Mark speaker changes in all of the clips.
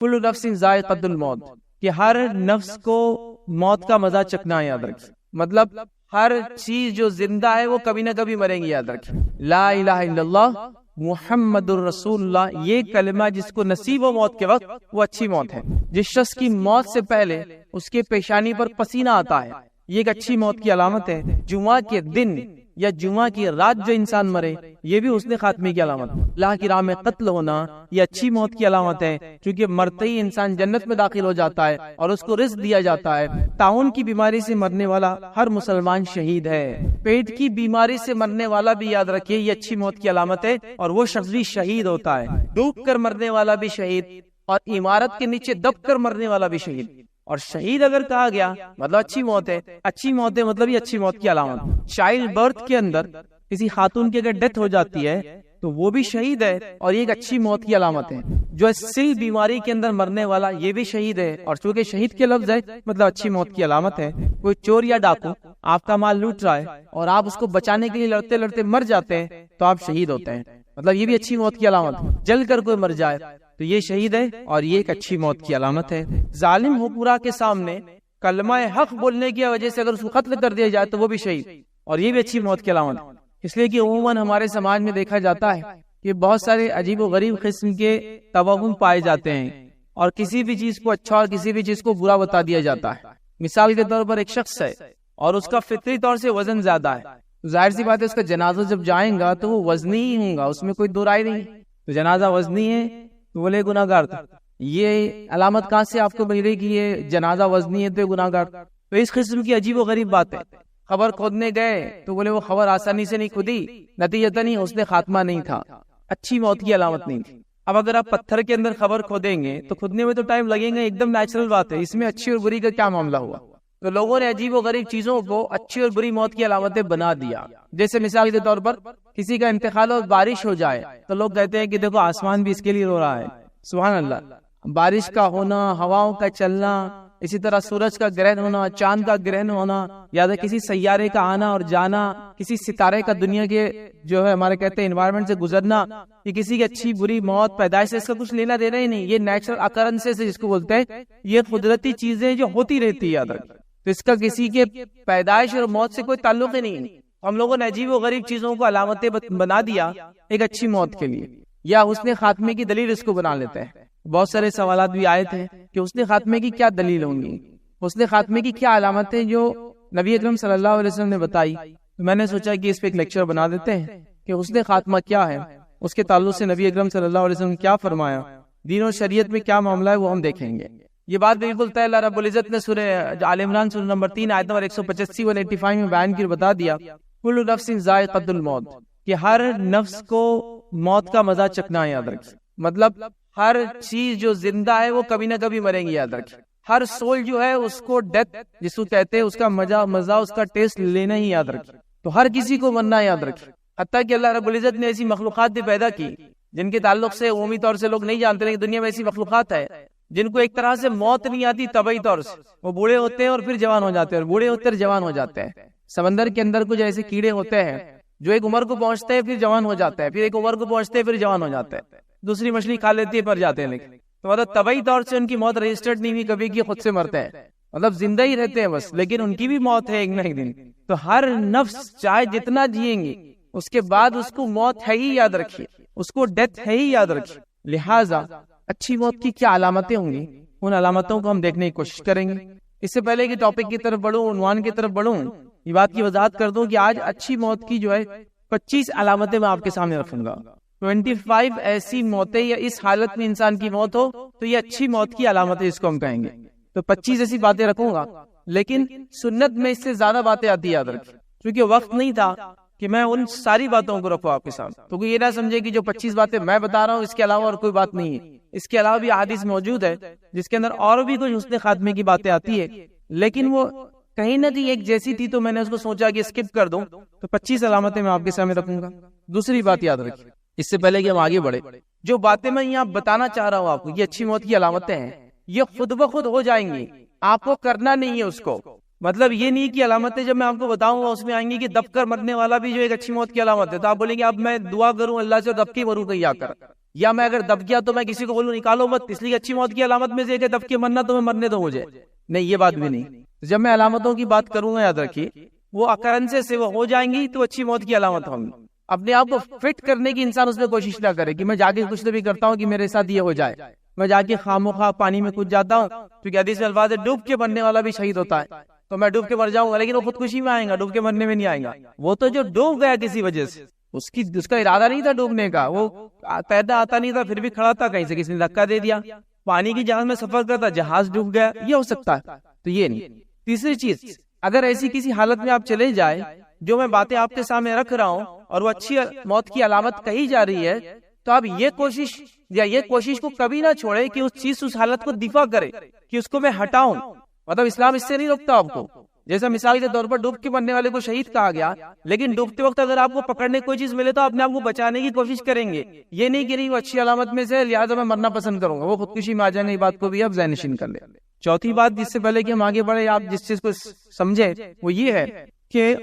Speaker 1: کل نفس ذائقۃ الموت، کہ ہر نفس کو موت کا مزہ چکھنا ہے، یاد رکھیں۔ مطلب ہر چیز جو زندہ ہے وہ کبھی نہ کبھی مریں گی، یاد رکھیں۔ لا الہ الا اللہ محمد الرسول اللہ، یہ کلمہ جس کو نصیب ہو موت کے وقت، وہ اچھی موت ہے۔ جس شخص کی موت سے پہلے اس کے پیشانی پر پسینہ آتا ہے، یہ ایک اچھی موت کی علامت ہے۔ جمعہ کے دن یا جمعہ کی رات جو انسان مرے، یہ بھی حسن خاتمے کی علامت ہے۔ اللہ کی راہ میں قتل ہونا یہ اچھی موت کی علامت ہے، کیونکہ مرتے ہی انسان جنت میں داخل ہو جاتا ہے اور اس کو رزق دیا جاتا ہے۔ طاعون کی بیماری سے مرنے والا ہر مسلمان شہید ہے۔ پیٹ کی بیماری سے مرنے والا بھی یاد رکھیے یہ اچھی موت کی علامت ہے، اور وہ شخص بھی شہید ہوتا ہے۔ ڈوب کر مرنے والا بھی شہید، اور عمارت کے نیچے دب کر مرنے والا بھی شہید۔ اور شہید اگر کہا گیا مطلب اچھی موت ہے، اچھی موت ہے مطلب یہ اچھی موت کی علامت۔ چائلڈ برتھ کے اندر کسی خاتون کی اگر ڈیتھ ہو جاتی ہے تو وہ بھی شہید ہے، اور یہ ایک اچھی موت کی علامت ہے۔ جو سل بیماری کے اندر مرنے والا یہ بھی شہید ہے، اور چونکہ شہید کے لفظ ہے مطلب اچھی موت کی علامت ہے۔ کوئی چور یا ڈاکو آپ کا مال لوٹ رہا ہے اور آپ اس کو بچانے کے لیے لڑتے لڑتے مر جاتے ہیں تو آپ شہید ہوتے ہیں، مطلب یہ بھی اچھی موت کی علامت ہے۔ جل کر کوئی مر جائے تو یہ شہید ہے، اور یہ ایک اچھی موت کی علامت ہے۔ ظالم حکمراں کے سامنے کلمہ حق بولنے کی وجہ سے اگر اس کو قتل کر دیا جائے تو وہ بھی شہید، اور یہ بھی اچھی موت کی علامت ہے۔ اس لیے کہ عموماً ہمارے سماج میں دیکھا جاتا ہے کہ بہت سارے عجیب و غریب قسم کے توہم پائے جاتے ہیں، اور کسی بھی چیز کو اچھا اور کسی بھی چیز کو برا بتا دیا جاتا ہے۔ مثال کے طور پر ایک شخص ہے اور اس کا فطری طور سے وزن زیادہ ہے، ظاہر سی بات ہے اس کا جنازہ جب جائیں گا تو وہ وزنی ہی ہوں گا، اس میں کوئی دو رائے نہیں۔ تو جنازہ وزنی ہے تو بولے گناہ گار تھا، یہ علامت کہاں سے آپ کو مل رہی کہ یہ جنازہ وزنی ہے تو گناہ گار؟ تو اس قسم کی عجیب و غریب بات ہے۔ خبر کھودنے گئے تو بولے وہ خبر آسانی سے نہیں کھودی، نتیجتاً ہی اس نے خاتمہ نہیں تھا، اچھی موت کی علامت نہیں تھی۔ اب اگر آپ پتھر کے اندر خبر کھودیں گے تو کھودنے میں تو ٹائم لگے گا، ایک دم نیچرل بات ہے، اس میں اچھی اور بری کا کیا معاملہ ہوا؟ تو لوگوں نے عجیب و غریب چیزوں کو اچھی اور بری موت کی علامتیں بنا دیا۔ جیسے مثال کے طور پر کسی کا انتقال اور بارش ہو جائے تو لوگ کہتے ہیں کہ دیکھو آسمان بھی اس کے لیے رو رہا ہے۔ سبحان اللہ، بارش کا ہونا، ہواؤں کا چلنا، اسی طرح سورج کا گرہن ہونا، چاند کا گرہن ہونا، یا کسی سیارے کا آنا اور جانا، کسی ستارے کا دنیا کے جو ہے ہمارے کہتے ہیں انوائرمنٹ سے گزرنا، یہ کسی کی اچھی بری موت پیدائش سے اس کا کچھ لینا دینا ہی نہیں، یہ نیچرل اکرنسز جس کو بولتے ہیں، یہ قدرتی چیزیں جو ہوتی رہتی ہے، یاد رکھیں۔ تو اس کا کسی کے پیدائش اور موت سے کوئی تعلق ہی نہیں۔ ہم لوگوں نے عجیب و غریب چیزوں کو علامتیں بنا دیا ایک اچھی موت کے لیے، یا حسن خاتمے کی دلیل اس کو بنا لیتے ہیں۔ بہت سارے سوالات بھی آئے تھے کہ حسن خاتمے کی کیا دلیل ہوں گی، حسن خاتمے کی کیا علامتیں جو نبی اکرم صلی اللہ علیہ وسلم نے بتائی۔ تو میں نے سوچا کہ اس پہ ایک لیکچر بنا دیتے ہیں کہ حسن خاتمہ کیا ہے، اس کے تعلق سے نبی اکرم صلی اللہ علیہ وسلم کیا فرمایا، دین و شریعت میں کیا معاملہ ہے، وہ ہم دیکھیں گے۔ یہ بات بالکل طے اللہ رب العزت نے سورہ آل عمران سورہ نمبر 3 آیت نمبر 185 و 185 میں بیان کر بتا دیا، کل نفس ذائقۃ الموت، کہ ہر نفس کو موت کا مزہ چکھنا ہے، یاد رکھیں۔ مطلب ہر چیز جو زندہ ہے وہ کبھی نہ کبھی مریں گی، یاد رکھیں۔ ہر سول جو ہے اس کو ڈیتھ جس کو کہتے ہیں، اس کا مزہ اس کا ٹیسٹ لینا ہی، یاد رکھیں۔ تو ہر کسی کو مرنا ہے، یاد رکھیں۔ حتیٰ کہ اللہ رب العزت نے ایسی مخلوقات بھی پیدا کی جن کے تعلق سے عمومی طور سے لوگ نہیں جانتے، لیکن دنیا میں ایسی مخلوقات ہے جن کو ایک طرح سے موت نہیں آتی طبعی طور سے، وہ بوڑھے ہوتے ہیں اور پھر جوان ہو جاتے ہیں، اور بوڑھے ہوتے ہیں اور جوان ہو جاتے ہیں۔ سمندر کے اندر کچھ ایسے کیڑے ہوتے ہیں جو ایک عمر کو پہنچتے ہیں پھر جوان ہو جاتے ہیں، پھر ایک عمر کو پہنچتے ہیں پھر جوان ہو جاتے ہیں، دوسری مچھلی کھا لیتی ہے پر جاتے ہیں، لیکن تو مطلب طبعی طور سے ان کی موت رجسٹرڈ نہیں ہوئی کبھی کہ خود سے مرتے ہیں، مطلب زندہ ہی رہتے ہیں بس، لیکن ان کی بھی موت ہے ایک نہ ایک دن۔ تو ہر نفس چاہے جتنا جیئیں گے اس کے بعد اس کو موت ہے ہی، یاد رکھیے، اس کو ڈیتھ ہے ہی، یاد رکھیے۔ لہٰذا اچھی موت کی کیا علامتیں ہوں گی، ان علامتوں کو ہم دیکھنے کی کوشش کریں گے۔ اس سے پہلے کہ ٹاپک کی طرف بڑھوں، عنوان کی طرف بڑھوں، یہ بات کی وضاحت کر دوں کہ آج اچھی موت کی جو ہے 25 علامتیں میں آپ کے سامنے رکھوں گا۔ 25 ایسی موتیں یا اس حالت میں انسان کی موت ہو تو یہ اچھی موت کی علامتیں اس کو ہم کہیں گے۔ تو 25 ایسی باتیں رکھوں گا، لیکن سنت میں اس سے زیادہ باتیں آتی، یاد رکھیں، کیونکہ وقت نہیں تھا کہ میں ان ساری باتوں کو رکھوں آپ کے سامنے۔ تو کوئی یہ نہ سمجھے کہ جو 25 باتیں میں بتا رہا ہوں اس کے علاوہ اور کوئی بات نہیں ہے، اس کے علاوہ بھی احادیث موجود ہے جس کے اندر اور بھی کچھ حسن خاتمے کی باتیں آتی ہے، لیکن وہ کہیں نہ کہیں ایک جیسی تھی تو میں نے اس کو سوچا کہ اسکپ کر دوں۔ تو 25 علامتیں میں آپ کے سامنے رکھوں گا۔ دوسری بات یاد رکھیں، اس سے پہلے کہ ہم آگے بڑھے، جو باتیں میں یہاں بتانا چاہ رہا ہوں آپ کو، یہ اچھی موت کی علامتیں ہیں، یہ خود بخود ہو جائیں گی، آپ کو کرنا نہیں ہے اس کو۔ مطلب یہ نہیں کہ علامتیں جب میں آپ کو بتاؤں گا اس میں آئیں گی کہ دب کر مرنے والا بھی جو ایک اچھی موت کی علامت ہے، تو آپ بولیں گے اب میں دعا کروں اللہ سے دب کے مروں کہیں آ کر، یا میں اگر دب گیا تو میں کسی کو بولوں نکالو مت، اس لیے اچھی موت کی علامت میں سے کہ دب کے مرنا تو میں مرنے دو مجھے، نہیں یہ بات بھی نہیں. جب میں علامتوں کی بات کروں گا یاد رکھیے وہ اکرنسے سے وہ ہو جائیں گی تو اچھی موت کی علامت ہوں گی. اپنے آپ کو فٹ کرنے کی انسان اس میں کوشش نہ کرے کہ میں جا کے کچھ تو بھی کرتا ہوں کہ میرے ساتھ یہ ہو جائے، میں جا کے خواہ پانی میں کود جاتا ہوں کیونکہ حدیث میں الفاظ ہے ڈوب کے مرنے والا بھی شہید ہوتا ہے، تو میں ڈوب کے مر جاؤں گا لیکن وہ خودکشی میں آئے گا، ڈوب کے مرنے میں نہیں آئے گا. وہ تو جو ڈوب گیا کسی وجہ سے، اس کا ارادہ نہیں تھا ڈوبنے کا، وہ تیرنا آتا نہیں تھا پھر بھی کھڑا تھا، کہیں سے کسی نے دھکا دے دیا، پانی کی جہاز میں سفر کرتا جہاز ڈوب گیا، یہ ہو سکتا ہے. تو یہ نہیں. تیسری چیز، اگر ایسی کسی حالت میں آپ چلے جائیں جو میں باتیں آپ کے سامنے رکھ رہا ہوں اور وہ اچھی موت کی علامت کہی جا رہی ہے، تو آپ یہ کوشش کو کبھی نہ چھوڑے کہ اس چیز اس حالت کو دفاع کرے کہ اس کو میں ہٹاؤں. مطلب اسلام اس سے نہیں روکتا آپ کو. جیسا مثال کے طور پر ڈوب کے مرنے والے کو شہید کہا گیا، لیکن ڈوبتے وقت اگر آپ کو پکڑنے کوئی چیز ملے تو اپنے آپ کو بچانے کی کوشش کریں گے. یہ نہیں کہ نہیں وہ اچھی علامت میں سے لہٰذا میں مرنا پسند کروں گا، وہ خودکشی میں آ جائیں گے. یہ بات کو بھی آپ ذہن نشین کر لیں. چوتھی بات جس سے پہلے کہ ہم آگے بڑھے آپ جس چیز کو سمجھے وہ یہ ہے کہ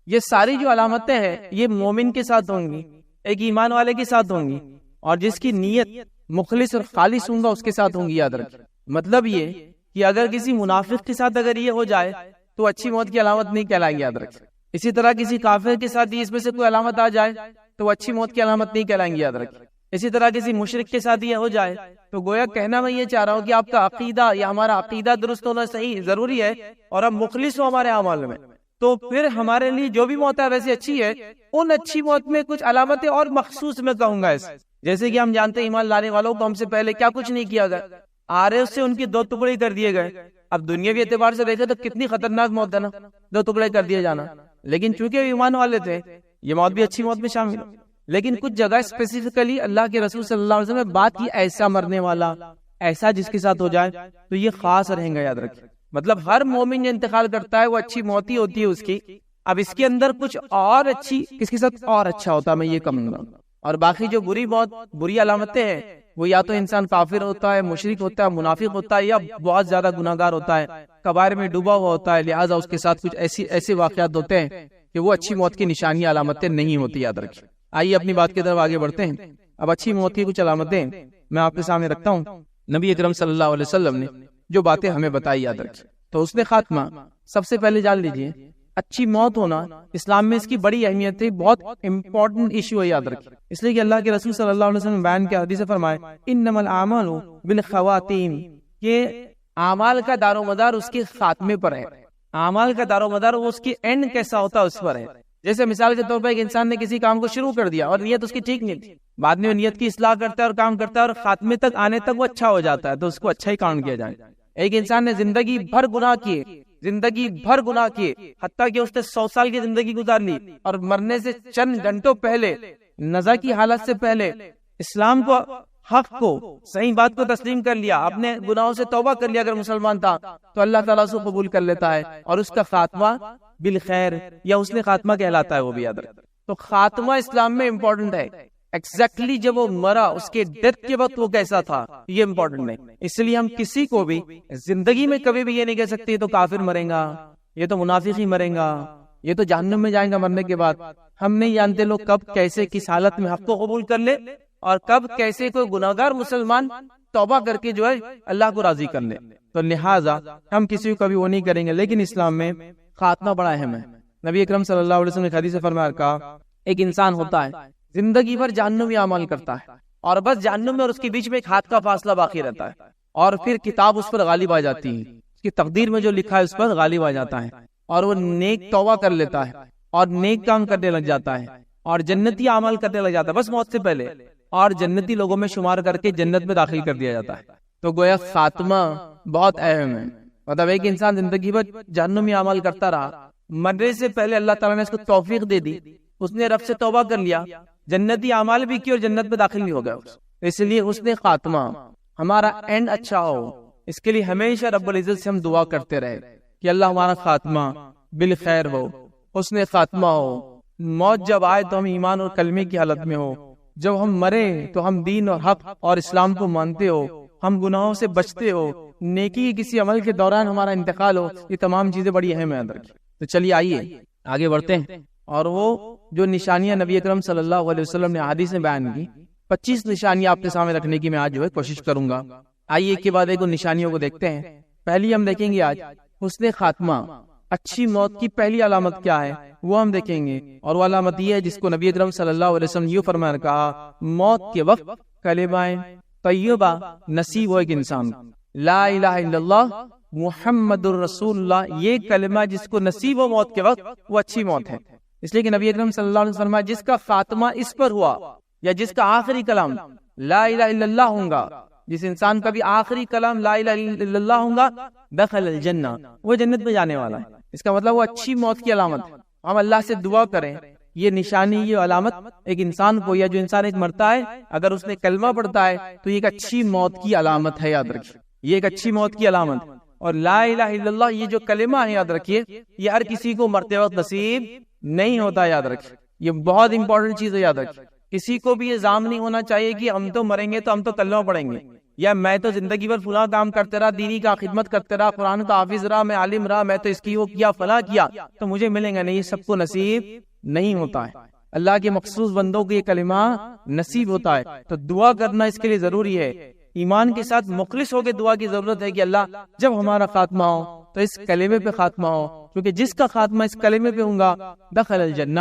Speaker 1: یہ ساری جو علامتیں ہیں یہ مومن کے ساتھ ہوں گی، ایک ایمان والے کے ساتھ ہوں گی، اور جس کی نیت مخلص اور خالص ہوں گا اس کے ساتھ ہوں گی. یاد رکھیں مطلب یہ کہ اگر کسی منافق کے ساتھ اگر یہ ہو جائے تو اچھی موت کی علامت نہیں کہلائے گی. یاد رکھیں اسی طرح کسی کافر کے ساتھ اس میں سے کوئی علامت آ جائے تو اچھی موت کی علامت نہیں کہلائیں گی. یاد رکھیں اسی طرح کسی مشرک کے ساتھ یہ ہو جائے تو گویا کہنا میں یہ چاہ رہا ہوں کہ آپ کا عقیدہ یا ہمارا عقیدہ درست ہونا صحیح ضروری ہے اور ہم مخلص ہوں ہمارے اعمال میں، تو پھر ہمارے لیے جو بھی موت ہے ویسے اچھی ہے. ان اچھی موت میں کچھ علامتیں اور مخصوص میں کہوں گا اس جیسے کہ ہم جانتے ہیں ایمان لانے والوں کو ہم سے پہلے کیا کچھ نہیں کیا گیا، آرے اس سے ان کی 2 ٹکڑے کر دیے گئے. اب دنیاوی اعتبار سے دیکھے تو کتنی خطرناک موت ہے نا، 2 ٹکڑے کر دیے جانا. لیکن چونکہ ایمان والے تھے یہ موت بھی اچھی موت میں شامل ہے. لیکن کچھ جگہ اسپیسیفکلی اللہ کے رسول صلی اللہ علیہ وسلم نے بات کی ایسا مرنے والا، ایسا جس کے ساتھ ہو جائے تو یہ خاص رہیں گا. یاد رکھیں مطلب ہر مومن جو انتقال کرتا ہے وہ اچھی موت ہی ہوتی ہے اس کی. اب اس کے اندر کچھ اور اچھی کس کے ساتھ اور اچھا ہوتا ہے میں یہ کہوں گا. اور باقی جو بری موت بری علامتیں ہیں وہ یا تو انسان کافر ہوتا ہے، مشرک ہوتا ہے، منافق ہوتا ہے، یا بہت زیادہ گناہگار ہوتا ہے، کبائر میں ڈوبا ہوا ہوتا ہے، لہٰذا اس کے ساتھ کچھ ایسے واقعات ہوتے ہیں کہ وہ اچھی موت کی نشانی علامتیں نہیں ہوتی. یاد رکھیں. آئیے اپنی بات کی طرف آگے بڑھتے ہیں. اب اچھی موت کی کچھ علامتیں میں آپ کے سامنے رکھتا ہوں. نبی اکرم صلی اللہ علیہ وسلم نے جو باتیں ہمیں بتائی یاد رکھیں تو اس نے خاتمہ سب سے پہلے جان لیجئے اچھی موت ہونا اسلام میں اس کی بڑی اہمیت ہے، بہت امپورٹنٹ ایشو ہے. یاد رکھیں اس لیے کہ اللہ کے رسول صلی اللہ علیہ وسلم بیان کے حدیث فرمائے انما الاعمال بالخواتیم، یہ اعمال کا دار و مدار اس کے خاتمے پر ہے. اعمال کا دار و مدار وہ اس کی اینڈ کیسا ہوتا ہے اس پر ہے. جیسے مثال کے طور پر ایک انسان نے کسی کام کو شروع کر دیا اور نیت اس کی ٹھیک نہیں تھی، بعد میں وہ نیت کی اصلاح کرتا ہے اور کام کرتا ہے اور خاتمے تک آنے تک وہ اچھا ہو جاتا ہے تو اس کو اچھا ہی کاؤنٹ کیا جائے. ایک انسان نے زندگی بھر گناہ کیے حتیٰ کہ اس نے 100 سال کی زندگی گزار لی اور مرنے سے چند گھنٹوں پہلے نزا کی حالت سے پہلے اسلام کو حق کو صحیح بات کو تسلیم کر لیا، اپنے گناہوں سے توبہ کر لیا اگر مسلمان تھا تو اللہ تعالیٰ سے قبول کر لیتا ہے اور اس کا خاتمہ بالخیر یا اس نے خاتمہ کہلاتا ہے. وہ بھی یاد رکھیں تو خاتمہ اسلام میں امپورٹنٹ ہے. ایگزیکٹلی جب وہ مرا اس کے ڈیتھ کے وقت وہ کیسا تھا یہ امپورٹنٹ ہے. اس لیے ہم کسی کو بھی زندگی میں کبھی بھی یہ نہیں کہہ سکتے یہ تو کافر مرے گا، یہ تو منافق ہی مرے گا، یہ تو جہنم میں جائیں گا مرنے کے بعد. ہم نہیں جانتے لوگ کب کیسے کس حالت میں حق کو قبول کر لے اور کب کیسے کوئی گناہگار مسلمان توبہ کر کے جو ہے اللہ کو راضی کر لے. تو لہٰذا ہم کسی کو کبھی وہ نہیں کریں گے. لیکن اسلام میں خاتمہ بڑا اہم ہے. نبی اکرم صلی اللہ علیہ وسلم نے حدیث سے فرمایا کہا ایک انسان ہوتا ہے زندگی بھر جہنمی اعمال کرتا ہے اور بس جہنم میں اور اس کے بیچ میں ایک ہاتھ کا فاصلہ باقی رہتا ہے اور پھر کتاب اس پر غالب آ جاتی ہے، اس کی تقدیر میں جو لکھا ہے اس پر غالب آ جاتا ہے اور وہ نیک توبہ کر لیتا ہے اور نیک کام کرنے لگ جاتا ہے اور جنتی اعمال کرنے لگ جاتا ہے بس موت سے پہلے، اور جنتی لوگوں میں شمار کر کے جنت میں داخل کر دیا جاتا ہے. تو گویا خاتمہ بہت اہم ہے. مطلب ایک انسان زندگی بھر جہنمی اعمال کرتا رہا، مرنے سے پہلے اللہ تعالیٰ نے اس کو توفیق دے دی، اس نے رب سے توبہ کر لیا، جنتی اعمال بھی کی اور جنت میں داخل بھی ہو گیا. اس لیے اس نے خاتمہ ہمارا اینڈ اچھا ہو، اس کے لیے ہمیشہ رب العزت سے ہم دعا کرتے رہے کہ اللہ ہمارا خاتمہ بالخیر ہو، حسن خاتمہ ہو. موت جب آئے تو ہم ایمان اور کلمے کی حالت میں ہو، جب ہم مرے تو ہم دین اور حق اور اسلام کو مانتے ہو، ہم گناہوں سے بچتے ہو، نیکی کسی عمل کے دوران ہمارا انتقال ہو. یہ تمام چیزیں بڑی اہم ہیں اندر کی. تو چلیے آئیے آگے بڑھتے ہیں اور وہ جو نشانیاں نبی اکرم صلی اللہ علیہ وسلم نے حدیث میں بیان کی 25 نشانیاں آپ کے سامنے رکھنے کی میں آج جو ہے کوشش کروں گا. آئیے ایک کے بعد ایک نشانیوں کو دیکھتے ہیں. پہلی ہم دیکھیں گے آج حسن خاتمہ، اچھی موت کی پہلی علامت کیا ہے وہ ہم دیکھیں گے. اور وہ علامت یہ ہے جس کو نبی اکرم صلی اللہ علیہ وسلم نے فرمایا کہا موت کے وقت کلمہ طیبہ نصیب ہو ایک انسان کو. لا الہ الا اللہ محمد الرسول اللہ، یہ کلمہ جس کو نصیب ہو موت کے وقت وہ اچھی موت ہے. اس لیے کہ نبی اکرم صلی اللہ علیہ وسلم جس کا خاتمہ اس پر ہوا یا جس کا آخری کلام لا الہ الا اللہ ہوگا، جس انسان کا بھی آخری کلام لا الہ الا اللہ ہوگا دخل الجنہ، وہ جنت میں جانے والا ہے. اس کا مطلب وہ اچھی موت کی علامت ہے. ہم اللہ سے دعا کریں یہ نشانی، یہ علامت ایک انسان کو، یا جو انسان ایک مرتا ہے اگر اس نے کلمہ پڑھتا ہے تو یہ ایک اچھی موت کی علامت ہے. یاد رکھیے یہ ایک اچھی موت کی علامت. اور لا الہ الا اللہ یہ جو کلمہ ہے یاد رکھیے یہ ہر کسی کو مرتے وقت نصیب نہیں ہوتا. یاد رکھیے یہ بہت امپورٹنٹ چیز ہے. یاد رکھیے کسی کو بھی یہ ظام نہیں ہونا چاہیے کہ ہم تو مریں گے تو ہم تو کلمہ پڑھیں گے، یا میں تو زندگی بھر فلاں کام کرتے رہا، دینی کا خدمت کرتے رہا، قرآن کا حافظ رہا، میں عالم رہا، میں تو اس کی وہ کیا فلاں کیا تو مجھے ملیں گا نہیں. یہ سب کو نصیب نہیں ہوتا ہے. اللہ کے مخصوص بندوں کو یہ کلمہ نصیب ہوتا ہے. تو دعا کرنا اس کے لیے ضروری ہے. ایمان کے ساتھ مخلص ہو کے دعا کی ضرورت ہے کہ اللہ جب ہمارا خاتمہ ہو تو اس کلمے پہ خاتمہ ہو، کیونکہ جس کا خاتمہ اس کلمے پہ ہوگا دخل الجنہ،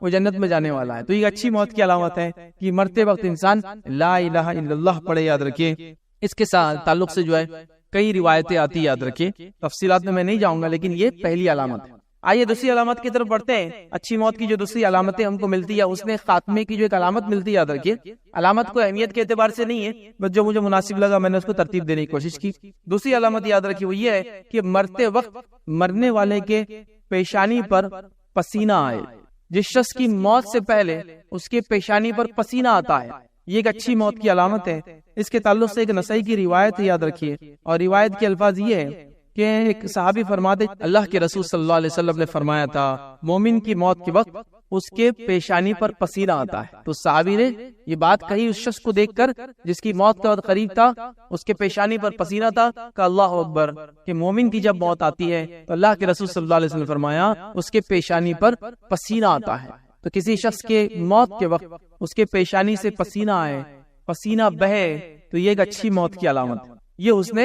Speaker 1: وہ جنت میں جانے والا ہے. تو یہ اچھی موت کی علامت ہے کہ مرتے وقت انسان لا الہ الا اللہ پڑھے. یاد رکھیے اس کے ساتھ تعلق سے جو ہے کئی روایتیں آتی. یاد رکھیے تفصیلات میں نہیں جاؤں گا لیکن یہ پہلی علامت ہے. آئیے دوسری علامت کی طرف بڑھتے ہیں. اچھی موت کی جو دوسری علامتیں ہم کو ملتی ہے اس نے خاتمے کی جو ایک علامت ملتی ہے. یاد رکھیے علامت کو اہمیت کے اعتبار سے نہیں ہے، بس جو مجھے مناسب لگا میں نے اس کو ترتیب دینے کی کوشش کی. دوسری علامت یاد رکھیے وہ یہ ہے کہ مرتے وقت مرنے والے کے پیشانی پر پسینہ آئے. جس شخص کی موت سے پہلے اس کے پیشانی پر پسینہ آتا ہے یہ ایک اچھی موت کی علامت ہے. اس کے تعلق سے ایک نسائی کی روایت ہے. یاد رکھیے اور روایت کے الفاظ یہ ہے کہ ایک صحابی فرماتے اللہ کے رسول صلی اللہ علیہ وسلم نے فرمایا تھا مومن کی موت کے وقت اس کے پیشانی پر پسینہ آتا ہے. تو صحابی نے یہ بات کہی اس شخص کو دیکھ کر جس کی موت کا وقت قریب تھا، اس کے پیشانی پر پسینہ تھا. کہ اللہ اکبر، کہ مومن کی جب موت آتی ہے تو اللہ کے رسول صلی اللہ علیہ وسلم نے فرمایا اس کے پیشانی پر پسینہ آتا ہے. تو کسی شخص کے موت کے وقت اس کے پیشانی سے پسینہ آئے، پسینہ بہے تو یہ ایک اچھی موت کی علامت ہے. یہ حسن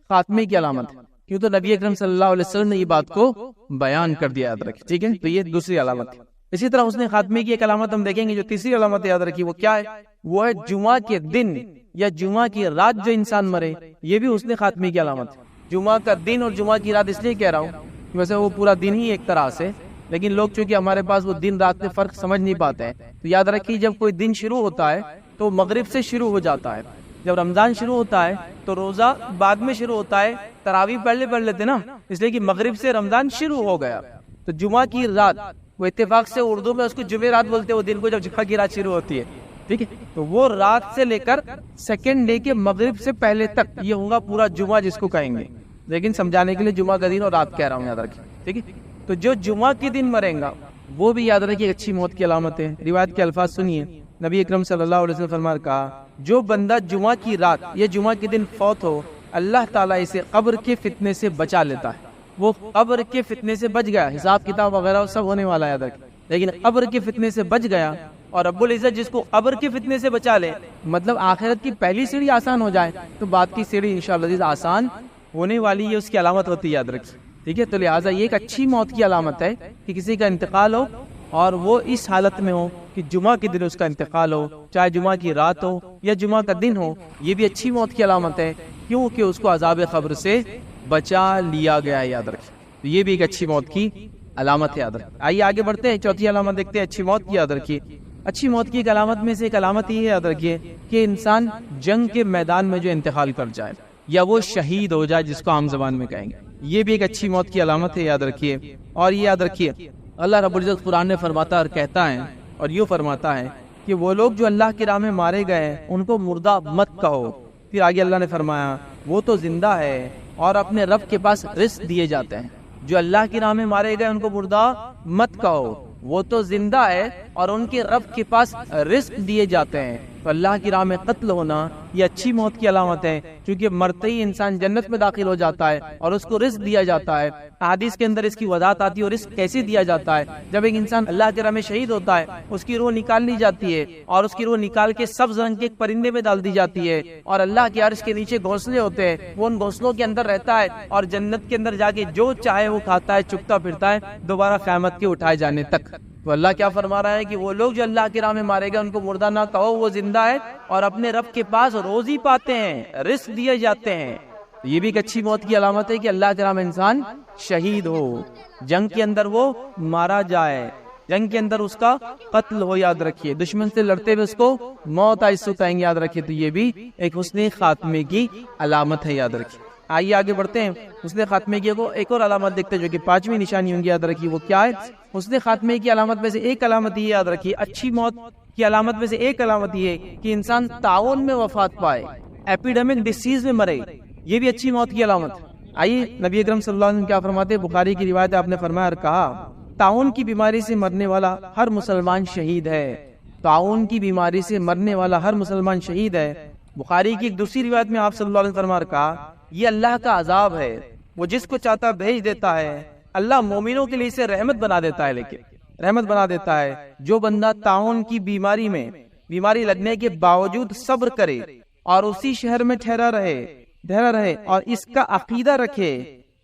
Speaker 1: خاتمے کی علامت ہے کیوں تو نبی اکرم صلی اللہ علیہ وسلم نے یہ بات کو بیان کر دیا. یاد رکھیں ٹھیک ہے. تو یہ دوسری علامت ہے. اسی طرح حسن خاتمے کی ایک علامت ہم دیکھیں گے جو تیسری علامت یاد رکھیے وہ کیا ہے، وہ ہے جمعہ کے دن یا جمعہ کی رات جو انسان مرے، یہ بھی حسن خاتمے کی علامت ہے. جمعہ کا دن اور جمعہ کی رات اس لیے کہہ رہا ہوں ویسے وہ پورا دن ہی ایک طرح سے، لیکن لوگ چونکہ ہمارے پاس وہ دن رات میں فرق سمجھ نہیں پاتے ہیں. تو یاد رکھیے جب کوئی دن شروع ہوتا ہے تو مغرب سے شروع ہو جاتا ہے. جب رمضان شروع ہوتا ہے تو روزہ بعد میں شروع ہوتا ہے، تراویح پڑھ لیتے نا، اس لیے کہ مغرب سے رمضان شروع ہو گیا. تو جمعہ کی رات وہ اتفاق سے اردو میں اس کو جمعہ رات بولتے ہیں، وہ دن کو جب جمعہ کی رات شروع ہوتی ہے. ٹھیک ہے. تو وہ رات سے لے کر سیکنڈ ڈے کے مغرب سے پہلے تک یہ ہوگا پورا جمعہ جس کو کہیں گے، لیکن سمجھانے کے لیے جمعہ کا دن اور رات کہہ رہا ہوں. یاد رکھیں ٹھیک ہے. تو جو جمعہ کے دن مریں گا وہ بھی یاد رکھیے اچھی موت کی علامت ہے. روایت کے الفاظ سنیے. نبی اکرم صلی اللہ علیہ وسلم فرمایا کہا جو بندہ جمعہ کی رات یا جمعہ کے دن فوت ہو اللہ تعالیٰ اسے قبر کے فتنے سے بچا لیتا ہے. وہ قبر کے فتنے سے بچ گیا، حساب کتاب وغیرہ سب ہونے والا ہے یاد رکھیں، لیکن قبر کے فتنے سے بچ گیا. اور رب العزت جس کو قبر کے فتنے سے بچا لے مطلب آخرت کی پہلی سیڑھی آسان ہو جائے تو بعد کی سیڑھی انشاءاللہ آسان ہونے والی ہے، اس کی علامت ہوتی ہے. یاد رکھیں ٹھیک ہے. تو لہٰذا یہ ایک اچھی موت کی علامت ہے کہ کسی کا انتقال ہو اور وہ اس حالت میں ہو کہ جمعہ کے دن اس کا انتقال ہو، چاہے جمعہ کی رات ہو یا جمعہ کا دن ہو. یہ بھی اچھی موت کی علامت ہے کیونکہ اس کو عذاب قبر سے بچا لیا گیا ہے. یاد رکھیں تو یہ بھی ایک اچھی موت کی علامت ہے. یاد رکھیں. آئیے آگے بڑھتے ہیں. چوتھی علامت دیکھتے ہیں اچھی موت کی. یاد رکھیے اچھی موت کی ایک علامت میں سے ایک علامت یہ ہے یاد رکھیے کہ انسان جنگ کے میدان میں جو انتقال کر جائے یا وہ شہید ہو جائے جس کو عام زبان میں کہیں گے، یہ بھی ایک اچھی موت کی علامت ہے. یاد رکھیے. اور یہ یاد رکھیے اللہ رب العزت قرآن میں فرماتا اور کہتا ہے اور یوں فرماتا ہے کہ وہ لوگ جو اللہ کی راہ میں مارے گئے ان کو مردہ مت کہو. پھر آگے اللہ نے فرمایا وہ تو زندہ ہے اور اپنے رب کے پاس رزق دیے جاتے ہیں. جو اللہ کی راہ میں مارے گئے ان کو مردہ مت کہو، وہ تو زندہ ہے اور ان کے رب کے پاس رزق دیے جاتے ہیں. تو اللہ کی راہ میں قتل ہونا یہ اچھی موت کی علامت ہے، کیونکہ مرتے ہی انسان جنت میں داخل ہو جاتا ہے اور اس کو رزق دیا جاتا ہے۔ حدیث کے اندر اس کی وضاحت آتی ہے، اور رزق کیسے دیا جاتا ہے؟ جب ایک انسان اللہ کی راہ میں شہید ہوتا ہے، اس کی روح نکال لی جاتی ہے اور اس کی روح نکال کے سبز رنگ کے ایک پرندے میں ڈال دی جاتی ہے، اور اللہ کے عرش کے نیچے گھونسلے ہوتے ہیں، وہ ان گھونسلوں کے اندر رہتا ہے اور جنت کے اندر جا کے جو چاہے وہ کھاتا ہے، چکتا پھرتا ہے دوبارہ قیامت کے اٹھائے جانے تک۔ تو اللہ کیا فرما رہا ہے کہ وہ لوگ جو اللہ کی راہ میں مارے گئے ان کو مردہ نہ کہو، وہ زندہ ہے اور اپنے رب کے پاس روزی پاتے ہیں، رزق دیے جاتے ہیں۔ یہ بھی ایک اچھی موت کی علامت ہے کہ اللہ کی راہ میں انسان شہید ہو، جنگ کے اندر وہ مارا جائے، جنگ کے اندر اس کا قتل ہو، یاد رکھیے، دشمن سے لڑتے ہوئے اس کو موت آئے سوتائیں گے، یاد رکھیے۔ تو یہ بھی ایک حسن خاتمے کی علامت ہے، یاد رکھیے۔ آئیے آگے بڑھتے ہیں، حسن خاتمے کی ایک اور علامت دیکھتے ہیں جو کہ 5ویں نشانی ہوں گی، یاد رکھیے وہ کیا ہے۔ حسن خاتمے کی علامت میں سے ایک علامت یہ یاد رکھیے، اچھی موت کی علامت میں سے ایک علامت یہ کہ انسان تعاون میں وفات پائے، ایپیڈیمک ڈیسیز میں مرے، یہ بھی اچھی موت کی علامت۔ آئیے نبی اکرم صلی اللہ علیہ وسلم کیا فرماتے ہیں، بخاری کی روایت ہے، آپ نے فرمایا اور کہا تعاون کی بیماری سے مرنے والا ہر مسلمان شہید ہے، تعاون کی بیماری سے مرنے والا ہر مسلمان شہید ہے۔ بخاری کی ایک دوسری روایت میں آپ صلی اللہ علیہ وسلم فرمایا اور کہا یہ اللہ کا عذاب ہے، وہ جس کو چاہتا بھیج دیتا ہے، اللہ مومنوں کے لیے اسے رحمت بنا دیتا ہے، لیکن رحمت بنا دیتا ہے۔ جو بندہ تعاون کی بیماری میں بیماری لگنے کے باوجود صبر کرے اور اسی شہر میں ٹھہرا رہے اور اس کا عقیدہ رکھے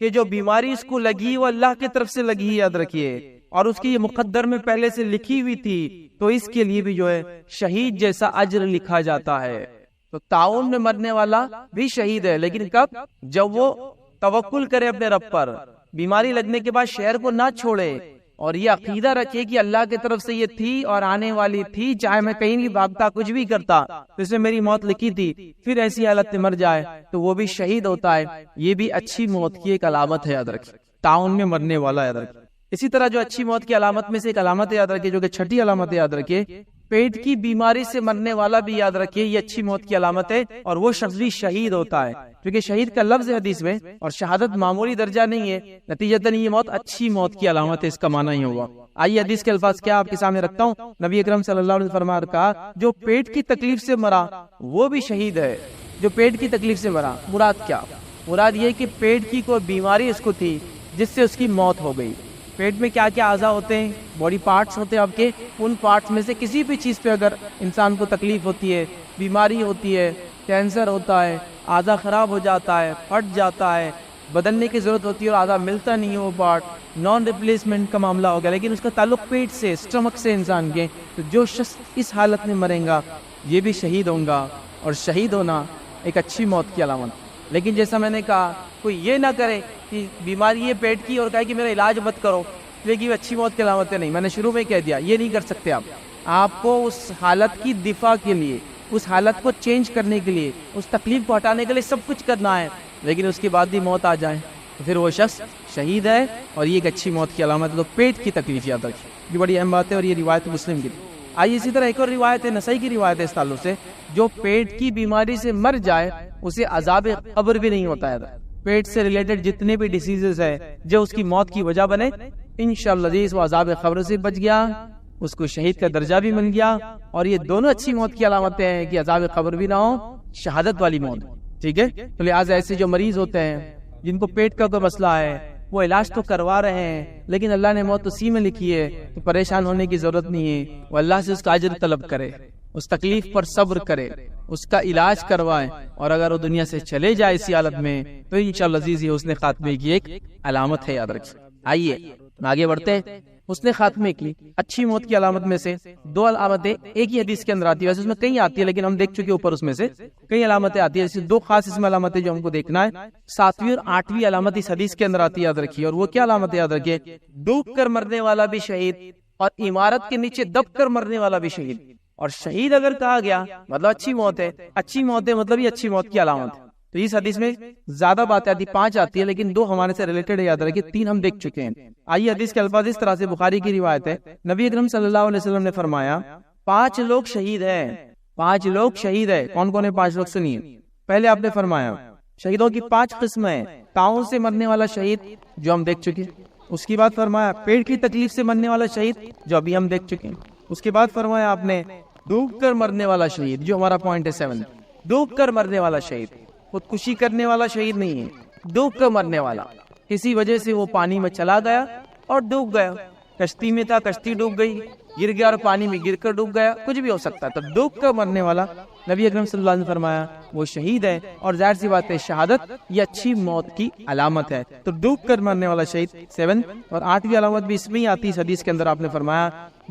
Speaker 1: کہ جو بیماری اس کو لگی وہ اللہ کی طرف سے لگی، یاد رکھیے، اور اس کی یہ مقدر میں پہلے سے لکھی ہوئی تھی، تو اس کے لیے بھی جو ہے شہید جیسا اجر لکھا جاتا ہے۔ تو تعاون میں مرنے والا بھی شہید ہے، لیکن کب؟ جب وہ توکل کرے اپنے رب پر، بیماری لگنے کے بعد شہر کو نہ چھوڑے اور یہ عقیدہ رکھے کہ اللہ کی طرف سے یہ تھی اور آنے والی تھی، چاہے میں کہیں بھی بھاگتا، کچھ بھی کرتا، تو اس میں میری موت لکھی تھی، پھر ایسی حالت میں مر جائے تو وہ بھی شہید ہوتا ہے۔ یہ بھی اچھی موت کی ایک علامت ہے، یاد رکھیں، تعاون میں مرنے والا، یاد رکھیں۔ اسی طرح جو اچھی موت کی علامت میں سے ایک علامت ہے، یاد رکھیے، جو کہ 6ٹھی علامت ہے، یاد رکھیے، پیٹ کی بیماری سے مرنے والا بھی، یاد رکھیے، یہ اچھی موت کی علامت ہے، اور وہ شخص بھی شہید ہوتا ہے، کیونکہ شہید کا لفظ ہے حدیث میں، اور شہادت معمولی درجہ نہیں ہے، نتیجتاً یہ موت اچھی موت کی علامت ہے، اس کا معنی ہی ہوگا۔ آئیے حدیث کے الفاظ کیا آپ کے سامنے رکھتا ہوں۔ نبی اکرم صلی اللہ علیہ وسلم فرمایا اور کہا جو پیٹ کی تکلیف سے مرا وہ بھی شہید ہے۔ جو پیٹ کی تکلیف سے مرا، مراد کیا؟ مراد یہ کہ پیٹ کی کوئی بیماری اس کو تھی جس سے اس کی موت ہو گئی۔ پیٹ میں کیا کیا اعضاء ہوتے ہیں، باڈی پارٹس ہوتے ہیں آپ کے، ان پارٹس میں سے کسی بھی چیز پہ اگر انسان کو تکلیف ہوتی ہے، بیماری ہوتی ہے، کینسر ہوتا ہے، اعضاء خراب ہو جاتا ہے، پھٹ جاتا ہے، بدلنے کی ضرورت ہوتی ہے اور اعضاء ملتا نہیں ہے، وہ پارٹ نان ریپلیسمنٹ کا معاملہ ہو گیا، لیکن اس کا تعلق پیٹ سے، اسٹمک سے انسان کے، تو جو شخص اس حالت میں مرے گا یہ بھی شہید ہوں گا، اور شہید ہونا ایک اچھی موت کی علامت۔ لیکن جیسا میں نے کہا، کوئی یہ نہ کرے کہ بیماری ہے پیٹ کی اور کہے کہ میرا علاج مت کرو، لیکن یہ اچھی موت کی علامت ہے، نہیں، میں نے شروع میں کہہ دیا، یہ نہیں کر سکتے آپ کو اس حالت کی دفاع کے لیے، اس حالت کو چینج کرنے کے لیے، اس تکلیف کو ہٹانے کے لیے سب کچھ کرنا ہے، لیکن اس کے بعد بھی موت آ جائے تو پھر وہ شخص شہید ہے، اور یہ ایک اچھی موت کی علامت ہے۔ تو پیٹ کی تکلیف یاد رکھیں، یہ بڑی اہم بات ہے، اور یہ روایت مسلم کی۔ آئیے اسی طرح ایک اور روایت ہے، نسائی کی روایت ہے اس تعلق سے، جو پیٹ کی بیماری سے مر جائے اسے عذاب قبر بھی نہیں ہوتا ہے۔ پیٹ سے ریلیٹڈ جتنے بھی ڈیسیزز ہیں جو اس کی موت کی وجہ بنے، انشاءاللہ وہ عذاب قبر سے بچ گیا، اس کو شہید کا درجہ بھی مل گیا، اور یہ دونوں اچھی موت کی علامتیں ہیں کہ عذاب قبر بھی نہ ہو، شہادت والی موت، ٹھیک ہے۔ تو لہٰذا ایسے جو مریض ہوتے ہیں جن کو پیٹ کا کوئی مسئلہ ہے، وہ علاج تو کروا رہے ہیں لیکن اللہ نے موت اسی میں لکھی ہے، تو پریشان ہونے کی ضرورت نہیں ہے، وہ اللہ سے اس کا اجر طلب کرے، اس تکلیف پر صبر کرے، اس کا علاج کروائے، اور اگر وہ دنیا سے چلے جائے اسی حالت میں تو انشاءاللہ عزیز یہ حسن خاتمے کی ایک علامت ہے، یاد رکھیں۔ آئیے آگے بڑھتے ہیں۔ حسن خاتمے کی اچھی موت کی علامت میں سے 2 علامتیں ایک ہی حدیث کے اندر آتی ہے، ویسے اس میں کئی آتی ہے لیکن ہم دیکھ چکے اوپر، اس میں سے کئی علامتیں آتی ہیں، 2 خاص اس میں علامتیں جو ہم کو دیکھنا ہے۔ 7ویں اور 8ویں علامت اس حدیث کے اندر آتی ہے، یاد رکھیے، اور وہ کیا علامت ہے، یاد رکھیے، ڈوب کر مرنے والا بھی شہید، اور عمارت کے نیچے دب کر مرنے والا بھی شہید۔ اور شہید اگر کہا گیا مطلب اچھی موت ہے، اچھی موت ہے مطلب یہ اچھی موت کی علامت ہے۔ تو اس حدیث میں زیادہ باتیں آتی، 5 آتی ہے، لیکن 2 ہمارے سے ریلیٹڈ ہے، یاد رکھیے، 3 ہم دیکھ چکے ہیں۔ آئیے حدیث کے الفاظ اس طرح سے، بخاری کی روایت ہے، نبی اکرم صلی اللہ علیہ وسلم نے فرمایا 5 لوگ شہید ہیں، 5 لوگ شہید ہیں۔ کون کون ہیں 5 لوگ؟ سنیے، پہلے آپ نے فرمایا شہیدوں کی 5 قسمیں ہیں، تعاون سے مرنے والا شہید جو ہم دیکھ چکے، اس کے بعد فرمایا پیٹ کی تکلیف سے مرنے والا شہید جو ابھی ہم دیکھ چکے ہیں، اس کے بعد فرمایا آپ نے ڈوب کر مرنے والا شہید، جو ہمارا پوائنٹ ہے 7، ڈوب کر مرنے والا شہید، خودکشی کرنے والا شہید نہیں ہے، ڈوب کر مرنے والا، کسی وجہ سے وہ پانی میں چلا گیا اور ڈوب گیا، کشتی میں تھا، کشتی ڈوب گئی، گر گیا اور پانی میں گر کر ڈوب گیا، کچھ بھی ہو سکتا ہے، تو ڈوب کر مرنے والا نبی اکرم صلی اللہ علیہ وسلم نے فرمایا وہ شہید ہے، اور ظاہر سی بات ہے شہادت یہ اچھی موت کی علامت ہے، تو ڈوب کر مرنے والا شہید 7، اور 8ویں علامت بھی اس میں ہی آتی ہے، حدیث کے اندر آپ نے فرمایا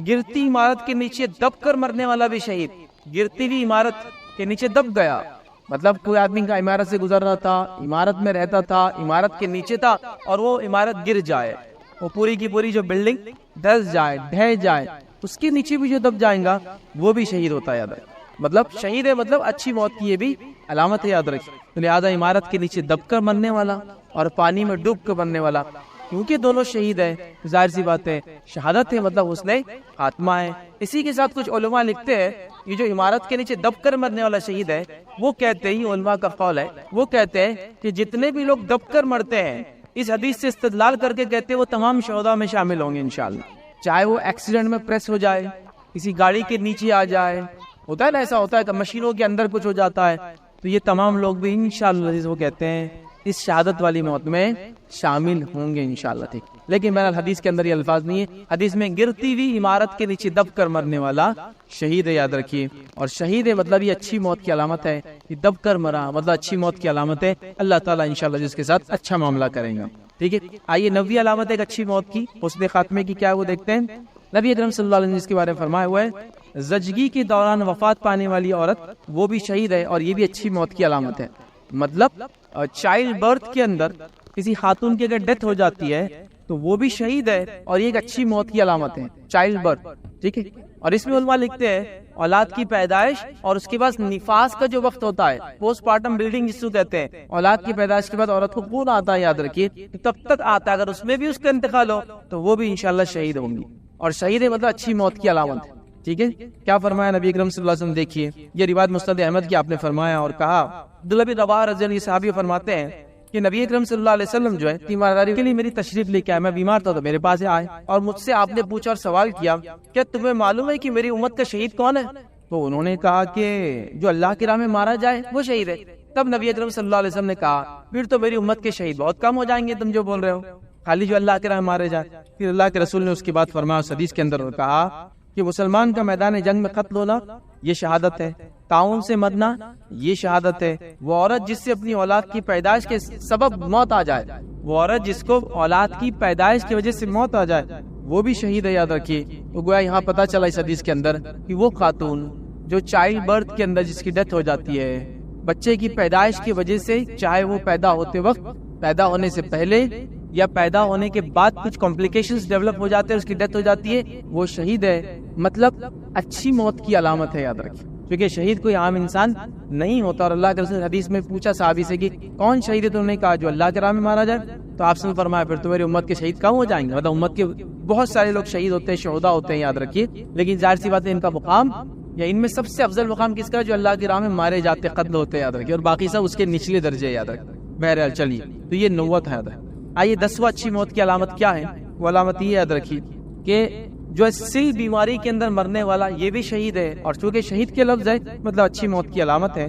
Speaker 1: گرتی عمارت کے نیچے دب کر مرنے والا بھی شہید، گرتی ہوئی عمارت کے نیچے دب گیا، مطلب کوئی آدمی کا عمارت سے گزر رہا تھا، عمارت میں رہتا تھا، عمارت کے نیچے تھا اور وہ عمارت گر جائے، وہ پوری کی پوری جو بلڈنگ دھس جائے، ڈھہ جائے، اس کے نیچے بھی جو دب جائیں گا وہ بھی شہید ہوتا ہے، یاد رکھ، مطلب شہید ہے، مطلب اچھی موت کی یہ بھی علامت ہے، یاد رکھ، لہذا عمارت کے نیچے دب کر مرنے والا اور پانی میں ڈوب کر مرنے والا، کیونکہ دونوں شہید ہے، ظاہر سی بات ہے شہادت ہے، مطلب اس نے خاتمہ ہے۔ اسی کے ساتھ کچھ علماء لکھتے ہیں یہ جو عمارت کے نیچے دب کر مرنے والا شہید ہے، وہ کہتے ہیں، یہ علماء کا قول ہے، وہ کہتے ہیں کہ جتنے بھی لوگ دب کر مرتے ہیں اس حدیث سے استدلال کر کے کہتے ہیں وہ تمام شہداء میں شامل ہوں گے انشاءاللہ، چاہے وہ ایکسیڈنٹ میں پریس ہو جائے، کسی گاڑی کے نیچے آ جائے، ہوتا ہے نا، ایسا ہوتا ہے کہ مشینوں کے اندر کچھ ہو جاتا ہے، تو یہ تمام لوگ بھی انشاءاللہ وہ کہتے ہیں اس شہادت والی موت میں شامل ہوں گے انشاءاللہ، ٹھیک، لیکن بہرحال حدیث کے اندر یہ الفاظ نہیں ہے، حدیث میں گرتی ہوئی عمارت کے نیچے دب کر مرنے والا شہید ہے، یاد رکھیے، اور شہید ہے مطلب یہ اچھی موت کی علامت ہے، یہ دب کر مرا مطلب اچھی موت کی علامت ہے، اللہ تعالیٰ انشاءاللہ جس کے ساتھ اچھا معاملہ کریں گا، ٹھیک ہے۔ آئیے 9ویں علامت ایک اچھی موت کی، حسن خاتمے کی، کیا وہ دیکھتے ہیں۔ نبی اکرم صلی اللہ علیہ وسلم اس کے بارے میں فرمایا ہوا ہے زچگی کے دوران وفات پانے والی عورت وہ بھی شہید ہے، اور یہ بھی اچھی موت کی علامت ہے، مطلب چائلڈ برتھ کے اندر کسی خاتون کی اگر ڈیتھ ہو جاتی ہے تو وہ بھی شہید ہے، اور یہ ایک اچھی موت کی علامت ہے، چائلڈ برتھ، ٹھیک ہے۔ اور اس میں علماء لکھتے ہیں اولاد کی پیدائش اور اس کے بعد نفاس کا جو وقت ہوتا ہے، پوسٹ پارٹم بلیڈنگ جس کو کہتے ہیں، اولاد کی پیدائش کے بعد عورت کو خون آتا ہے، یاد رکھیے، تب تک آتا ہے، اگر اس میں بھی اس کا انتقال ہو تو وہ بھی انشاءاللہ شہید ہوں گی، اور شہید ہے مطلب اچھی موت کی علامت ہے، ٹھیک ہے۔ کیا فرمایا نبی اکرم صلی اللہ علیہ وسلم، دیکھیے یہ روایت مسند احمد کی، آپ نے فرمایا اور کہا، عبداللہ بن رواحہ رضی اللہ عنہ صحابی فرماتے ہیں کہ نبی اکرم صلی اللہ علیہ وسلم جو ہے تیمارداری کے لیے میری تشریف لے کے آئے، میں بیمار تھا تو میرے پاس آئے اور مجھ سے آپ نے پوچھا اور سوال کیا کیا تمہیں معلوم ہے کہ میری امت کا شہید کون ہے؟ تو انہوں نے کہا کہ جو اللہ کی راہ میں مارا جائے وہ شہید ہے۔ تب نبی اکرم صلی اللہ علیہ وسلم نے کہا پھر تو میری امت کے شہید بہت کم ہو جائیں گے، تم جو بول رہے ہو، خالی جو اللہ کی راہ میں مارے جائے۔ پھر اللہ کے رسول نے اس کی بات فرمایا، اس حدیث کے اندر کہا کہ مسلمان کا میدان جنگ میں قتل ہونا یہ شہادت ہے، تعاون سے مرنا یہ شہادت ہے، وہ عورت جس سے اپنی اولاد کی پیدائش کے سبب موت آ جائے، وہ عورت جس کو اولاد کی پیدائش کی وجہ سے موت آ جائے وہ بھی شہید ہے، یاد رکھیے۔ تو گویا یہاں پتہ چلا اس حدیث کے اندر کہ وہ خاتون جو چائلڈ برتھ کے اندر جس کی ڈیتھ ہو جاتی ہے بچے کی پیدائش کی وجہ سے، چاہے وہ پیدا ہوتے وقت، پیدا ہونے سے پہلے یا پیدا ہونے کے بعد کچھ کمپلیکیشنز ڈیولپ ہو جاتے ہیں، اس کی ڈیتھ ہو جاتی ہے، وہ شہید ہے، مطلب اچھی موت کی علامت ہے، یاد رکھیں، کیونکہ شہید کوئی عام انسان نہیں ہوتا۔ اور اللہ کے رسول حدیث میں پوچھا صحابی سے کہ کون شہید ہے، تو انہوں نے کہا جو اللہ کے راہ میں مارا جائے، تو آپ نے فرمایا پھر تو میری امت کے شہید کم ہو جائیں گے، مطلب امت کے بہت سارے لوگ شہید ہوتے ہیں، شہداء ہوتے ہیں، یاد رکھیے، لیکن ظاہر سی بات ہے ان کا مقام یا ان میں سب سے افضل مقام کس کا ہے؟ جو اللہ کی راہ میں مارے جاتے قتل ہوتے ہیں، یاد رکھیے، اور باقی سب اس کے نچلے درجے، یاد رکھیں۔ بہرحال چلیے، تو یہ 9 ہے، یاد رکھیں۔ آئیے 10واں اچھی موت کی علامت کیا ہے؟ وہ علامت یہ یاد رکھیے کہ جو سل بیماری کے اندر مرنے والا یہ بھی شہید ہے، اور چونکہ شہید کے لفظ ہے مطلب اچھی موت کی علامت ہے۔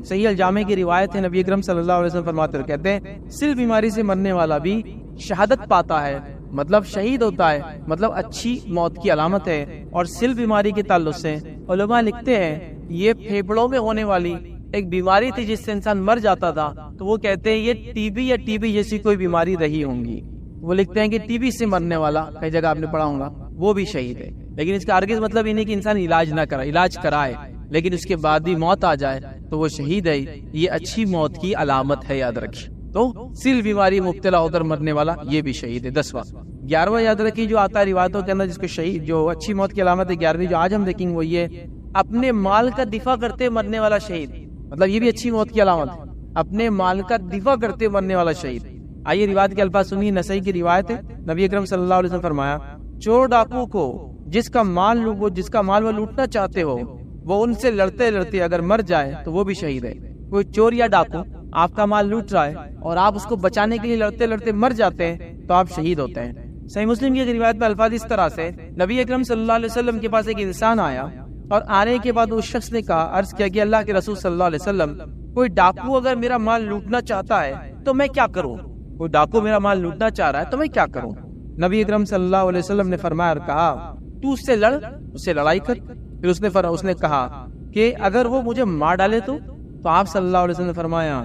Speaker 1: صحیح الجامع کی روایت ہے، نبی اکرم صلی اللہ علیہ وسلم فرماتے ہیں، کہتے ہیں سل بیماری سے مرنے والا بھی شہادت پاتا ہے، مطلب شہید ہوتا ہے، مطلب اچھی موت کی علامت ہے۔ اور سل بیماری کے تعلق سے علماء لکھتے ہیں یہ پھیپھڑوں میں ہونے والی ایک بیماری تھی جس سے انسان مر جاتا تھا، تو وہ کہتے ہیں یہ ٹی بی یا ٹی بی جیسی کوئی بیماری رہی ہوں گی۔ وہ لکھتے ہیں کہ ٹی بی سے مرنے والا، کئی جگہ آپ نے پڑھا ہوگا، وہ بھی شہید ہے، لیکن اس کا ہرگز مطلب یہ نہیں کہ انسان علاج نہ کرے، علاج کرائے لیکن اس کے بعد بھی موت آ جائے تو وہ شہید ہے، یہ اچھی موت کی علامت ہے، یاد رکھیے۔ تو سل بیماری مبتلا ہو کر مرنے والا یہ بھی شہید ہے۔ 10واں 11واں یاد رکھیے جو آتا ہے روایتوں کے اندر جس کو شہید جو اچھی موت کی علامت ہے، 11ویں جو آج ہم دیکھیں گے وہ یہ اپنے مال کا دفاع کرتے مرنے والا شہید، مطلب یہ بھی اچھی موت کی علامت ہے، اپنے مال کا دفاع کرتے مرنے والا شہید۔ آئیے روایت کے الفاظ سنیے، نسائی کی روایت ہے، نبی اکرم صلی اللہ علیہ وسلم فرمایا چور ڈاکو کو جس کا مال وہ لوٹنا چاہتے ہو وہ ان سے لڑتے لڑتے اگر مر جائے تو وہ بھی شہید ہے۔ کوئی چور یا ڈاکو آپ کا مال لوٹ رہا ہے اور آپ اس کو بچانے کے لیے لڑتے لڑتے مر جاتے ہیں تو آپ شہید ہوتے ہیں۔ صحیح مسلم کی روایت میں الفاظ اس طرح سے، نبی اکرم صلی اللہ علیہ وسلم کے پاس ایک انسان آیا اور آنے کے بعد اس شخص نے کہا، عرض کیا کہ اللہ کے رسول صلی اللہ علیہ وسلم، کوئی ڈاکو اگر میرا مال لوٹنا چاہتا ہے تو میں کیا کروں؟ کوئی ڈاکو میرا مال لوٹنا چاہ رہا ہے تو میں کیا کروں؟ نبی اکرم صلی اللہ علیہ وسلم نے فرمایا اور کہا، تو اس سے لڑ، اس سے لڑائی کر۔ پھر اس نے کہا کہ اگر وہ مجھے مار ڈالے تو آپ صلی اللہ علیہ وسلم نے فرمایا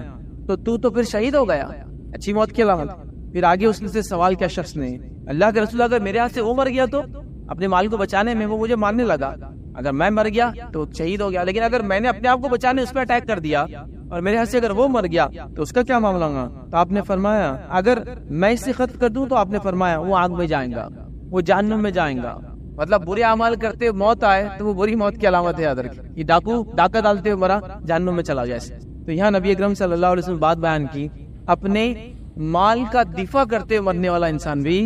Speaker 1: تو پھر شہید ہو گیا، اچھی موت کی علامت۔ پھر آگے اس نے سے سوال کیا شخص نے، اللہ کے رسول اگر میرے ہاتھ سے وہ مر گیا تو اپنے مال کو بچانے میں وہ مجھے مارنے لگا، اگر میں مر گیا تو شہید ہو گیا، لیکن اگر میں نے اپنے آپ کو بچانے اس پہ اٹیک کر دیا اور میرے ہاتھ سے اگر وہ مر گیا تو اس کا کیا معاملہ ہوگا؟ تو آپ نے فرمایا اگر میں اسے ختم کر دوں تو آپ نے فرمایا وہ آگ میں جائیں گا، وہ جہنم میں جائیں گا۔ مطلب برے اعمال کرتے موت آئے تو وہ بری موت کی علامت ہے، یاد رکھیں۔ یہ ڈاکو ڈاکہ ڈالتے ہوئے مرا، جہنم میں چلا گیا۔ تو یہاں نبی اکرم صلی اللہ علیہ وسلم بات بیان کی، اپنے مال کا دفاع کرتے ہوئے مرنے والا انسان بھی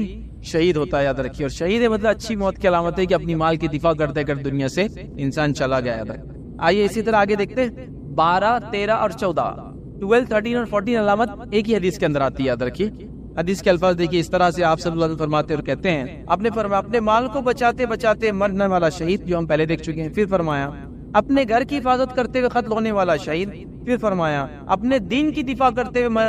Speaker 1: شہید ہوتا ہے، یاد رکھیے۔ اور شہید ہے مطلب اچھی موت کی علامت ہے کہ اپنی مال کی دفاع کرتے کرتے دنیا سے انسان چلا گیا، یاد رکھیں۔ آئیے اسی طرح آگے دیکھتے ہیں 12، 13 اور 14، 12، 13 اور 14 علامت ایک ہی حدیث کے اندر آتی ہے، یاد رکھیے۔ حدیث کے الفاظ دیکھیے، اس طرح سے آپ صلی اللہ علیہ وسلم فرماتے اور کہتے ہیں، آپ نے فرمایا اپنے مال کو بچاتے بچاتے مرنے والا شہید، جو ہم پہلے دیکھ چکے ہیں۔ پھر فرمایا اپنے گھر کی حفاظت کرتے ہوئے قتل ہونے والا شہید۔ پھر فرمایا اپنے دین کی دفاع کرتے ہوئے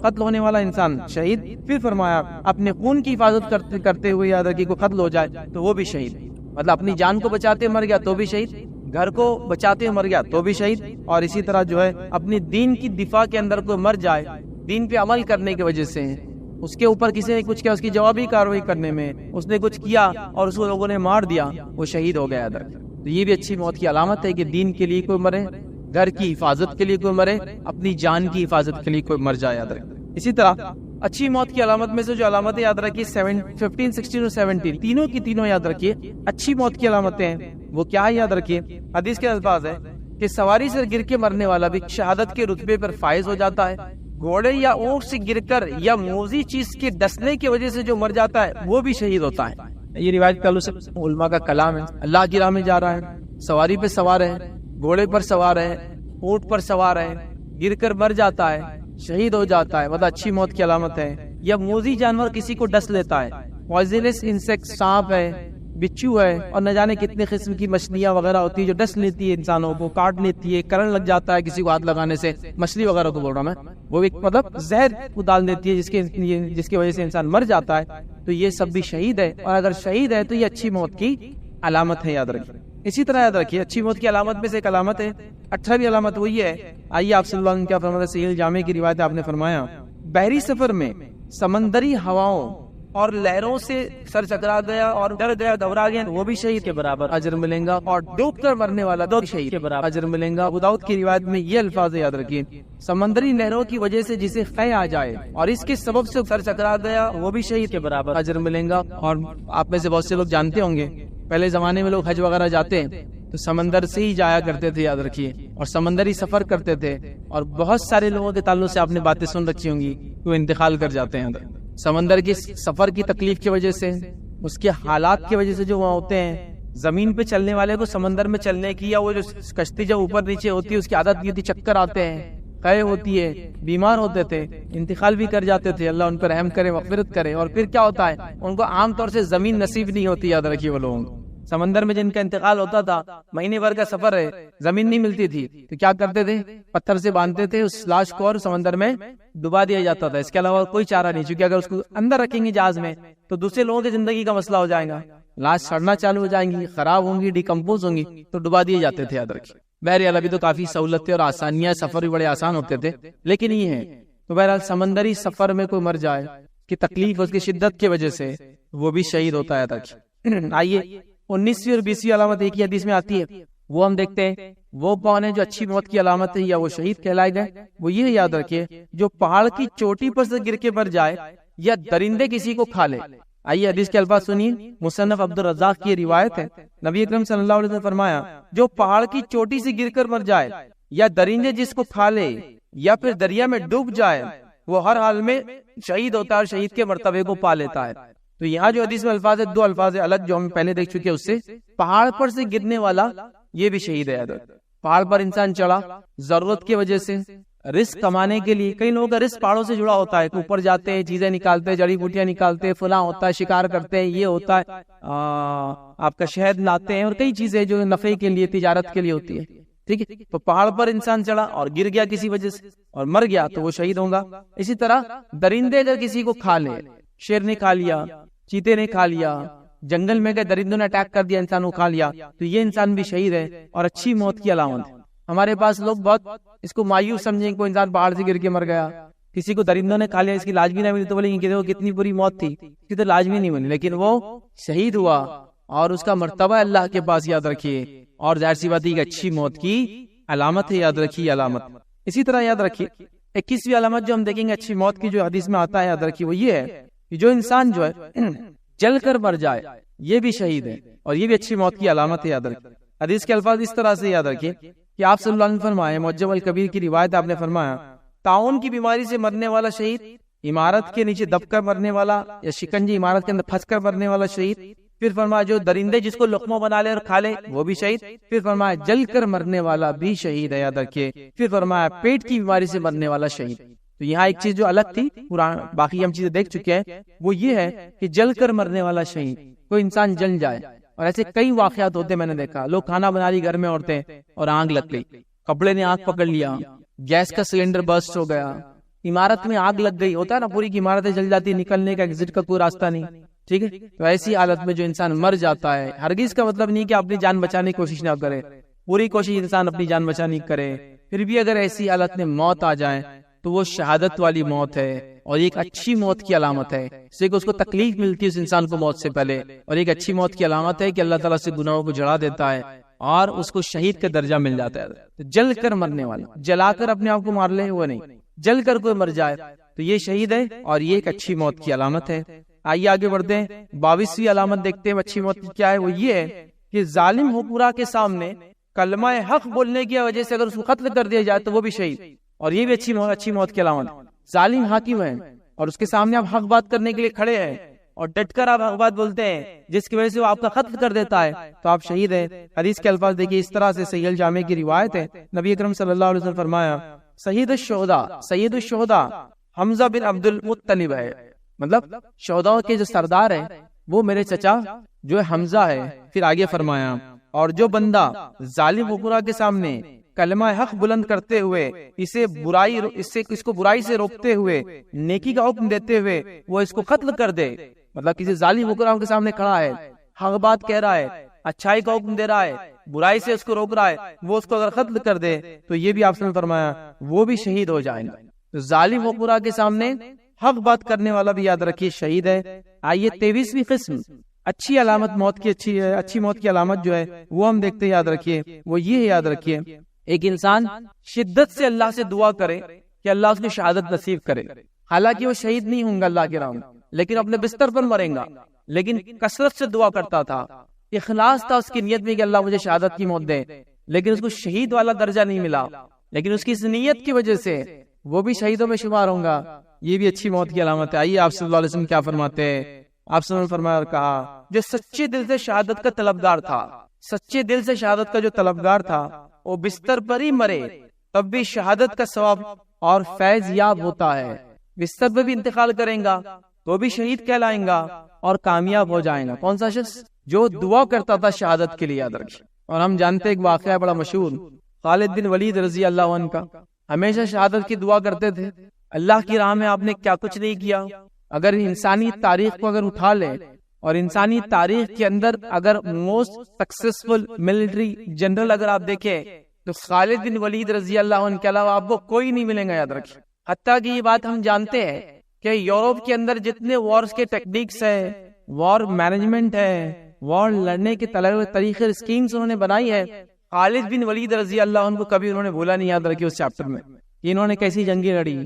Speaker 1: قتل ہونے والا انسان شہید۔ پھر فرمایا اپنے خون کی حفاظت کرتے ہوئے، یاد رکھیے، کوئی قتل ہو جائے تو وہ بھی شہید۔ مطلب اپنی جان کو بچاتے مر گیا تو بھی شہید، گھر کو بچاتے مر گیا تو بھی شہید، اور اسی طرح جو ہے اپنی دین کی دفاع کے اندر کوئی مر جائے، دین پہ عمل کرنے کی وجہ سے، اس کے اوپر کسی نے کچھ کیا، اس کی جوابی کارروائی کرنے میں اس نے کچھ کیا اور اس کو لوگوں نے مار دیا، وہ شہید ہو گیا۔ تو یہ بھی اچھی موت کی علامت ہے کہ دین کے لیے کوئی مرے، گھر کی حفاظت کے لیے کوئی مرے، اپنی جان کی حفاظت کے لیے کوئی مر جائے، یاد رکھیں۔ اسی طرح اچھی موت کی علامت میں سے جو علامتیں یاد رکھیے 15، 16 اور 17، تینوں کی تینوں یاد رکھیے اچھی موت کی علامتیں ہیں۔ وہ کیا ہے؟ یاد رکھیے، حدیث کے الفاظ ہے کہ سواری سے گر کے مرنے والا بھی شہادت کے رتبے پر فائز ہو جاتا ہے، گھوڑے یا اونٹ سے گر کر یا موذی چیز کے ڈسنے کی وجہ سے جو مر جاتا ہے وہ بھی شہید ہوتا ہے۔ یہ روایت تعلق سے علماء کا کلام ہے۔ اللہ کی راہ میں جا رہا ہے، سواری پہ سوار ہے، گھوڑے پر سوار ہے، اونٹ پر سوار ہے، گر کر مر جاتا ہے، شہید ہو جاتا ہے، مطلب اچھی موت کی علامت ہے۔ یا موذی جانور کسی کو ڈس لیتا ہے، پوائزنس انسیکٹ، سانپ ہے، بچھو ہے، اور نہ جانے کتنے قسم کی مچھلیاں وغیرہ ہوتی ہے جو ڈس لیتی ہے، انسانوں کو کاٹ لیتی ہے، کرنٹ لگ جاتا ہے کسی کو ہاتھ لگانے سے، مچھلی وغیرہ کو بول رہا میں، وہ ایک مطلب زہر کو ڈال دیتی ہے جس کی وجہ سے انسان مر جاتا ہے، تو یہ سب بھی شہید ہے۔ اور اگر شہید ہے تو یہ اچھی موت کی علامت ہے، یاد رکھیے۔ اسی طرح یاد رکھیے اچھی موت کی علامت میں سے ایک علامت ہے 18ویں علامت، وہ یہ ہے، آئیے آپ صلی اللہ علیہ وسلم کیا فرماتے ہیں، صحیح الجامع کی روایت ہے، آپ نے فرمایا بحری سفر میں سمندری ہواؤں اور لہروں سے سر چکرا گیا اور ڈر گیا، گھبرا گیا، وہ بھی شہید کے برابر اجر ملیں گا، اور ڈوب کر مرنے والا بھی شہید کے برابر اجر ملیں گا۔ ابو داؤد کی روایت میں یہ الفاظ یاد رکھیے، سمندری لہروں کی وجہ سے جسے قے آ جائے اور اس کے سبب سے سر چکرا گیا، وہ بھی شہید کے برابر اجر ملیں گا۔ اور آپ میں سے بہت سے لوگ جانتے ہوں گے، پہلے زمانے میں لوگ حج وغیرہ جاتے ہیں تو سمندر سے ہی جایا کرتے تھے، یاد رکھیے، اور سمندری سفر کرتے تھے، اور بہت سارے لوگوں کے تعلق سے آپ نے باتیں سن رکھی ہوں گی، وہ انتقال کر جاتے ہیں سمندر کی سفر کی تکلیف کی وجہ سے، اس کے حالات کی وجہ سے جو وہاں ہوتے ہیں۔ زمین پہ چلنے والے کو سمندر میں چلنے کی، یا وہ جو کشتی جب اوپر نیچے ہوتی ہے اس کی عادت نہیں ہوتی، چکر آتے ہیں، قے ہوتی ہے، بیمار ہوتے تھے، انتقال بھی کر جاتے تھے، اللہ ان پر رحم کرے، مغفرت کرے۔ اور پھر کیا ہوتا ہے، ان کو عام طور سے زمین نصیب نہیں ہوتی، یاد رکھیے، وہ لوگوں کو سمندر میں جن کا انتقال ہوتا تھا، مہینے بھر کا سفر ہے، زمین نہیں ملتی تھی، تو کیا کرتے تھے، پتھر سے باندھتے تھے اس لاش کو اور سمندر میں ڈبا دیا جاتا تھا۔ اس کے علاوہ کوئی چارہ نہیں، چونکہ اگر اس کو اندر رکھیں گے جہاز میں تو دوسرے لوگوں کی زندگی کا مسئلہ ہو جائے گا، لاش سڑنا چالو ہو جائیں گی، خراب ہوں گی، ڈیکمپوز ہوں گی، تو ڈبا دیے جاتے تھے، یاد رکھیے۔ بہرحال ابھی تو کافی سہولتیں اور آسانیاں، سفر بھی بڑے آسان ہوتے تھے، لیکن یہ ہے تو بہرحال سمندری سفر میں کوئی مر جائے کہ تکلیف اس کی شدت کی وجہ سے، وہ بھی شہید ہوتا ہے، یاد رکھیے۔ آئیے 19ویں اور 20ویں علامت ایک ہی حدیث میں آتی ہے، وہ ہم دیکھتے ہیں، وہ کون ہے جو اچھی موت کی علامت ہے یا وہ شہید کہلائے گئے، وہ یہ یاد رکھیے جو پہاڑ کی چوٹی پر سے گر کے مر جائے یا درندے کسی کو کھا لے۔ آئیے حدیث کے الفاظ سنیے، مصنف عبد الرزاق کی روایت ہے، نبی اکرم صلی اللہ علیہ وسلم نے فرمایا جو پہاڑ کی چوٹی سے گر کر مر جائے یا درندے جس کو کھا لے یا پھر دریا میں ڈوب جائے، وہ ہر حال میں شہید ہوتا ہے اور شہید کے مرتبے کو پا لیتا ہے۔ تو یہاں جو حدیث میں الفاظ ہے، دو الفاظ الگ جو ہم پہلے دیکھ چکے، اس سے پہاڑ پر سے گرنے والا یہ بھی شہید ہے۔ پہاڑ پر انسان چڑھا ضرورت کی وجہ سے، رزق کمانے کے لیے. کئی لوگوں کا رزق پہاڑوں سے جڑا ہوتا ہے کہ اوپر جاتے ہیں, چیزیں نکالتے ہیں, جڑی بوٹیاں نکالتے ہیں, فلاں ہوتا ہے, شکار کرتے ہیں, یہ ہوتا ہے, آپ کا شہد لاتے ہیں, اور کئی چیزیں جو نفع کے لیے, تجارت کے لیے ہوتی ہے. ٹھیک ہے, تو پہاڑ پر انسان چڑھا اور گر گیا کسی وجہ سے اور مر گیا تو وہ شہید ہوگا. اسی طرح درندے اگر کسی کو کھا لے, شیر نے کھا لیا, چیتے نے کھا لیا, جنگل میں گئے درندوں نے اٹیک کر دیا, انسان کو کھا لیا, تو یہ انسان بھی شہید ہے اور اچھی موت کی علامت ہے. ہمارے پاس لوگ بہت اس کو مایوس سمجھیں, کوئی انسان پہاڑ سے گر کے مر گیا, کسی کو درندوں نے کھا لیا, اس کی لاج بھی نہیں ملی, تو بولیں گے کہ کتنی بری موت تھی, اس کی تو لاج بھی نہیں ملی, لیکن وہ شہید ہوا اور اس کا مرتبہ اللہ کے پاس یاد رکھیے. اور ظاہر سی بات ہے کہ اچھی موت کی علامت ہے, یاد رکھیے علامت. اسی طرح یاد رکھیے 21ویں علامت جو ہم دیکھیں گے اچھی موت کی, جو حدیث میں آتا ہے, یاد رکھیے وہ یہ ہے کہ جو انسان جو ہے جل کر مر جائے یہ بھی شہید ہے, اور یہ بھی اچھی موت کی علامت ہے, یاد رکھیے. حدیث کے الفاظ اس طرح سے یاد رکھیے کہ آپ صلی اللہ علیہ وسلم فرمائے, معجم الکبیر کی روایت, آپ نے فرمایا طاعون کی بیماری سے مرنے والا شہید, عمارت کے نیچے دب کر مرنے والا یا شکنجی عمارت کے اندر پھنس کر مرنے والا شہید, پھر فرمایا جو درندے جس کو لقمہ بنا لے اور کھا لے وہ بھی شہید, پھر فرمایا جل کر مرنے والا بھی شہید ہے, یاد رکھیے. پھر فرمایا پیٹ کی بیماری سے مرنے والا شہید. تو یہاں ایک چیز جو الگ تھی, باقی ہم چیزیں دیکھ چکے ہیں, وہ یہ ہے کہ جل کر مرنے والا شہید, کوئی انسان جل جائے. اور ایسے کئی واقعات ہوتے ہیں, میں نے دیکھا لوگ کھانا بنا لی گھر میں عورتیں اور آگ لگ گئی, کپڑے نے آگ پکڑ لیا, گیس کا سلنڈر برسٹ ہو گیا, عمارت میں آگ لگ گئی, ہوتا ہے نا پوری کی عمارتیں جل جاتی, نکلنے کا ایگزٹ کا کوئی راستہ نہیں. ٹھیک ہے, تو ایسی حالت میں جو انسان مر جاتا ہے, ہرگز کا مطلب نہیں کہ اپنی جان بچانے کی کوشش نہ کرے, پوری کوشش انسان اپنی جان بچانے کی کرے, پھر بھی اگر ایسی حالت میں موت آ جائے تو وہ شہادت والی موت ہے, اور ایک اچھی موت کی علامت ہے. اس لیے اس کو تکلیف ملتی ہے اس انسان کو موت سے پہلے, اور ایک اچھی موت کی علامت ہے کہ اللہ تعالیٰ سے گناہوں کو جڑا دیتا ہے اور اس کو شہید کا درجہ مل جاتا ہے. جل کر مرنے والا, جلا کر اپنے آپ کو مار لے وہ نہیں, جل کر کوئی مر جائے تو یہ شہید ہے, اور یہ ایک اچھی موت کی علامت ہے. آئیے آگے بڑھتے ہیں, 22ویں علامت دیکھتے ہیں اچھی موت کی کیا ہے. وہ یہ ہے کہ ظالم حکمراں کے سامنے کلمہ حق بولنے کی وجہ سے اگر اس کو قتل کر دیا جائے تو وہ بھی شہید, اور یہ بھی اچھی موت کی علامت. ظالم حاکم ہے اور اس کے سامنے آپ حق بات کرنے کے لیے کھڑے ہیں اور ڈٹ کر آپ حق بات بولتے ہیں جس کی وجہ سے وہ آپ کا قتل کر دیتا ہے تو آپ شہید ہیں. حدیث کے الفاظ دیکھیے اس طرح سے, صحیح الجامع کی روایت ہے, نبی اکرم صلی اللہ علیہ وسلم فرمایا سید الشہداء حمزہ بن عبد المطلب ہے, مطلب شہداء کے جو سردار ہیں وہ میرے چچا جو ہے حمزہ ہے. پھر آگے فرمایا اور جو بندہ ظالم حکمراں کے سامنے کلمہ حق بلند کرتے ہوئے اس کو برائی سے روکتے ہوئے نیکی کا حکم دیتے ہوئے وہ اس کو قتل کر دے, مطلب کسی ظالم حکمراں کے سامنے کھڑا ہے, حق بات کہہ رہا ہے, اچھائی کا حکم دے رہا ہے, برائی سے اس کو روک رہا ہے, وہ اس کو اگر قتل کر دے تو یہ بھی آپ نے فرمایا وہ بھی شہید ہو جائے گا. تو ظالم حکمراں کے سامنے حق بات کرنے والا بھی یاد رکھیے شہید ہے. آئیے 23ویں قسم اچھی علامت موت کی, اچھی موت کی علامت جو ہے وہ ہم دیکھتے ہیں, یاد رکھیے وہ یہ ہے, یاد رکھیے ایک انسان شدت سے اللہ سے دعا کرے کہ اللہ اس کو شہادت نصیب کرے, حالانکہ وہ شہید نہیں ہوں گا اللہ کے راہ میں, لیکن اپنے بستر پر مریں گا, لیکن کثرت سے دعا کرتا تھا, اخلاص تھا اس کی نیت میں کہ اللہ مجھے شہادت کی موت دے, لیکن اس کو شہید والا درجہ نہیں ملا, لیکن اس کی اس نیت کی وجہ سے وہ بھی شہیدوں میں شمار ہوں گا. یہ بھی اچھی موت کی علامت ہے. آئیے آپ صلی اللہ علیہ وسلم کیا فرماتے ہیں, آپ صلی اللہ علیہ وسلم فرمایا اور کہا جو سچے دل سے شہادت کا طلبگار تھا, سچے دل سے شہادت کا جو طلبگار تھا وہ بستر پر ہی مرے تب بھی شہادت کا ثواب اور فیض یاب ہوتا ہے, بستر پر بھی انتقال کریں گا تو بھی شہید کہلائیں گا اور کامیاب ہو جائیں گا. کون سا شخص جو دعا کرتا تھا شہادت کے لیے, یاد رکھیں. اور ہم جانتے ایک واقعہ بڑا مشہور, خالد بن ولید رضی اللہ عنہ کا, ہمیشہ شہادت کی دعا کرتے تھے. اللہ کی راہ میں آپ نے کیا کچھ نہیں کیا. اگر انسانی تاریخ کو اگر اٹھا لے اور انسانی تاریخ کے اندر اگر موسٹ سکسیسفل ملٹری جنرل اگر آپ دیکھیں تو خالد بن ولید رضی اللہ عنہ کے علاوہ آپ کو کوئی نہیں ملیں گا, یاد رکھیں. حتیٰ کہ یہ بات ہم جانتے ہیں کہ یورپ کے اندر جتنے وارز کے ٹیکنیکس ہیں, وار مینجمنٹ ہے, وار لڑنے کے طریقے اسکیمز انہوں نے بنائی ہے, خالد بن ولید رضی اللہ عنہ کو کبھی انہوں نے بولا نہیں, یاد رکھیے اس چیپٹر میں کہ انہوں نے کیسی جنگیں لڑی,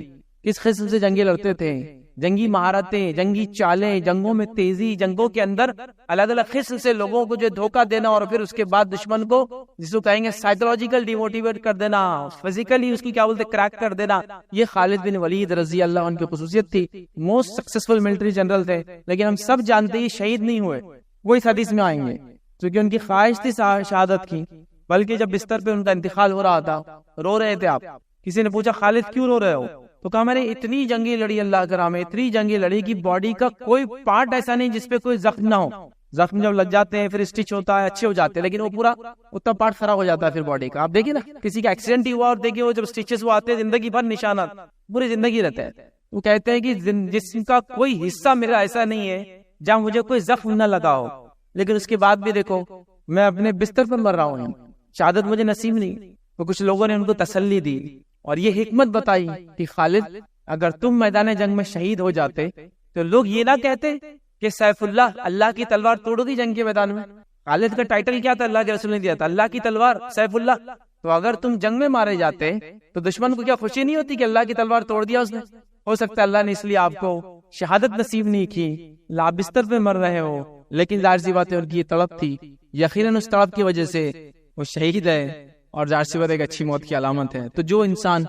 Speaker 1: کس قسم سے جنگیں لڑتے تھے, جنگی مہارتیں, جنگی چالیں, جنگوں میں تیزی, جنگوں کے اندر الگ الگ قسم سے لوگوں کو جو دھوکہ دینا اور پھر اس کے بعد دشمن کو جس کو کہیں گے سائیکولوجیکل ڈیموٹیویٹ کر دینا, فزیکلی اس کی کیا بولتے کریک کر دینا, یہ خالد بن ولید رضی اللہ عنہ کی خصوصیت تھی. موسٹ سکسیسفل ملٹری جنرل تھے, لیکن ہم سب جانتے ہیں شہید نہیں ہوئے. وہ اس حدیث میں آئیں گے کیونکہ ان کی خواہش تھی شہادت کی, بلکہ جب بستر پہ ان کا انتقال ہو رہا تھا رو رہے تھے آپ کسی نے پوچھا خالد کیوں رو رہے ہو؟ تو کہا میں نے اتنی جنگیں لڑی اللہ کے راہ میں، اتنی جنگیں لڑی کہ باڈی کا کوئی پارٹ ایسا نہیں جس پہ کوئی زخم نہ ہو. زخم جب لگ جاتے ہیں پھر اسٹچ ہوتا ہے، اچھے ہو جاتے ہیں، لیکن وہ پورا اتنا پارٹ خراب ہو جاتا ہے پھر باڈی کا. آپ دیکھیں نا کسی کا ایکسیڈنٹ ہی ہوا اور دیکھیں وہ جب اسٹچز وہ آتے ہیں زندگی بھر نشانات پوری زندگی رہتے ہیں. وہ کہتے ہیں کہ جسم کا کوئی حصہ میرا ایسا نہیں ہے جہاں مجھے کوئی زخم نہ لگا ہو، لیکن اس کے بعد بھی دیکھو میں اپنے بستر پر مر رہا ہوں، شہادت مجھے نصیب نہیں. تو کچھ لوگوں نے ان کو تسلی دی اور یہ حکمت بتائی کہ خالد اگر تم میدان جنگ میں شہید ہو جاتے تو لوگ یہ نہ کہتے کہ سیف اللہ، اللہ کی تلوار توڑ دی جنگ کے میدان میں. خالد کا ٹائٹل کیا تھا؟ اللہ کے رسول نے دیا تھا، اللہ کی تلوار سیف اللہ. تو اگر تم جنگ میں مارے جاتے تو دشمن کو کیا خوشی نہیں ہوتی کہ اللہ کی تلوار توڑ دیا اس نے؟ ہو سکتا ہے اللہ نے اس لیے آپ کو شہادت نصیب نہیں کی، لا بستر پہ مر رہے ہو، لیکن ظاہر سی بات ہے ان کی یہ طلب تھی، یقیناً اس طلب کی وجہ سے وہ شہید ہے، اور ظاہر سی بات ایک اچھی موت کی علامت ہے. تو جو انسان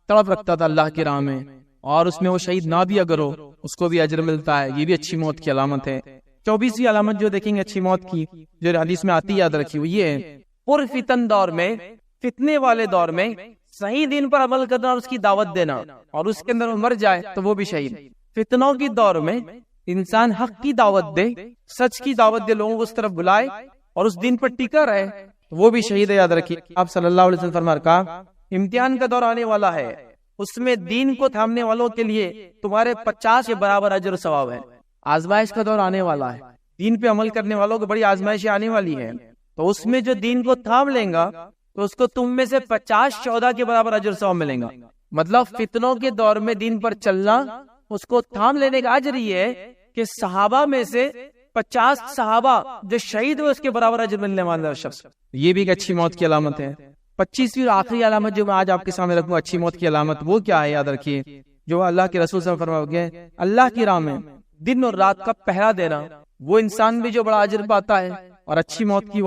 Speaker 1: طلب رکھتا تھا اللہ کی راہ میں اور اس میں وہ شہید نہ بھی اگر ہو اس کو بھی اجر ملتا ہے، یہ بھی اچھی موت کی علامت ہے. 24ویں علامت جو دیکھیں گے اچھی موت کی جو حدیث میں آتی یاد رکھی، وہ یہ ہے پر فتن دور میں، فتنے والے دور میں صحیح دین پر عمل کرنا اور اس کی دعوت دینا، اور اس کے اندر وہ مر جائے تو وہ بھی شہید. فتنوں کی دور میں انسان حق کی دعوت دے، سچ کی دعوت دے، لوگوں کو اس طرف بلائے اور اس دین پر ٹکا رہے تو وہ بھی شہید ہے. یاد رکھیے آپ صلی اللہ علیہ وسلم فرمایا امتحان کا دور آنے والا ہے، اس میں دین کو تھامنے والوں کے لیے تمہارے 50 کے برابر اجر و ثواب ہے. آزمائش کا دور آنے والا ہے، دین پہ عمل کرنے والوں کو بڑی آزمائشیں آنے والی ہے، تو اس میں جو دین کو تھام لیں گا تو اس کو تم میں سے 50 14 کے برابر اجر و ثواب ملیں گا. مطلب فتنوں کے دور میں دین پر چلنا، اس کو تھام لینے کا اجر یہ ہے کہ صحابہ میں سے 50 صحابہ جو شہید ہوئے اس کے برابر اجر ملنے والا شخص. یہ بھی ایک اچھی موت کی علامت ہے. 25ویں اور آخری علامت جو میں آج آپ کے سامنے رکھوں اچھی موت کی علامت، وہ کیا ہے؟ یاد رکھیے جو اللہ کے رسول صلی اللہ علیہ وسلم فرمایا اللہ کی راہ میں دن اور رات کا پہرا دینا، وہ انسان بھی جو بڑا اجر پاتا ہے. اور اچھی موت کی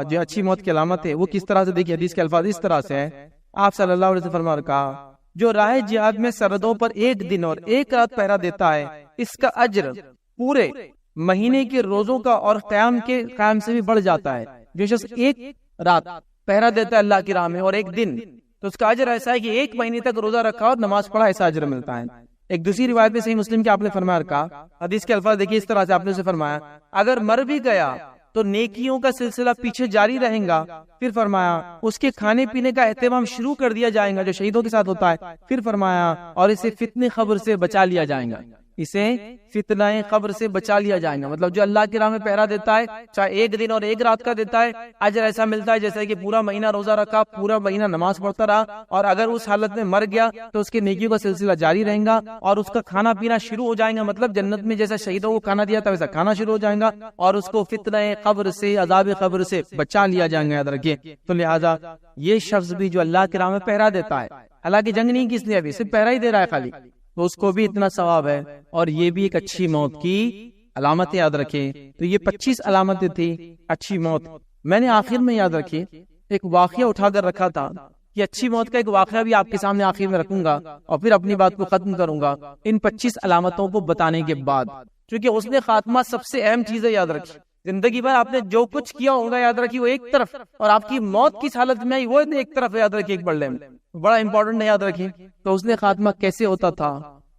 Speaker 1: جو اچھی موت کی علامت ہے وہ کس طرح سے؟ دیکھیے حدیث کے الفاظ اس طرح سے ہے، آپ صلی اللہ علیہ وسلم فرمایا کہا جو راہ جہاد میں سرحدوں پر 1 دن اور 1 رات پہرا دیتا ہے اس کا اجر پورے مہینے کے روزوں کا اور قیام سے بھی بڑھ جاتا ہے. جو شخص 1 رات پہرا دیتا ہے اللہ کی راہ میں اور 1 دن، تو اس کا اجر ایسا ہے کہ 1 مہینے تک روزہ رکھا اور نماز پڑھا، ایسا اجر ملتا ہے. ایک دوسری روایت میں صحیح مسلم کے آپ نے فرمایا کہا، حدیث کے الفاظ دیکھیے اس طرح سے آپ نے اسے فرمایا اگر مر بھی گیا تو نیکیوں کا سلسلہ پیچھے جاری رہیں گا. پھر فرمایا اس کے کھانے پینے کا اہتمام شروع کر دیا جائے گا جو شہیدوں کے ساتھ ہوتا ہے. پھر فرمایا اور اسے فتنہ قبر سے بچا لیا جائے گا، اسے فتنہ قبر سے بچا لیا جائے گا. مطلب جو اللہ کی راہ میں پہرا دیتا ہے چاہے 1 دن اور 1 رات کا دیتا ہے، اجر ایسا ملتا ہے جیسے کہ پورا مہینہ روزہ رکھا، پورا مہینہ نماز پڑھتا رہا، اور اگر اس حالت میں مر گیا تو اس کے نیکیوں کا سلسلہ جاری رہے گا اور اس کا کھانا پینا شروع ہو جائے گا. مطلب جنت میں جیسا شہیدوں کو کھانا دیا تھا ویسا کھانا شروع ہو جائے گا اور اس کو فتنہ قبر سے، عذاب قبر سے بچا لیا جائے گا. یاد رکھیے تو لہٰذا یہ شخص بھی جو اللہ کی راہ میں پہرا دیتا ہے، اللہ کی جنگ نہیں کس لیے، ابھی صرف پہرا ہی دے رہا ہے خالی، تو اس کو بھی اتنا ثواب ہے. اور یہ بھی ایک اچھی موت کی علامت یاد رکھیں. تو یہ 25 علامتیں تھی اچھی موت. میں نے آخر میں یاد رکھی ایک واقعہ اٹھا کر رکھا تھا، یہ اچھی موت کا ایک واقعہ بھی آپ کے سامنے آخر میں رکھوں گا اور پھر اپنی بات کو ختم کروں گا ان 25 علامتوں کو بتانے کے بعد، کیونکہ اس نے خاتمہ سب سے اہم چیز ہے. یاد رکھیں زندگی بھر آپ نے جو کچھ کیا ہوگا یاد رکھیے وہ ایک طرف، اور آپ کی موت کس حالت میں آئی وہ ایک طرف. یاد رکھیے ایک بڑے میں بڑا امپورٹنٹ ہے. یاد رکھیں تو اس نے خاتمہ کیسے ہوتا تھا،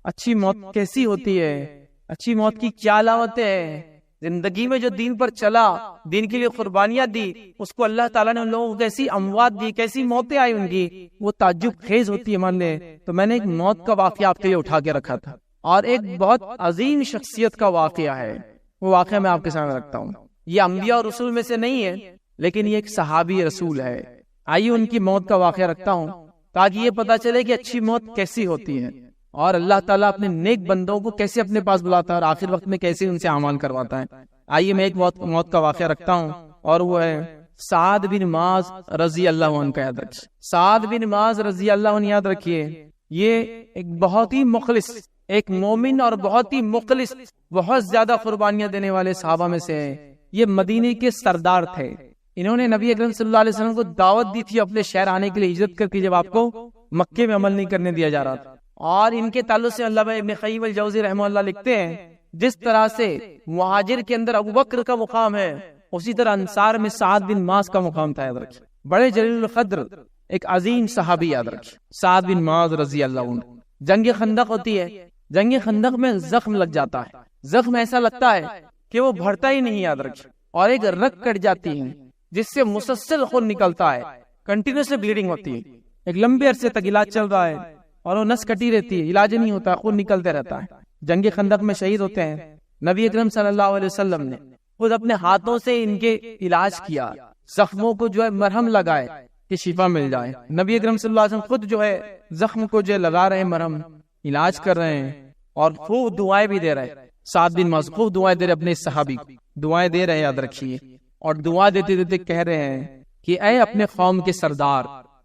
Speaker 1: اچھی موت کیسی ہوتی ہے، اچھی موت کی کیا علامتیں ہیں، زندگی میں جو دین پر چلا، دین کے لیے قربانیاں دی، اس کو اللہ تعالیٰ نے ان لوگوں کو کیسی اموات دی، کیسی موتیں آئی ان کی، وہ تعجب خیز ہوتی ہے مان لے. تو میں نے ایک موت کا واقعہ آپ کے لیے اٹھا کے رکھا تھا اور ایک بہت عظیم شخصیت کا واقعہ ہے. وہ واقعہ میں آپ کے سامنے رکھتا ہوں. یہ انبیاء اور رسول میں سے نہیں ہے لیکن یہ ایک صحابی رسول ہے. آئیے ان کی موت کا واقعہ رکھتا ہوں تاکہ یہ پتا چلے کہ اچھی موت کیسی ہوتی ہے اور اللہ تعالیٰ اپنے نیک بندوں کو کیسے اپنے پاس بلاتا ہے اور آخر وقت میں کیسے ان سے اعمال کرواتا ہے. آئیے میں ایک موت کا واقعہ رکھتا ہوں اور وہ ہے سعد بن معاذ رضی اللہ عنہ کا. یاد رکھیے سعد بن معاذ رضی اللہ عنہ، یاد رکھیے یہ ایک بہت ہی مخلص، ایک مومن اور بہت ہی مخلص، بہت زیادہ قربانیاں دینے والے صحابہ میں سے ہے. یہ مدینے کے سردار تھے. انہوں نے نبی اکرم صلی اللہ علیہ وسلم کو دعوت دی تھی اپنے شہر آنے کے لیے ہجرت کر کے، جب آپ کو مکے میں عمل نہیں کرنے دیا جا رہا تھا. اور ان کے تعلق سے علامہ ابن قیم الجوزی رحمہ اللہ لکھتے ہیں جس طرح سے مہاجر کے اندر ابو بکر کا مقام ہے اسی طرح انصار میں سعد بن معاذ کا مقام تھا. یاد رکھیں بڑے جلیل القدر ایک عظیم صحابی یاد رکھیے، سعد بن معاذ رضی اللہ عنہ. جنگ خندق ہوتی ہے، جنگ خندق میں زخم لگ جاتا ہے، زخم ایسا لگتا ہے کہ وہ بھرتا ہی نہیں، یاد رکھیے، اور ایک رگ کٹ جاتی ہے جس سے مسلسل خون نکلتا ہے، کنٹینیوسلی بلیڈنگ ہوتی ہے، ایک لمبے عرصے تک علاج چل رہا ہے اور وہ نس کٹی رہتی ہے، علاج نہیں ہوتا، خون نکلتے رہتا ہے. جنگ خندق میں شہید ہوتے ہیں. نبی اکرم صلی اللہ علیہ وسلم نے خود اپنے ہاتھوں سے ان کے علاج کیا، زخموں کو جو ہے مرہم لگائے کہ شفا مل جائے. نبی اکرم صلی اللہ علیہ وسلم خود جو ہے زخم کو جو ہے لگا رہے ہیں مرہم، علاج کر رہے ہیں اور خوب دعائیں بھی دے رہے ہیں. سعد بن معاذ خوب دعائیں دے رہے اپنے صحابی کو، دعائیں دے رہے ہیں، یاد رکھیے. اور دعا دیتے دیتے کہہ رہے ہیں کہ اے اپنے قوم کے سردار،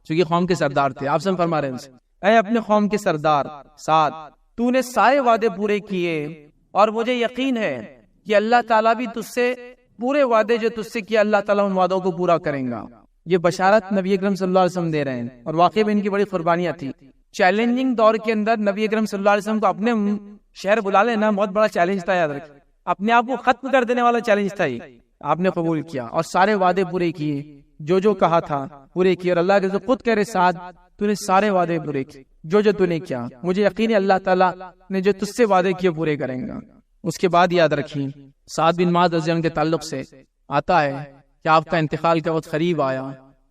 Speaker 1: چونکہ قوم کے سردار تھے، آپ سے فرما رہے ہیں، اے اپنے قوم کے سردار سعد، تو نے سارے وعدے پورے کیے اور مجھے یقین ہے کہ اللہ تعالیٰ بھی تجھ سے پورے وعدے جو تجھ سے کیا، اللہ تعالیٰ ان وعدوں کو پورا کریں گا. یہ بشارت نبی اکرم صلی اللہ علیہ وسلم دے رہے ہیں، اور واقعی میں ان کی بڑی قربانیاں تھی. چیلنجنگ دور کے اندر نبی اکرم صلی اللہ علیہ وسلم کو اپنے شہر بلا لینا بہت بڑا چیلنج تھا، یاد رکھیں، اپنے آپ کو ختم کر دینے والا چیلنج تھا. یہ آپ نے قبول کیا اور سارے وعدے پورے کیے، جو کہا تھا پورے کیے. اور اللہ کے خود کہہ رہے سعد، تو نے سارے وعدے پورے کیے، جو تو نے کیا، مجھے یقین ہے اللہ تعالیٰ نے جو تجھ سے وعدے کیے پورے کریں گا. اس کے بعد یاد رکھیں، سعد بن معاذ رضی اللہ عنہ کے تعلق سے آتا ہے کہ آپ کا انتقال کا وقت قریب آیا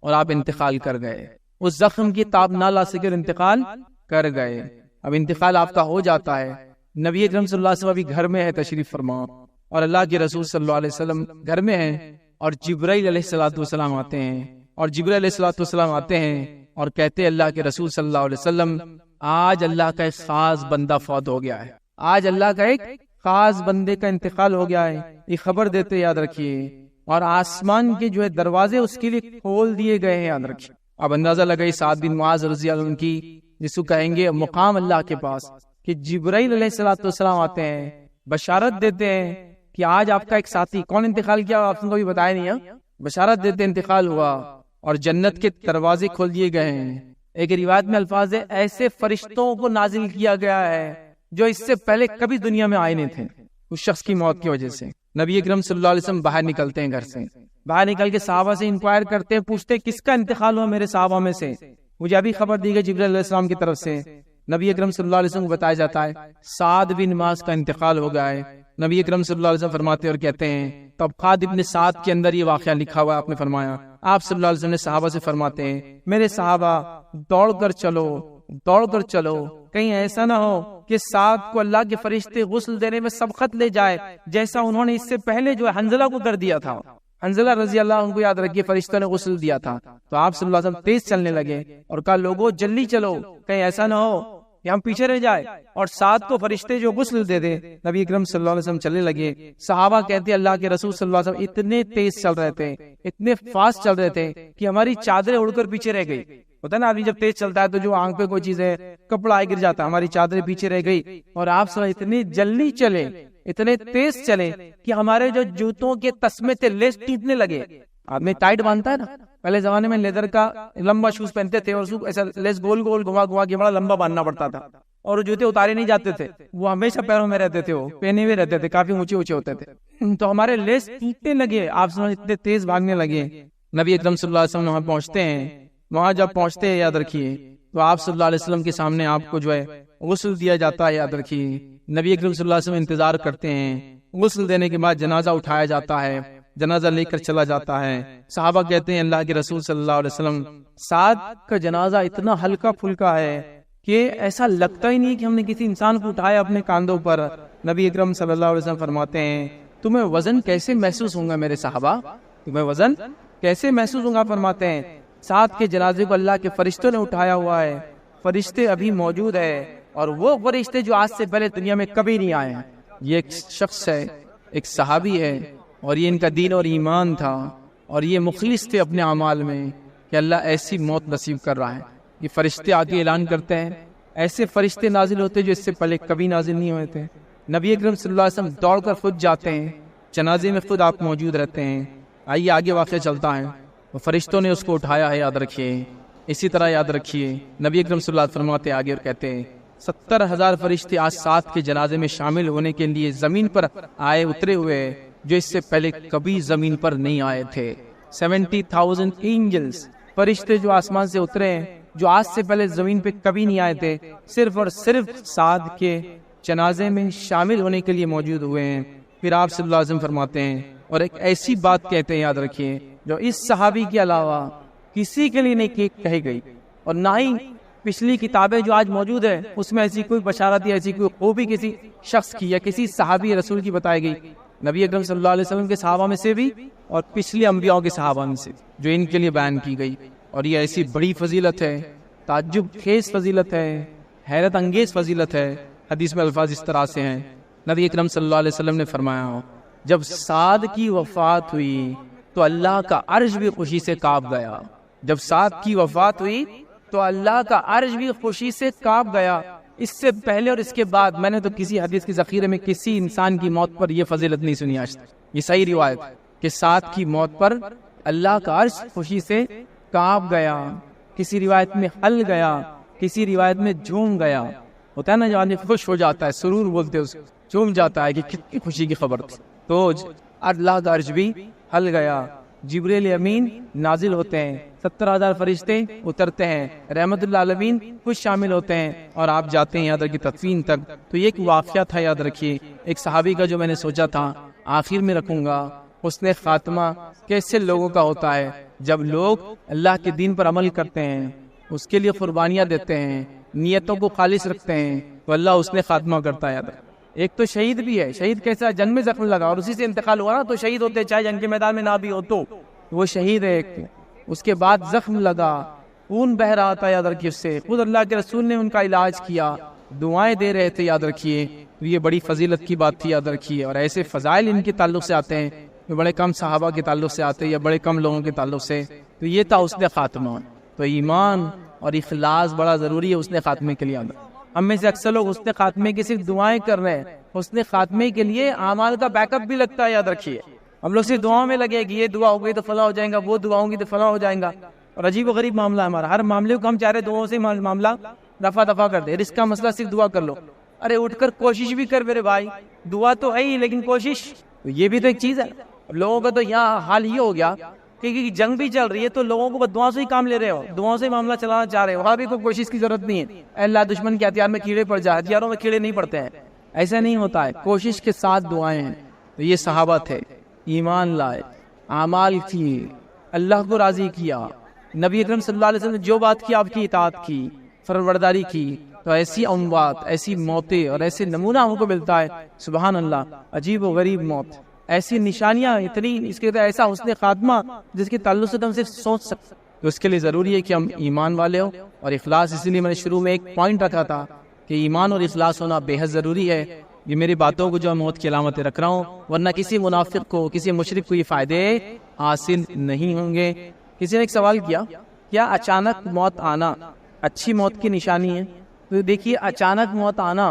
Speaker 1: اور آپ انتقال کر گئے. اس زخم کی تاب نہ لا سکے، انتقال کر گئے. اب انتقال آپ کا ہو جاتا ہے، نبی اکرم صلی اللہ علیہ وسلم ابھی گھر میں ہے، تشریف فرما، اور اللہ کے رسول صلی اللہ علیہ وسلم گھر میں ہیں، اور جبرائیل علیہ الصلوۃ والسلام آتے ہیں، اور جبرائیل علیہ الصلوۃ والسلام آتے ہیں اور کہتے ہیں اللہ کے رسول صلی اللہ علیہ وسلم، آج اللہ کا ایک خاص بندہ فوت ہو گیا ہے، آج اللہ کا ایک خاص بندے کا انتقال ہو گیا ہے، یہ خبر دیتے، یاد رکھیے. اور آسمان کے جو ہے دروازے اس کے لیے کھول دیے گئے ہیں، یاد رکھیے. اب اندازہ لگائی سعد بن معاذ رضی اللہ عنہ کی، جس کو کہیں گے مقام اللہ کے پاس، کہ جبرائیل علیہ الصلوۃ والسلام آتے ہیں، بشارت دیتے ہیں کہ آج آپ کا ایک ساتھی کون انتقال کیا، آپ کو بھی بتایا نہیں ہے، بشارت دیتے انتقال ہوا اور جنت کے دروازے کھول دیے گئے ہیں. ایک روایت میں الفاظ ہے، ایسے فرشتوں کو نازل کیا گیا ہے جو اس سے پہلے کبھی دنیا میں آئے نہیں تھے اس شخص کی موت کی وجہ سے. نبی اکرم صلی اللہ علیہ وسلم باہر نکلتے ہیں، گھر سے باہر نکل کے صحابہ سے انکوائر کرتے ہیں، پوچھتے ہیں کس کا انتقال ہوا میرے صحابہ میں سے. مجھے ابھی خبر دی گئی جبرائیل علیہ السلام کی طرف سے، نبی اکرم صلی اللہ علیہ وسلم کو بتایا جاتا ہے سعد بن معاذ کا انتقال ہو گیا ہے. نبی اکرم صلی اللہ علیہ وسلم فرماتے اور کہتے ہیں، طبقات ابن سعد کے اندر یہ واقعہ لکھا ہوا ہے. آپ نے فرمایا، آپ صلی اللہ علیہ وسلم نے صحابہ سے فرماتے ہیں، میرے صحابہ دوڑ کر چلو، کہیں ایسا نہ ہو کہ سعد کو اللہ کے فرشتے غسل دینے میں سبقت لے جائے، جیسا انہوں نے اس سے پہلے جو حنزلہ کو کر دیا تھا. حنزلہ رضی اللہ عنہ کو یاد رکھیے، فرشتوں نے غسل دیا تھا. تو آپ صلی اللہ علیہ وسلم تیز چلنے لگے اور کہا، لوگوں جلدی چلو، کہیں ایسا نہ ہو کہ ہم پیچھے رہ جائے اور سعد کو فرشتے جو غسل دے دے. نبی اکرم صلی اللہ علیہ وسلم چلنے لگے. صحابہ کہتے ہیں اللہ کے رسول صلی اللہ علیہ وسلم اتنے تیز چل رہے تھے، اتنے فاسٹ چل رہے تھے کہ ہماری چادریں اڑ کر پیچھے رہ گئی. ہوتا ہے نا آدمی جب تیز چلتا ہے تو جو آنکھ پہ کوئی چیز ہے، کپڑا آئے گر جاتا ہے، ہماری چادریں پیچھے رہ گئی. اور آپ سب اتنی جلدی چلے، اتنے تیز چلے کہ ہمارے جو جوتوں کے تسمے تھے لیس ٹوٹنے لگے. آدمی ٹائٹ باندھتا ہے نا، پہلے زمانے میں لیدر کا لمبا شوز پہنتے تھے اور ایسا لیس گول گول گھما کے بڑا لمبا باندھنا پڑتا تھا، اور جوتے اتارے نہیں جاتے تھے، وہ ہمیشہ پیروں میں رہتے تھے، وہ پہنے ہوئے رہتے تھے، کافی اونچے ہوتے تھے. تو ہمارے لیس ٹوٹنے لگے، آپ سب اتنے تیز بھاگنے لگے. نبی اکرم صلی اللہ علیہ وسلم وہاں پہنچتے ہیں. وہاں جب پہنچتے ہیں، یاد رکھیے، تو آپ صلی اللہ علیہ وسلم کے سامنے آپ کو جو ہے غسل دیا جاتا ہے. یاد رکھیے، نبی اکرم صلی اللہ علیہ وسلم انتظار کرتے ہیں. غسل دینے کے بعد جنازہ اٹھایا جاتا ہے، جنازہ لے کر چلا جاتا ہے. صحابہ کہتے ہیں اللہ کے رسول صلی اللہ علیہ وسلم، سعد کا جنازہ اتنا ہلکا پھلکا ہے کہ ایسا لگتا ہی نہیں کہ ہم نے کسی انسان کو اٹھایا اپنے کاندھوں پر. نبی اکرم صلی اللہ علیہ وسلم فرماتے ہیں، تمہیں وزن کیسے محسوس ہوگا میرے صحابہ، تمہیں وزن کیسے محسوس ہوگا؟ فرماتے ہیں، سعد کے جنازے کو اللہ کے فرشتوں نے اٹھایا ہوا ہے، فرشتے ابھی موجود ہے، اور وہ فرشتے جو آج سے پہلے دنیا میں کبھی نہیں آئے ہیں. یہ ایک شخص ہے، ایک صحابی ہے، اور یہ ان کا دین اور ایمان تھا، اور یہ مخلص تھے اپنے اعمال میں کہ اللہ ایسی موت نصیب کر رہا ہے. یہ فرشتے آگے اعلان کرتے ہیں، ایسے فرشتے نازل ہوتے جو اس سے پہلے کبھی نازل نہیں ہوئے تھے. نبی اکرم صلی اللہ علیہ وسلم دوڑ کر خود جاتے ہیں، جنازے میں خود آپ موجود رہتے ہیں. آئیے آگے واقعہ چلتا ہے. فرشتوں نے اس کو اٹھایا ہے، یاد رکھیے. اسی طرح یاد رکھیے، نبی اکرم صلی اللہ علیہ وسلم فرماتے آگے اور کہتے ہیں، 70,000 فرشتے آج سعد کے جنازے میں شامل ہونے کے لیے زمین پر آئے اترے ہوئے جو اس سے پہلے کبھی زمین پر نہیں آئے تھے. 70,000 اینجلز، فرشتے جو آسمان سے اترے ہیں، جو آج سے پہلے زمین پہ کبھی نہیں آئے تھے، صرف اور صرف سعد کے جنازے میں شامل ہونے کے لیے موجود ہوئے ہیں۔ پھر آپ صلی اللہ علیہ وسلم فرماتے ہیں اور ایک ایسی بات کہتے ہیں، یاد رکھیے، جو اس صحابی کے علاوہ کسی کے لیے نہیں کہی گئی، اور نہ ہی پچھلی کتابیں جو آج موجود ہے اس میں ایسی کوئی بشارت یا ایسی کوئی خوبی کسی شخص کی یا کسی صحابی رسول کی بتائی گئی، نبی اکرم صلی اللہ علیہ وسلم کے صحابہ میں سے بھی اور پچھلے انبیاء کے صحابہ میں سے، جو ان کے لیے بیان کی گئی۔ اور یہ ایسی بڑی فضیلت ہے، تعجب خیز فضیلت ہے، حیرت انگیز فضیلت ہے۔ حدیث میں الفاظ اس طرح سے ہیں، نبی اکرم صلی اللہ علیہ وسلم نے فرمایا، جب سعد کی وفات ہوئی تو اللہ کا عرش بھی خوشی سے کانپ گیا۔ جب سعد کی وفات ہوئی تو اللہ کا عرش بھی خوشی سے کانپ گیا۔ اس سے پہلے اور اس کے بعد میں نے تو کسی حدیث کے ذخیرے میں کسی انسان کی موت پر یہ فضیلت نہیں سنی آج تک۔ یہ صحیح روایت کہ سعد کی موت پر اللہ کا عرش خوشی سے کانپ گیا، کسی روایت میں ہل گیا، کسی روایت میں جھوم گیا۔ ہوتا ہے نا جو آدمی خوش ہو جاتا ہے، سرور بولتے ہیں، جھوم جاتا ہے کہ کتنی خوشی کی خبر تھی۔ تو اللہ کا عرش بھی ہل گیا، جبریل امین نازل ہوتے ہیں، 70,000 فرشتے اترتے ہیں، رحمت اللہ عالمین خوش شامل ہوتے ہیں، اور آپ جاتے ہیں یاد رکھیے تدفین تک۔ تو یہ ایک واقعہ تھا، یاد رکھیے، ایک صحابی کا جو میں نے سوچا تھا آخر میں رکھوں گا۔ حسن خاتمہ کیسے لوگوں کا ہوتا ہے؟ جب لوگ اللہ کے دین پر عمل کرتے ہیں، اس کے لیے قربانیاں دیتے ہیں، نیتوں کو خالص رکھتے ہیں، تو اللہ حسن خاتمہ کرتا ہے۔ یاد رکھیں، ایک تو شہید بھی ہے، شہید کیسا؟ جنگ میں زخم لگا اور اسی سے انتقال ہوا نا، تو شہید ہوتے چاہے جنگ کے میدان میں نہ بھی ہو تو وہ شہید ہے۔ ایک اس کے بعد زخم لگا، خون بہ رہا تھا، یاد رکھیے، اس سے خود اللہ کے رسول نے ان کا علاج کیا، دعائیں دے رہے تھے، یاد رکھیے۔ یہ بڑی فضیلت کی بات تھی، یاد رکھیے۔ اور ایسے فضائل ان کے تعلق سے آتے ہیں جو بڑے کم صحابہ کے تعلق سے آتے ہیں یا بڑے کم لوگوں کے تعلق سے۔ تو یہ تھا حسن خاتمہ۔ تو ایمان اور اخلاص بڑا ضروری ہے حسن خاتمے کے لیے۔ ہم میں سے اکثر لوگ حسن خاتمے کی صرف دعائیں کر رہے ہیں، حسن خاتمے کے لیے اعمال کا بیک اپ بھی لگتا ہے، یاد رکھیے۔ ہم لوگ صرف دعاؤں میں لگے کہ یہ دعا ہو گئی تو فلاں ہو جائے گا، وہ دعا ہوگی تو فلاں ہو جائے گا، اور عجیب و غریب معاملہ ہے ہمارا۔ ہر معاملے کو ہم چاہ رہے دعاؤں سے معاملہ رفع دفع کر دے۔ رزق کا مسئلہ صرف دعا کر لو، ارے اٹھ کر کوشش بھی کر میرے بھائی، دعا تو ہے ہی لیکن کوشش، یہ بھی تو ایک چیز ہے۔ لوگوں کا تو یہاں حال یہ ہو گیا کہ جنگ بھی چل رہی ہے تو لوگوں کو دعاؤں سے ہی کام لے رہے ہو، دعاؤں سے معاملہ چلانا چاہ رہے ہو، وہاں بھی کوئی کوشش کی ضرورت نہیں ہے۔ اے اللہ دشمن کے ہتھیار میں کیڑے پڑ جائے، ہتھیاروں میں کیڑے نہیں پڑتے ہیں، ایسا نہیں ہوتا ہے، کوشش کے ساتھ دعائیں ہیں۔ تو یہ صحابہ تھے، ایمان لائے، اعمال کیے، اللہ کو راضی کیا، نبی اکرم صلی اللہ علیہ وسلم نے جو بات کی آپ کی اطاعت کی، فرمانبرداری کی۔ تو ایسی اموات، ایسی موتیں اور ایسے نمونہ ہم کو ملتا ہے، سبحان اللہ، عجیب و غریب موت، ایسی نشانیاں اتنی، اس کے ایسا حسن خاتمہ جس کے تعلق سے ہم صرف سوچ سکتے۔ تو اس کے لیے ضروری ہے کہ ہم ایمان والے ہوں اور اخلاص۔ اسی لیے میں نے شروع میں ایک پوائنٹ رکھا تھا کہ ایمان اور اخلاص ہونا بے حد ضروری ہے۔ یہ میری باتوں کو جو موت کی علامتیں رکھ رہا ہوں، ورنہ کسی منافق کو، کسی مشرک کو یہ فائدے حاصل نہیں ہوں گے۔ کسی نے ایک سوال کیا، کیا اچانک موت آنا اچھی موت کی نشانی ہے؟ تو دیکھیے، اچانک موت آنا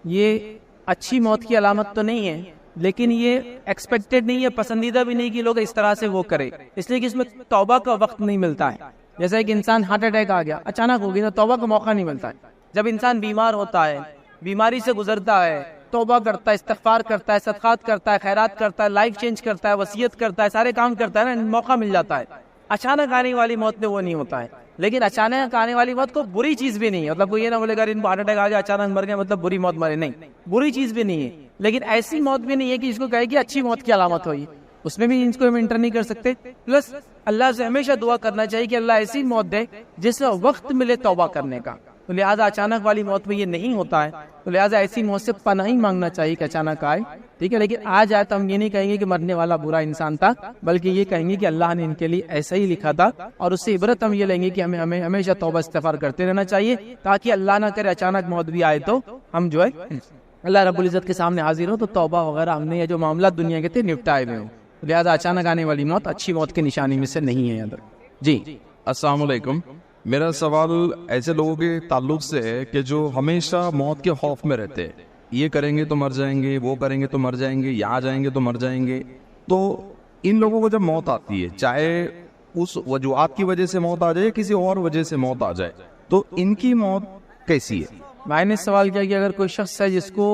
Speaker 1: یہ اچھی موت کی علامت تو نہیں ہے، لیکن یہ ایکسپیکٹڈ نہیں ہے، پسندیدہ بھی نہیں کہ لوگ اس طرح سے وہ کرے، اس لیے کہ اس میں توبہ کا وقت نہیں ملتا ہے۔ جیسا کہ انسان ہارٹ اٹیک آ گیا، اچانک ہو گیا، تو توبہ کا موقع نہیں ملتا ہے۔ جب انسان بیمار ہوتا ہے، بیماری سے گزرتا ہے، توبہ کرتا ہے، استغفار کرتا ہے، صدقات کرتا ہے، خیرات کرتا ہے، لائف چینج کرتا ہے، وصیت کرتا ہے، سارے کام کرتا ہے نا، موقع مل جاتا ہے۔ اچانک آنے والی موت میں وہ نہیں ہوتا ہے، لیکن اچانک آنے والی موت کو بری چیز بھی نہیں ہے، مطلب کوئی یہ نہ بولے گا ان کو ہارٹ اٹیک آ گیا اچانک مر گئے مطلب بری موت مرے، نہیں، بری چیز بھی نہیں ہے، لیکن ایسی موت بھی نہیں ہے کہ اس کو کہے کہ اچھی موت کی علامت ہوئی، اس میں بھی ان کو ہم انٹر نہیں کر سکتے۔ پلس اللہ سے ہمیشہ دعا کرنا چاہیے کہ اللہ ایسی موت دے جس میں وقت ملے توبہ کرنے کا، تو لہٰذا اچانک والی موت میں یہ نہیں ہوتا ہے، تو لہٰذا ایسی موت سے پناہی مانگنا چاہیے کہ اچانک آئے، ٹھیک ہے، لیکن آ جائے تو ہم یہ نہیں کہیں گے کہ مرنے والا برا انسان تھا، بلکہ یہ کہیں گے کہ اللہ نے ان کے لیے ایسا ہی لکھا تھا، اور اس سے عبرت ہم یہ لیں گے کہ ہمیں ہمیشہ توبہ استغفار کرتے رہنا چاہیے، تاکہ اللہ نہ کرے اچانک موت بھی آئے تو ہم جو ہے اللہ رب العزت کے سامنے حاضر ہو تو توبہ وغیرہ ہم نے یہ جو معاملات دنیا کے تھے نپٹائے ہوئے ہوں، لہٰذا اچانک آنے والی موت اچھی موت کی نشانی میں سے نہیں ہے۔ یاد جی
Speaker 2: السلام علیکم، میرا سوال ایسے لوگوں کے تعلق سے ہے کہ جو ہمیشہ موت کے خوف میں رہتے ہیں، یہ کریں گے تو مر جائیں گے، وہ کریں گے تو مر جائیں گے، یہاں جائیں گے تو مر جائیں گے، تو ان لوگوں کو جب موت آتی ہے، چاہے اس وجوہات کی وجہ سے موت آ جائے کسی اور وجہ سے موت آ جائے، تو ان کی موت کیسی ہے؟
Speaker 1: میں نے سوال کیا کہ اگر کوئی شخص ہے جس کو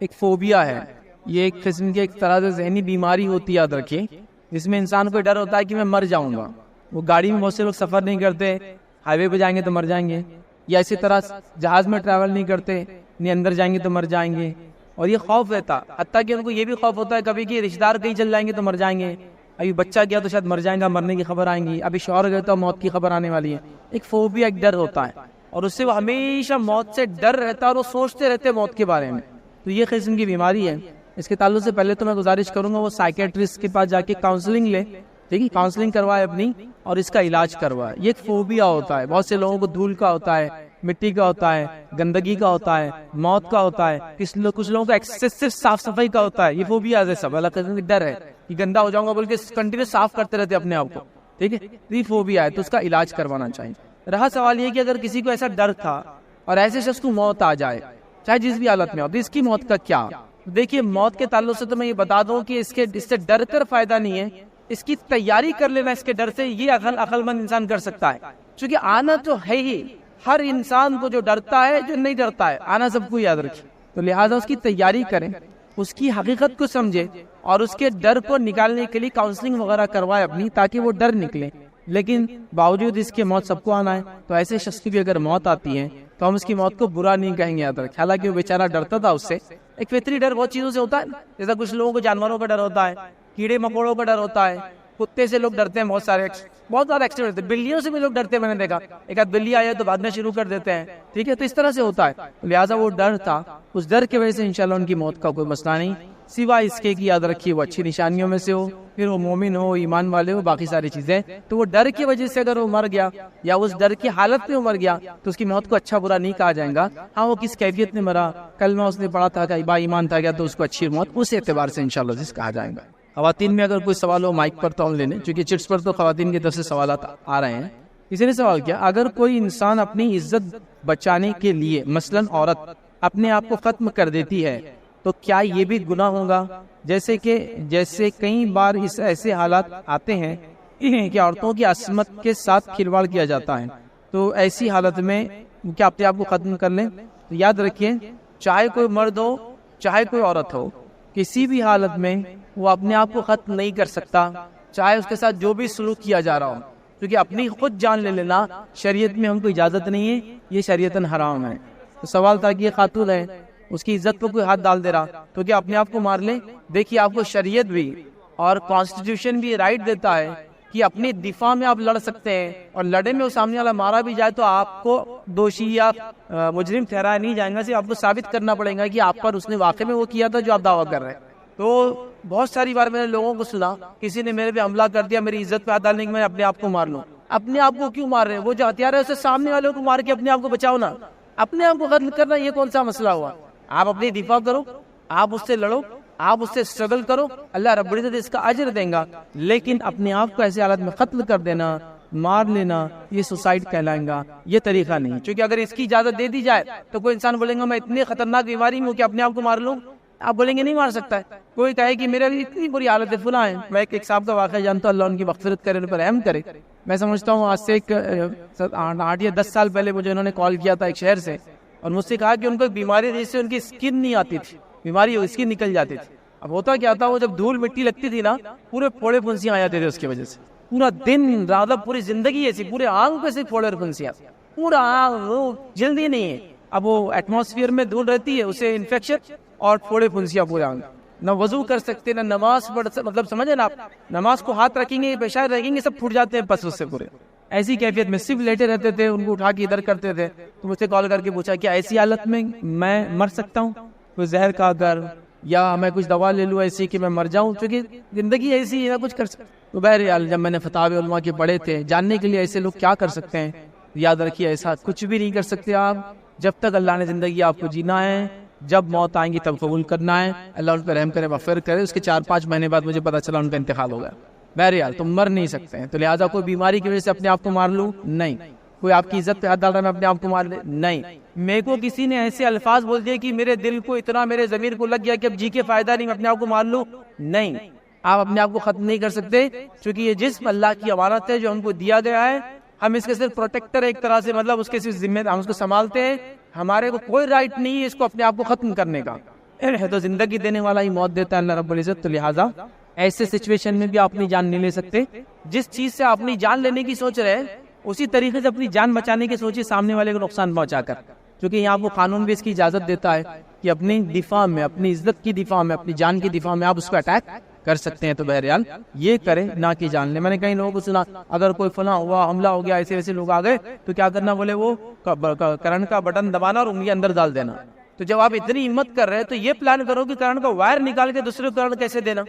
Speaker 1: ایک فوبیا ہے، یہ ایک قسم کی ایک طرح سے ذہنی بیماری ہوتی ہے، یاد رکھیے، جس میں انسان کو ڈر ہوتا ہے کہ میں مر جاؤں گا، وہ گاڑی میں بہت سے لوگ سفر نہیں کرتے، ہائی وے پہ جائیں گے تو مر جائیں گے، یا اسی طرح جہاز میں ٹریول نہیں کرتے، نہیں اندر جائیں گے تو مر جائیں گے، اور یہ خوف رہتا، حتیٰ کہ ان کو یہ بھی خوف ہوتا ہے کبھی کہ رشتہ دار کہیں چل جائیں گے تو مر جائیں گے، ابھی بچہ گیا تو شاید مر جائیں گا، مرنے کی خبر آئیں گی، ابھی شوہر گیا تو موت کی خبر آنے والی ہے۔ ایک فوبیا، ایک ڈر ہوتا ہے، اور اس سے وہ ہمیشہ موت سے ڈر رہتا ہے اور وہ سوچتے رہتے ہیں موت کے بارے میں۔ تو یہ قسم کی بیماری ہے۔ اس کے تعلق سے پہلے تو میں گزارش کروں گا وہ سائیکیٹرسٹ کے پاس جا کے کاؤنسلنگ لے، ٹھیک ہے، کاؤنسلنگ کروائے اپنی، اور اس کا علاج کروائے۔ یہ ایک فوبیا ہوتا ہے، بہت سے لوگوں کو دھول کا ہوتا ہے، مٹی کا ہوتا ہے، گندگی کا ہوتا ہے، موت کا ہوتا ہے، کچھ لوگوں کو ایکسیسو صاف صفائی کا ہوتا ہے۔ یہ فوبیا ہے، سب الگ قسم کی ڈر ہے کہ گندا ہو جاؤں گا بول کے کنٹینیو صاف کرتے رہتے اپنے آپ کو، ٹھیک ہے، یہ فوبیا ہے، تو اس کا علاج کروانا چاہیے۔ رہا سوال یہ کہ اگر کسی کو ایسا ڈر تھا اور ایسے شخص کو موت آ جائے چاہے جس بھی حالت میں ہو، تو اس کی موت کا کیا؟ دیکھیے، موت کے تعلق سے تو میں یہ بتا دوں کہ اس سے ڈر کر فائدہ نہیں ہے، اس کی تیاری کر لینا اس کے ڈر سے، یہ عقل مند انسان کر سکتا ہے، چونکہ آنا تو ہے ہی، ہر انسان کو جو ڈرتا ہے، جو نہیں ڈرتا ہے، آنا سب کو یاد رکھے، تو لہٰذا اس کی تیاری کریں، اس کی حقیقت کو سمجھے اور اس کے ڈر کو نکالنے کے لیے کاؤنسلنگ وغیرہ کروائے اپنی، تاکہ وہ ڈر نکلے۔ لیکن باوجود اس کے موت سب کو آنا ہے، تو ایسے شخص کی بھی اگر موت آتی ہے تو ہم اس کی موت کو برا نہیں کہیں گے، یاد رکھیں، حالانکہ وہ بیچارہ ڈرتا تھا اس سے۔ ایک فطری ڈر بہت چیزوں سے ہوتا ہے، جیسا کچھ لوگوں کو جانوروں کا ڈر ہوتا ہے، کیڑے مکوڑوں کا ڈر ہوتا ہے، کتے سے لوگ ڈرتے ہیں، بہت زیادہ ایکسیڈنٹ ہوتے ہیں، بلیوں سے بھی لوگ ڈرتے ہیں، میں نے دیکھا ایک آدھ بلی آیا تو بھاگنا شروع کر دیتے ہیں، ٹھیک ہے، تو اس طرح سے ہوتا ہے، لہٰذا وہ ڈر تھا، اس ڈر کی وجہ سے انشاءاللہ ان کی موت کا کوئی مسئلہ نہیں، سوائے اس کے کہ یاد رکھیے وہ اچھی نشانیوں میں سے ہو، پھر وہ مومن ہو، ایمان والے ہو، باقی ساری چیزیں، تو وہ ڈر کی وجہ سے اگر وہ مر گیا یا اس ڈر کی حالت میں وہ مر گیا تو اس کی موت کو اچھا برا نہیں کہا جائے گا۔ ہاں، وہ کس کیفیت میں مرا، کلمہ اس نے پڑھا تھا، با ایمان تھا گیا، تو اس کو اچھی موت اس اعتبار سے انشاءاللہ جس کہا جائے گا۔ خواتین میں اگر کوئی سوال ہو مائک پر تو ہم لینے، چونکہ چٹس پر تو خواتین کی طرف سے سوالات آ رہے ہیں۔ کسی نے سوال کیا، اگر کوئی انسان اپنی عزت بچانے کے لیے مثلاً عورت اپنے آپ کو ختم کر دیتی ہے تو کیا یہ بھی گناہ ہوگا؟ جیسے کئی بار اس ایسے حالات آتے ہیں کہ عورتوں کی عصمت کے ساتھ کھلواڑ کیا جاتا ہے، تو ایسی حالت میں کیا اپنے آپ کو ختم کر لیں؟ تو یاد رکھیے، چاہے کوئی مرد ہو چاہے کوئی عورت ہو، کسی بھی حالت میں وہ اپنے آپ کو ختم نہیں کر سکتا، چاہے اس کے ساتھ جو بھی سلوک کیا جا رہا ہو، کیونکہ اپنی خود جان لے لینا شریعت میں ہم کو اجازت نہیں ہے، یہ شریعتاً حرام ہے۔ تو سوال تھا کہ یہ خاتون ہے، اس کی عزت پہ کوئی ہاتھ ڈال دے رہا تو کیا اپنے آپ کو مار لے؟ دیکھیے، آپ کو شریعت بھی اور کانسٹیٹیوشن بھی رائٹ دیتا ہے کہ اپنے دفاع میں آپ لڑ سکتے ہیں، اور لڑے میں وہ سامنے والا مارا بھی جائے تو آپ کو دوشی یا مجرم ٹھہرایا نہیں جائے گا، صرف آپ کو ثابت کرنا پڑے گا کہ آپ پر اس نے واقعے میں وہ کیا تھا جو آپ دعویٰ کر رہے ہیں۔ تو بہت ساری بار میں نے لوگوں کو سنا، کسی نے میرے پہ حملہ کر دیا، میری عزت پہ ہاتھ ڈالنے کے میں اپنے آپ کو مار لوں۔ اپنے آپ کو کیوں مار رہے ہیں؟ وہ جو ہتھیار ہے اسے سامنے والوں کو مار کے اپنے آپ کو بچاؤ نا، اپنے آپ کو قتل کرنا یہ کون سا مسئلہ ہوا؟ آپ اپنی دفاع کرو، آپ اس سے لڑو، آپ اس سے اسٹرگل کرو، اللہ رب العزت اس کا اجر دیں گا، لیکن اپنے آپ کو ایسی حالت میں قتل کر دینا، مار لینا، یہ سوسائڈ کہلائیں گا، یہ طریقہ نہیں، کیونکہ اگر اس کی اجازت دے دی جائے تو کوئی انسان بولے گا میں اتنی خطرناک بیماری میں ہوں کہ اپنے آپ کو مار لوں، آپ بولیں گے نہیں مار سکتا ہے۔ کوئی کہے کہ میرے اتنی بری حالت ہے، فلاں ہے، میں ایک صاحب کا واقعہ جانتا ہوں، اللہ ان کی مغفرت کرے، ان پر رحم کرے، میں سمجھتا ہوں آج سے 8 یا 10 سال پہلے مجھے انہوں نے کال کیا تھا ایک شہر سے، اور مجھ سے کہا کہ ان کو ایک بیماری جس سے ان کی اسکن نہیں آتی تھی، بیماری اسکن نکل جاتی تھی۔ اب ہوتا کیا تھا، وہ جب دھول مٹی لگتی تھی نا، پورے پھوڑے پھنسیاں آ جاتے تھے اس کی وجہ سے، پورا دن رات پوری زندگی ایسی، پورے آنکھ پہ سے پھوڑے اور پھنسیاں، پورا آنکھ جلدی نہیں ہے، اب وہ ایٹماسفیئر میں دھول رہتی ہے، اسے انفیکشن اور پھوڑے پھنسیاں پورے آنکھ، نہ وضو کر سکتے نہ نماز پڑھ سکتے، مطلب سمجھے نا آپ، نماز کو ہاتھ رکھیں گے پیشاب رکھیں گے سب پھٹ جاتے ہیں پس اس سے پورے، ایسی کیفیت میں صرف لیٹے رہتے تھے، ان کو اٹھا کے ادھر کرتے تھے۔ تو مجھ سے کال کر کے پوچھا کیا ایسی حالت میں میں مر سکتا ہوں، کوئی زہر کھا کر یا میں کچھ دوا لے لوں ایسی کہ میں مر جاؤں، کیونکہ زندگی ایسی ہے کچھ کر سکتا۔ تو بہرحال جب میں نے فتاوی علماء کے پڑھے تھے، جاننے کے لیے ایسے لوگ کیا کر سکتے ہیں، یاد رکھیے ایسا کچھ بھی نہیں کر سکتے آپ، جب تک اللہ نے زندگی آپ کو جینا ہے، جب موت آئیں گی تب قبول کرنا ہے، اللہ ان پہ رحم کرے مغفرت کرے۔ اس کے 4-5 مہینے بعد مجھے پتا چلا ان کا انتقال ہو گیا۔ بہرحال تم مر نہیں سکتے ہیں، تو لہٰذا کوئی بیماری کی وجہ سے اپنے آپ کو مار لوں نہیں، کوئی آپ کی عزت پہ ہاتھ ڈال رہا ہے میں اپنے آپ کو مار لے نہیں، میرے کو کسی نے ایسے الفاظ بول دیے کہ میرے دل کو اتنا میرے ضمیر کو لگ گیا کہ اب جی کے فائدہ نہیں، میں اپنے آپ کو مار لوں نہیں، آپ اپنے آپ کو ختم نہیں کر سکتے، کیونکہ یہ جسم اللہ کی امانت ہے جو ہم کو دیا گیا ہے، ہم اس کے صرف پروٹیکٹر ایک طرح سے، مطلب اس کے صرف ذمہ ہم اس کو سنبھالتے ہیں، ہمارے کو کوئی رائٹ نہیں ہے اس کو اپنے آپ کو ختم کرنے کا، ہے تو زندگی دینے والا ہی موت دیتا ہے اللہ رب العزت، تو لہٰذا ایسے سچویشن میں بھی آپ اپنی جان نہیں لے سکتے. جس چیز سے آپ اپنی جان لینے کی سوچ رہے ہیں اسی طریقے سے اپنی جان بچانے کی سوچیے سامنے والے کو نقصان پہنچا کر, کیونکہ یہاں وہ قانون بھی اس کی اجازت دیتا ہے کہ اپنی دفاع میں, اپنی عزت کی دفاع میں, اپنی جان کی دفاع میں آپ اس کو اٹیک کر سکتے ہیں. تو بہرحال یہ کریں نہ کہ جان لیں. میں نے کئی لوگوں کو سنا اگر کوئی فلاں ہوا, حملہ ہو گیا, ایسے ویسے لوگ آ گئے تو کیا کرنا, بولے وہ کرنٹ کا بٹن دبانا اور انگلی اندر ڈال دینا. تو جب آپ اتنی ہمت کر رہے ہیں تو یہ پلان کرو کہ کرنٹ کا وائر نکال کے دوسرے کو کرنٹ کیسے دینا.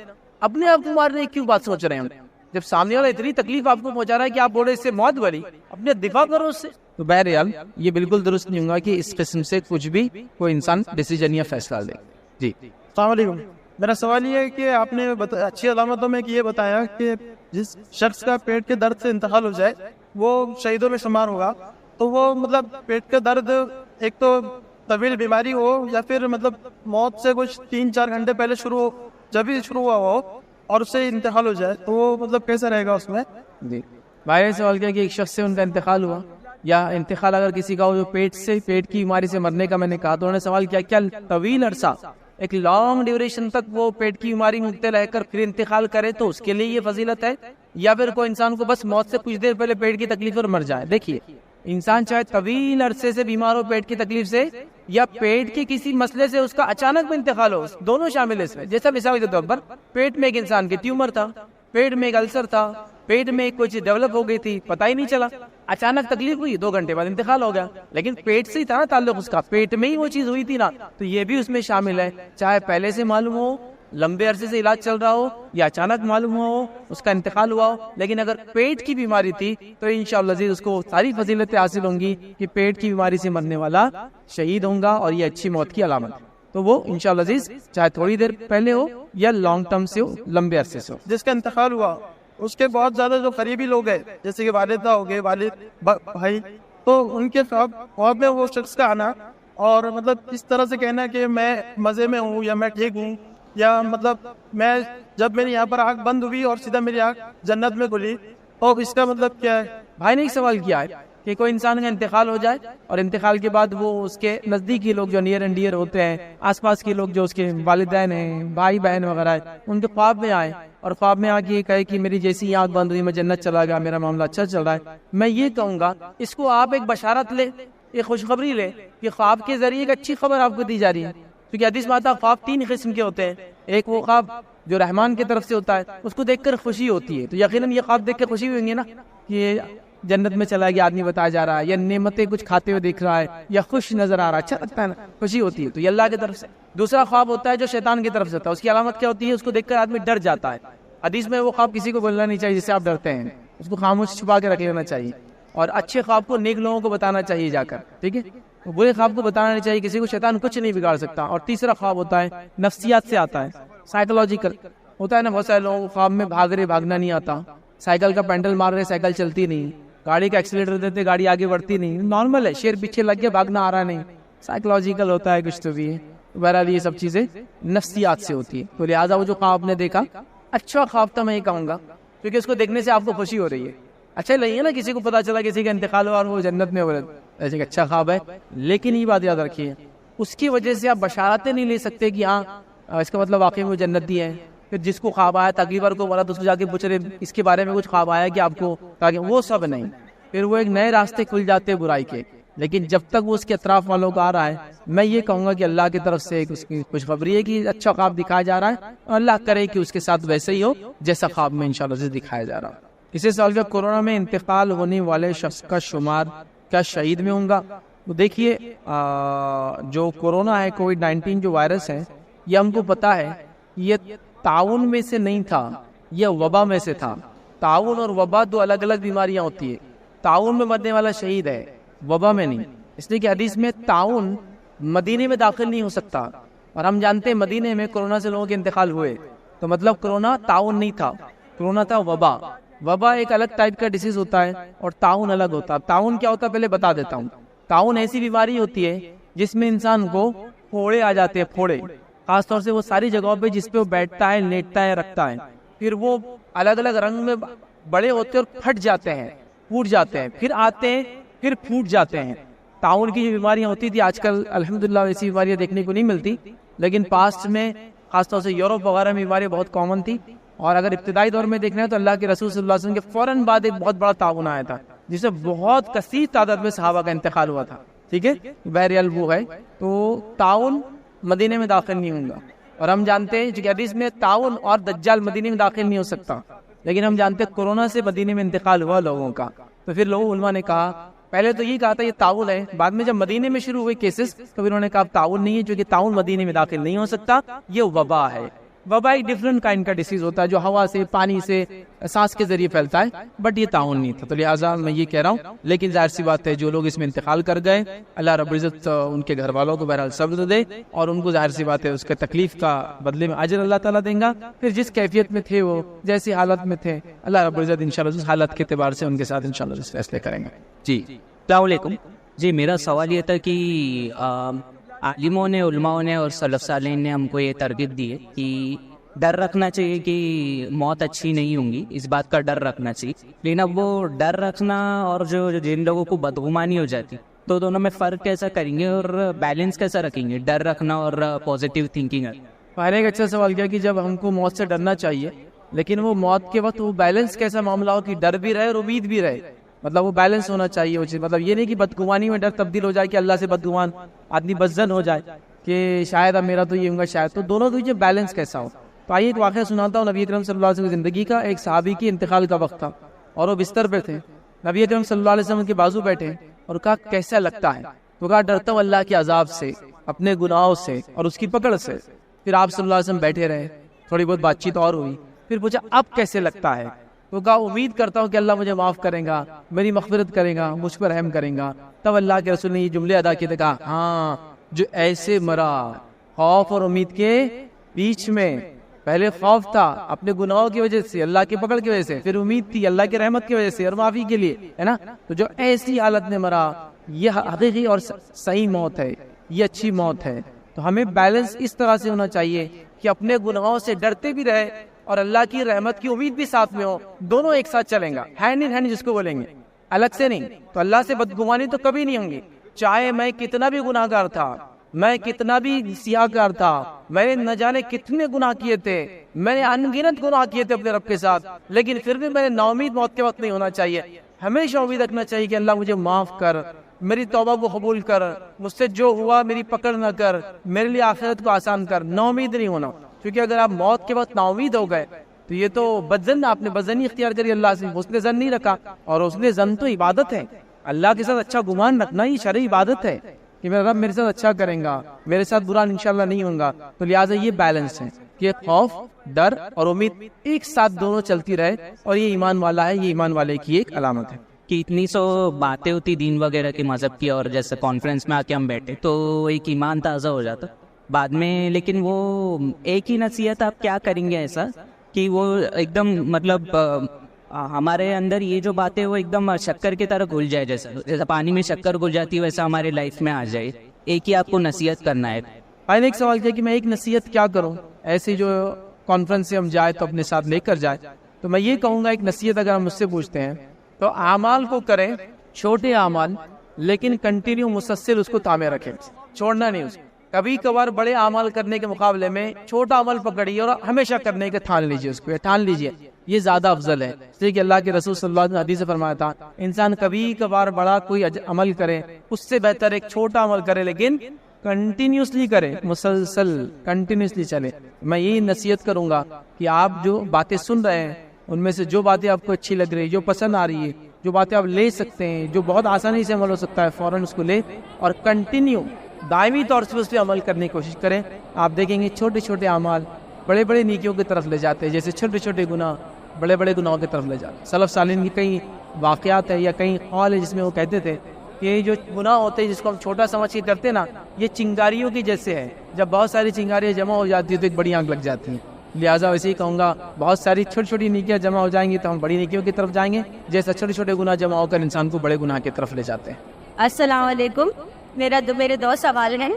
Speaker 1: اپنے آپ کو مارنے کی کیوں بات سوچ رہے ہیں؟ جب سامنے والا اتنی تکلیف آپ کو پہنچا رہا ہے کہ آپ بولے اس سے موت بری, اپنے دفاع کرو اس سے. تو بہرحال یہ بالکل درست نہیں ہوگا کہ اس قسم سے کچھ بھی کوئی انسان ڈیسیجن یا فیصلہ لے. جی
Speaker 3: السلام علیکم. میرا سوال یہ ہے کہ آپ نے اچھی علامتوں میں یہ بتایا کہ جس شخص کا پیٹ کے درد سے انتقال ہو جائے وہ شہیدوں میں شمار ہوگا. تو وہ مطلب پیٹ کا درد ایک تو طویل بیماری ہو یا پھر مطلب موت سے کچھ 3-4 گھنٹے پہلے جب ہی شروع ہوا ہو اور اس سے انتقال ہو جائے تو وہ مطلب کیسے رہے گا اس میں؟
Speaker 1: جی بھائی سوال کیا کہ ایک شخص سے ان کا انتقال ہوا یا انتقال اگر کسی کا ہو جو پیٹ کی بیماری سے مرنے کا میں نے کہا, تو انہوں نے سوال کیا کیا طویل عرصہ ایک لانگ ڈیوریشن تک وہ پیٹ کی بیماری میں مبتلا رہ کر پھر انتقال کرے تو اس کے لیے یہ فضیلت ہے, یا پھر کوئی انسان کو بس موت سے کچھ دیر پہلے پیٹ کی تکلیف پر مر جائے. دیکھیے انسان چاہے طویل عرصے سے بیمار ہو پیٹ کی تکلیف سے یا پیٹ کے کسی مسئلے سے اس کا اچانک میں انتقال ہو, دونوں شامل ہے اس میں. جیسا مثال کے طور پر پیٹ میں ایک انسان کی ٹیومر تھا, پیٹ میں ایک السر تھا, پیٹ میں کوئی چیز ڈیولپ ہو گئی تھی, پتہ ہی نہیں چلا, اچانک تکلیف ہوئی, 2 گھنٹے بعد انتقال ہو گیا, لیکن پیٹ سے ہی تھا نا تعلق اس کا, پیٹ میں ہی وہ چیز ہوئی تھی نا, تو یہ بھی اس میں شامل ہے. چاہے پہلے سے معلوم ہو, لمبے عرصے سے علاج چل رہا ہو, یا اچانک معلوم ہو اس کا انتقال ہوا ہو, لیکن اگر پیٹ کی بیماری تھی تو انشاءاللہ عزیز اس کو ساری فضیلتیں حاصل ہوں گی کہ پیٹ کی بیماری سے مرنے والا شہید ہوگا, اور یہ اچھی موت کی علامت ہے. تو وہ انشاءاللہ عزیز چاہے تھوڑی دیر پہلے ہو یا لانگ ٹرم سے ہو, لمبے عرصے سے ہو.
Speaker 3: جس کا انتقال ہوا اس کے بہت زیادہ جو قریبی لوگ ہیں جیسے کہ والدہ ہو گئے, والد بھائی, تو ان کے خواب میں وہ شخص کا آنا اور مطلب اس طرح سے کہنا کہ میں مزے میں ہوں یا میں ٹھیک ہوں, یا مطلب میں جب میری یہاں پر آنکھ بند ہوئی اور سیدھا میری آنکھ جنت میں کھلی, تو اس کا مطلب کیا ہے؟
Speaker 1: بھائی نے ایک سوال کیا ہے کہ کوئی انسان کا انتقال ہو جائے اور انتقال کے بعد وہ اس کے نزدیکی لوگ جو نیئر اینڈ ڈیئر ہوتے ہیں, آس پاس کے لوگ جو اس کے والدین ہیں, بھائی بہن وغیرہ ہیں, ان کے خواب میں آئے اور خواب میں آ کے یہ کہے کہ میری جیسی آنکھ بند ہوئی میں جنت چلا گیا, میرا معاملہ اچھا چل رہا ہے. میں یہ کہوں گا اس کو آپ ایک بشارت لے, ایک خوشخبری لے کہ خواب کے ذریعے ایک اچھی خبر آپ کو دی جا رہی ہے. کیونکہ حدیث میں آتا ہے خواب 3 قسم کے ہوتے ہیں. ایک وہ خواب جو رحمان کی طرف سے ہوتا ہے, اس کو دیکھ کر خوشی ہوتی ہے, تو یقیناً یہ خواب دیکھ کے خوشی ہوئیں گے نا کہ جنت میں چلا گیا آدمی بتایا جا رہا ہے, یا نعمتیں کچھ کھاتے ہوئے دیکھ رہا ہے, یا خوش نظر آ رہا ہے, اچھا لگتا ہے نا, خوشی ہوتی ہے, تو یہ اللہ کی طرف سے. دوسرا خواب ہوتا ہے جو شیطان کی طرف سے ہوتا ہے, اس کی علامت کیا ہوتی ہے؟ اس کو دیکھ کر آدمی ڈر جاتا ہے. حدیث میں وہ خواب کسی کو بولنا نہیں چاہیے جس سے آپ ڈرتے ہیں, اس کو خاموش چھپا کے رکھ لینا چاہیے, اور اچھے خواب کو نیک لوگوں کو بتانا چاہیے جا کر, ٹھیک ہے, برے خواب کو بتانا نہیں چاہیے کسی کو, شیطان کچھ نہیں بگاڑ سکتا. اور تیسرا خواب ہوتا ہے نفسیات سے آتا ہے, سائیکولوجیکل ہوتا ہے نا. بہت سارے لوگوں کو خواب میں بھاگنا نہیں آتا, سائیکل کا پینڈل مار رہے سائیکل چلتی نہیں, گاڑی کا ایکسیلیٹر دیتے گاڑی آگے بڑھتی نہیں, نارمل ہے, شیر پیچھے لگ کے بھاگنا آ رہا نہیں, سائیکولوجیکل ہوتا ہے کچھ تو بھی ہے. بہرحال یہ سب چیزیں نفسیات سے ہوتی ہے. تو لہٰذا وہ جو خواب نے دیکھا اچھا خواب تھا, میں یہ کہوں گا, کیونکہ اس کو دیکھنے سے آپ کو خوشی ہو رہی ہے. اچھا نہیں ہے نا کسی کو پتا چلا کسی کا انتقال ہوا اور وہ جنت میں ہو رہا, ایسے اچھا خواب ہے, لیکن یہ بات یاد رکھیے اس کی وجہ سے آپ بشارتیں نہیں لے سکتے کہ ہاں اس کا مطلب واقعی وہ جنتی ہے. پھر جس کو خواب آیا تقریباً کو بولا تو اس کو جا کے پوچھ رہے اس کے بارے میں کچھ خواب آیا کہ آپ کو, تاکہ وہ سب نہیں, پھر وہ ایک نئے راستے کھل جاتے ہیں برائی کے. لیکن جب تک وہ اس کے اطراف والوں کو آ رہا ہے, میں یہ کہوں گا کہ اللہ کی طرف سے اس کی خوشخبری ہے کہ اچھا خواب دکھایا جا رہا ہے, اور اللہ کرے کہ اس کے ساتھ ویسے ہی ہو جیسا خواب میں انشاءاللہ دکھایا جا رہا ہے. اسی سال کا کورونا میں انتقال ہونے والے شخص کا شمار کیا شہید میں ہوں گا؟ تو دیکھیے جو کورونا ہے, کووڈ-19 جو وائرس ہے, یہ ہم کو پتا ہے یہ تعاون میں سے نہیں تھا, یہ وبا میں سے تھا. تعاون اور وبا 2 الگ الگ بیماریاں ہوتی ہے. تعاون میں مرنے والا شہید ہے, وبا میں نہیں, اس لیے کہ حدیث میں تعاون مدینے میں داخل نہیں ہو سکتا, اور ہم جانتے ہیں مدینے میں کورونا سے لوگوں کے انتقال ہوئے, تو مطلب کورونا تعاون نہیں تھا, کورونا تھا وبا. وبا ایک الگ ٹائپ کا ڈیزیز ہوتا ہے اور تعاون الگ ہوتا ہے. تعاون کیا ہوتا ہے پہلے بتا دیتا ہوں. تعاون ایسی بیماری ہوتی ہے جس میں انسان کو پھوڑے آ جاتے ہیں, پھوڑے, خاص طور سے وہ ساری جگہوں پہ جس پہ وہ بیٹھتا ہے, لیٹتا ہے, رکھتا ہے, پھر وہ الگ الگ رنگ میں بڑے ہوتے ہیں اور پھٹ جاتے ہیں, پھوٹ جاتے ہیں, پھر آتے ہیں, پھر پھوٹ جاتے ہیں. تعاون کی جو بیماریاں ہوتی تھی آج کل الحمدللہ ایسی بیماریاں دیکھنے کو نہیں ملتی, لیکن پاسٹ میں خاص طور سے یورپ وغیرہ میں بیماریاں بہت کامن تھی. اور اگر ابتدائی دور میں دیکھنا ہے تو اللہ کے رسول صلی اللہ علیہ وسلم کے فوراً بعد ایک بہت بڑا تعاون آیا تھا جس سے بہت کثیر تعداد میں صحابہ کا انتقال ہوا تھا. ٹھیک ہے, بہرحال وہ ہے. تو تعاون مدینے میں داخل نہیں ہوگا, اور ہم جانتے ہیں کہ حدیث میں تعاون اور دجال مدینے میں داخل نہیں ہو سکتا, لیکن ہم جانتے ہیں کورونا سے مدینے میں انتقال ہوا لوگوں کا. تو پھر لوگوں علماء نے کہا, پہلے تو یہ کہا تھا یہ تعاون ہے, بعد میں جب مدینے میں شروع ہوئے کیسز تو پھر انہوں نے کہا تعاون نہیں ہے, جو کہ تعاون مدینے میں داخل نہیں ہو سکتا, یہ وبا ہے. وبا ایک ڈفرنٹ کائنڈ کا ڈیزیز ہوتا ہے جو ہوا سے, پانی سے, سانس کے ذریعے پھیلتا ہے, بٹ یہ تعاون نہیں تھا. تو لہٰذا میں یہ کہہ رہا ہوں, لیکن ظاہر سی بات ہے جو لوگ اس میں انتقال کر گئے, اللہ رب العزت ان کے گھر والوں کو بہرحال صبر دے, اور ان کو ظاہر سی بات ہے اس کے تکلیف کا بدلے میں اجر اللہ تعالیٰ دیں گا. پھر جس کیفیت میں تھے وہ, جیسی حالت میں تھے, اللہ رب العزت انشاءاللہ اس حالت کے اعتبار سے ان کے ساتھ انشاءاللہ فیصلے کریں گے.
Speaker 4: جی السلام علیکم. جی میرا سوال یہ تھا کہ عالموں نے, علماء نے اور سلف صالحین نے ہم کو یہ ترغیب دی ہے کہ ڈر رکھنا چاہیے کہ موت اچھی نہیں ہوں گی, اس بات کا ڈر رکھنا چاہیے. لیکن اب وہ ڈر رکھنا اور جو جن لوگوں کو بدگمانی ہو جاتی, تو دونوں میں فرق کیسا کریں گے اور بیلنس کیسا رکھیں گے, ڈر رکھنا اور پازیٹیو تھنکنگ؟
Speaker 1: پہلے ایک اچھا سوال کیا کہ جب ہم کو موت سے ڈرنا چاہیے, لیکن وہ موت کے وقت وہ بیلنس کیسا معاملہ ہو کہ ڈر بھی رہے اور امید بھی رہے. مطلب وہ بیلنس ہونا چاہیے وہ چیز. مطلب یہ نہیں کہ بدگمانی میں ڈر تبدیل ہو جائے کہ اللہ سے بدگمان آدمی بدظن ہو جائے کہ شاید اب میرا تو یہ ہوں گا شاید. تو دونوں کے بیچ بیلنس کیسا ہو. تو آئیے ایک واقعہ سناتا ہوں. نبی اکرم صلی اللہ علیہ وسلم کی زندگی کا, ایک صحابی کی انتقال کا وقت تھا اور وہ بستر پہ تھے. نبی اکرم صلی اللہ علیہ وسلم کے بازو بیٹھے اور کہا کیسا لگتا ہے؟ تو کہا ڈرتا ہوں اللہ کے عذاب سے, اپنے گناہوں سے اور اس کی پکڑ سے. پھر آپ صلی اللہ علیہ وسلم بیٹھے رہے, تھوڑی بہت بات چیت اور ہوئی. پھر پوچھا اب کیسے لگتا ہے؟ تو کہا امید کرتا ہوں کہ اللہ مجھے معاف کرے گا, میری مغفرت کرے گا, مجھ پر رحم کرے گا. تب اللہ کے رسول نے یہ جملے ادا کیے تھے, کہا ہاں جو ایسے مرا خوف اور امید کے بیچ میں. پہلے خوف تھا اپنے گناہوں کی وجہ سے, اللہ کی پکڑ کی وجہ سے, پھر امید تھی اللہ کی رحمت کی وجہ سے اور معافی کے لیے, ہے نا. تو جو ایسی حالت میں مرا, یہ حقیقی اور صحیح موت ہے, یہ اچھی موت ہے. تو ہمیں بیلنس اس طرح سے ہونا چاہیے کہ اپنے گناہوں سے ڈرتے بھی رہے اور اللہ کی رحمت کی امید بھی ساتھ میں ہو. دونوں ایک ساتھ چلیں گا, ہینڈ ان ہینڈ جس کو بولیں گے, الگ سے نہیں. تو اللہ سے بدگمانی تو کبھی نہیں ہوں گی, چاہے میں کتنا بھی گناہ گار تھا, میں کتنا بھی سیاہ کار تھا, میں نے نہ جانے کتنے گناہ کیے تھے, میں نے انگنت گناہ کیے تھے اپنے رب کے ساتھ, لیکن پھر بھی میں نے نا امید موت کے وقت نہیں ہونا چاہیے. ہمیشہ امید رکھنا چاہیے کہ اللہ مجھے معاف کر, میری توبہ کو قبول کر, مجھ سے جو ہوا میری پکڑ نہ کر, میرے لیے آخرت کو آسان کر. نا امید نہیں ہونا, کیونکہ اگر آپ موت کے وقت نا امید ہو گئے تو یہ تو بدظن, آپ نے بدظنی اختیار کری اللہ سے, حسن ظن نہیں رکھا. اور حسن ظن تو عبادت ہے, اللہ کے ساتھ اچھا گمان رکھنا ہی شرعی عبادت ہے کہ میرا رب میرے ساتھ اچھا کریں گا, میرے ساتھ برا انشاءاللہ نہیں ہوگا. تو لہٰذا یہ بیلنس ہے کہ خوف, ڈر اور امید ایک ساتھ دونوں چلتی رہے, اور یہ ایمان والا ہے, یہ ایمان والے کی ایک علامت ہے.
Speaker 4: کہ اتنی سو باتیں ہوتی دین وغیرہ کے مذہب کی, اور جیسے کانفرنس میں آ کے ہم بیٹھے تو ایک ایمان تازہ ہو جاتا بعد میں. لیکن وہ ایک ہی نصیحت آپ کیا کریں گے ایسا کہ وہ ایک دم مطلب ہمارے اندر یہ جو باتیں وہ ایک دم شکر کی طرح گھل جائے, جیسا پانی میں شکر گھل جاتی ہے ویسا ہمارے لائف میں آ جائے. ایک ہی آپ کو نصیحت کرنا ہے.
Speaker 1: میں نے ایک سوال کیا کہ میں ایک نصیحت کیا کروں, ایسی جو کانفرنس سے ہم جائے تو اپنے ساتھ لے کر جائے. تو میں یہ کہوں گا ایک نصیحت اگر ہم مجھ سے پوچھتے ہیں تو اعمال کو کریں, چھوٹے اعمال, لیکن کنٹینیو مسلسل اس کو تامے رکھیں, چھوڑنا نہیں اس کو. کبھی کبھار بڑے اعمال کرنے کے مقابلے میں چھوٹا عمل پکڑیے اور ہمیشہ کرنے کے ٹھان لیجیے, اس کو ٹھان لیجیے, یہ زیادہ افضل ہے. اس لیے کہ اللہ کے رسول صلی اللہ علیہ وسلم حدیث سے فرمایا تھا, انسان کبھی کبھار بڑا کوئی عمل کرے اس سے بہتر ایک چھوٹا عمل کرے لیکن کنٹینیوسلی کرے, مسلسل کنٹینیوسلی چلے. میں یہی نصیحت کروں گا کہ آپ جو باتیں سن رہے ہیں ان میں سے جو باتیں آپ کو اچھی لگ رہی ہے, جو پسند آ رہی ہے, جو باتیں آپ لے سکتے ہیں, جو بہت آسانی سے عمل ہو سکتا ہے, فوراً اس کو لے اور کنٹینیو دائمی طور سے اس پہ عمل کرنے کی کوشش کریں. آپ دیکھیں گے چھوٹے چھوٹے اعمال بڑے بڑے نیکیوں کی طرف لے جاتے ہیں, جیسے چھوٹے چھوٹے گناہ بڑے بڑے گناہوں کی طرف لے جاتے ہیں. سلف صالحین کی کئی واقعات ہیں یا کئی قول ہے جس میں وہ کہتے تھے کہ یہ جو گناہ ہوتے ہیں جس کو ہم چھوٹا سمجھ کے کرتے نا, یہ چنگاریوں کی جیسے ہے, جب بہت ساری چنگاریاں جمع ہو جاتی ہیں تو ایک بڑی آنکھ لگ جاتی ہیں. لہٰذا ویسے ہی کہوں گا بہت ساری چھوٹی چھوٹی نیکیاں جمع ہو جائیں گی تو ہم بڑی نیکیوں کی طرف جائیں گے, جیسا چھوٹے چھوٹے گناہ جمع ہو کر انسان کو بڑے گناہ کی طرف لے جاتے ہیں.
Speaker 5: السلام علیکم. میرے دو سوال ہیں.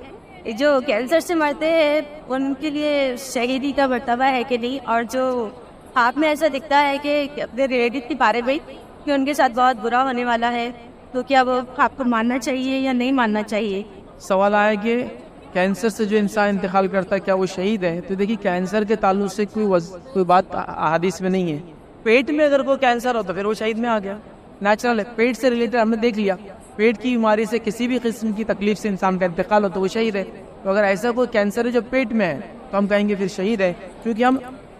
Speaker 5: جو کینسر سے مرتے ہیں ان کے لیے شہیدی کا مرتبہ ہے کہ نہیں, اور جو آپ میں ایسا دکھتا ہے کہ اپنے ریلیٹیو کے بارے میں کہ ان کے ساتھ بہت برا ہونے والا ہے, تو کیا وہ آپ کو ماننا چاہیے یا نہیں ماننا چاہیے؟
Speaker 1: سوال آیا کہ کینسر سے جو انسان انتقال کرتا ہے کیا وہ شہید ہے؟ تو دیکھیے کینسر کے تعلق سے کوئی بات احادیث میں نہیں ہے. پیٹ میں اگر کوئی کینسر ہو تو پھر وہ شہید میں آ گیا, نیچرل ہے. پیٹ سے ریلیٹڈ ہم نے دیکھ لیا, پیٹ کی بیماری سے کسی بھی قسم کی تکلیف سے انسان کا انتقال ہو تو وہ شہید ہے. تو اگر ایسا کوئی کینسر ہے جو پیٹ میں ہے تو ہم کہیں گے پھر شہید ہے, کیونکہ ہم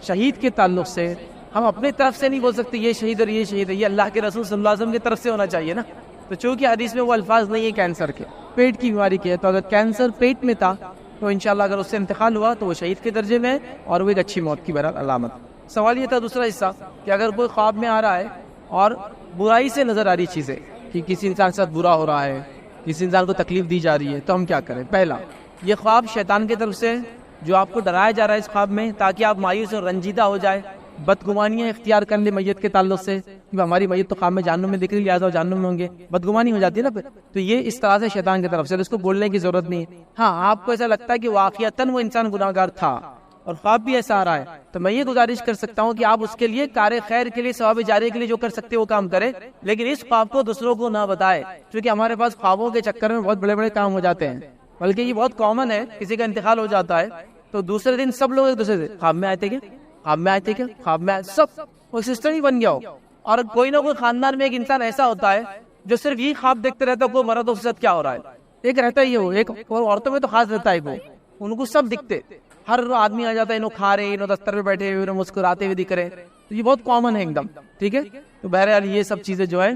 Speaker 1: شہید کے تعلق سے ہم اپنی طرف سے نہیں بول سکتے یہ شہید اور یہ شہید ہے, یہ اللہ کے رسول صلی اللہ علیہ وسلم کی طرف سے ہونا چاہیے نا. تو چونکہ حدیث میں وہ الفاظ نہیں ہے کینسر کے, پیٹ کی بیماری کے, تو اگر کینسر پیٹ میں تھا تو انشاءاللہ اگر اس سے انتقال ہوا تو وہ شہید کے درجے میں ہے اور وہ ایک اچھی موت کی بہرحال علامت. سوال یہ تھا دوسرا حصہ کہ اگر کوئی خواب میں آ رہا ہے اور برائی سے نظر آ رہی چیزیں کہ کسی انسان کے ساتھ برا ہو رہا ہے, کسی انسان کو تکلیف دی جا رہی ہے, تو ہم کیا کریں؟ پہلا, یہ خواب شیطان کی طرف سے جو آپ کو ڈرایا جا رہا ہے اس خواب میں تاکہ آپ مایوس اور رنجیدہ ہو جائے, بدگمانیاں اختیار کر لیں میت کے تعلق سے کہ ہماری میت تو خواب میں جہنم میں دکھ رہی, لہٰذا جہنم میں ہوں گے, بدگمانی ہو جاتی ہے نا پھر. تو یہ اس طرح سے شیطان کی طرف سے, اس کو بولنے کی ضرورت نہیں ہے. ہاں آپ کو ایسا لگتا ہے کہ واقعتاً وہ انسان گناہ گار تھا اور خواب بھی ایسا آ رہا ہے, تو میں یہ گزارش کر سکتا ہوں کہ آپ اس کے لیے کار خیر کے لیے, ثواب جاری کے لیے جو کر سکتے وہ کام کریں, لیکن اس خواب کو دوسروں کو نہ بتائے, کیونکہ ہمارے پاس خوابوں کے چکر میں بہت بڑے بڑے کام ہو جاتے ہیں. بلکہ یہ بہت کامن ہے, کسی کا انتقال ہو جاتا ہے تو دوسرے دن سب لوگ ایک دوسرے سے خواب میں آئے تھے کیا, خواب میں آئے تھے کیا, خواب میں آئے, سب وہ سسٹم ہی بن گیا ہو. اور کوئی نہ کوئی خاندان میں ایک انسان ایسا ہوتا ہے جو صرف یہ خواب دیکھتے رہتا ہے کوئی مرد تو اس کے ساتھ کیا ہو رہا ہے, ایک رہتا ہی وہ, ایک اور عورتوں میں تو خاص رہتا ہے وہ, ان کو سب دکھتے, ہر آدمی آ جاتا ہے, انہوں کھا رہے, انہوں دفتر پہ بیٹھے ہوئے, انہوں مسکراتے ہوئے دکھ رہے, تو یہ بہت کامن ہے ایک دم. ٹھیک ہے, تو بہرحال یہ سب چیزیں جو ہے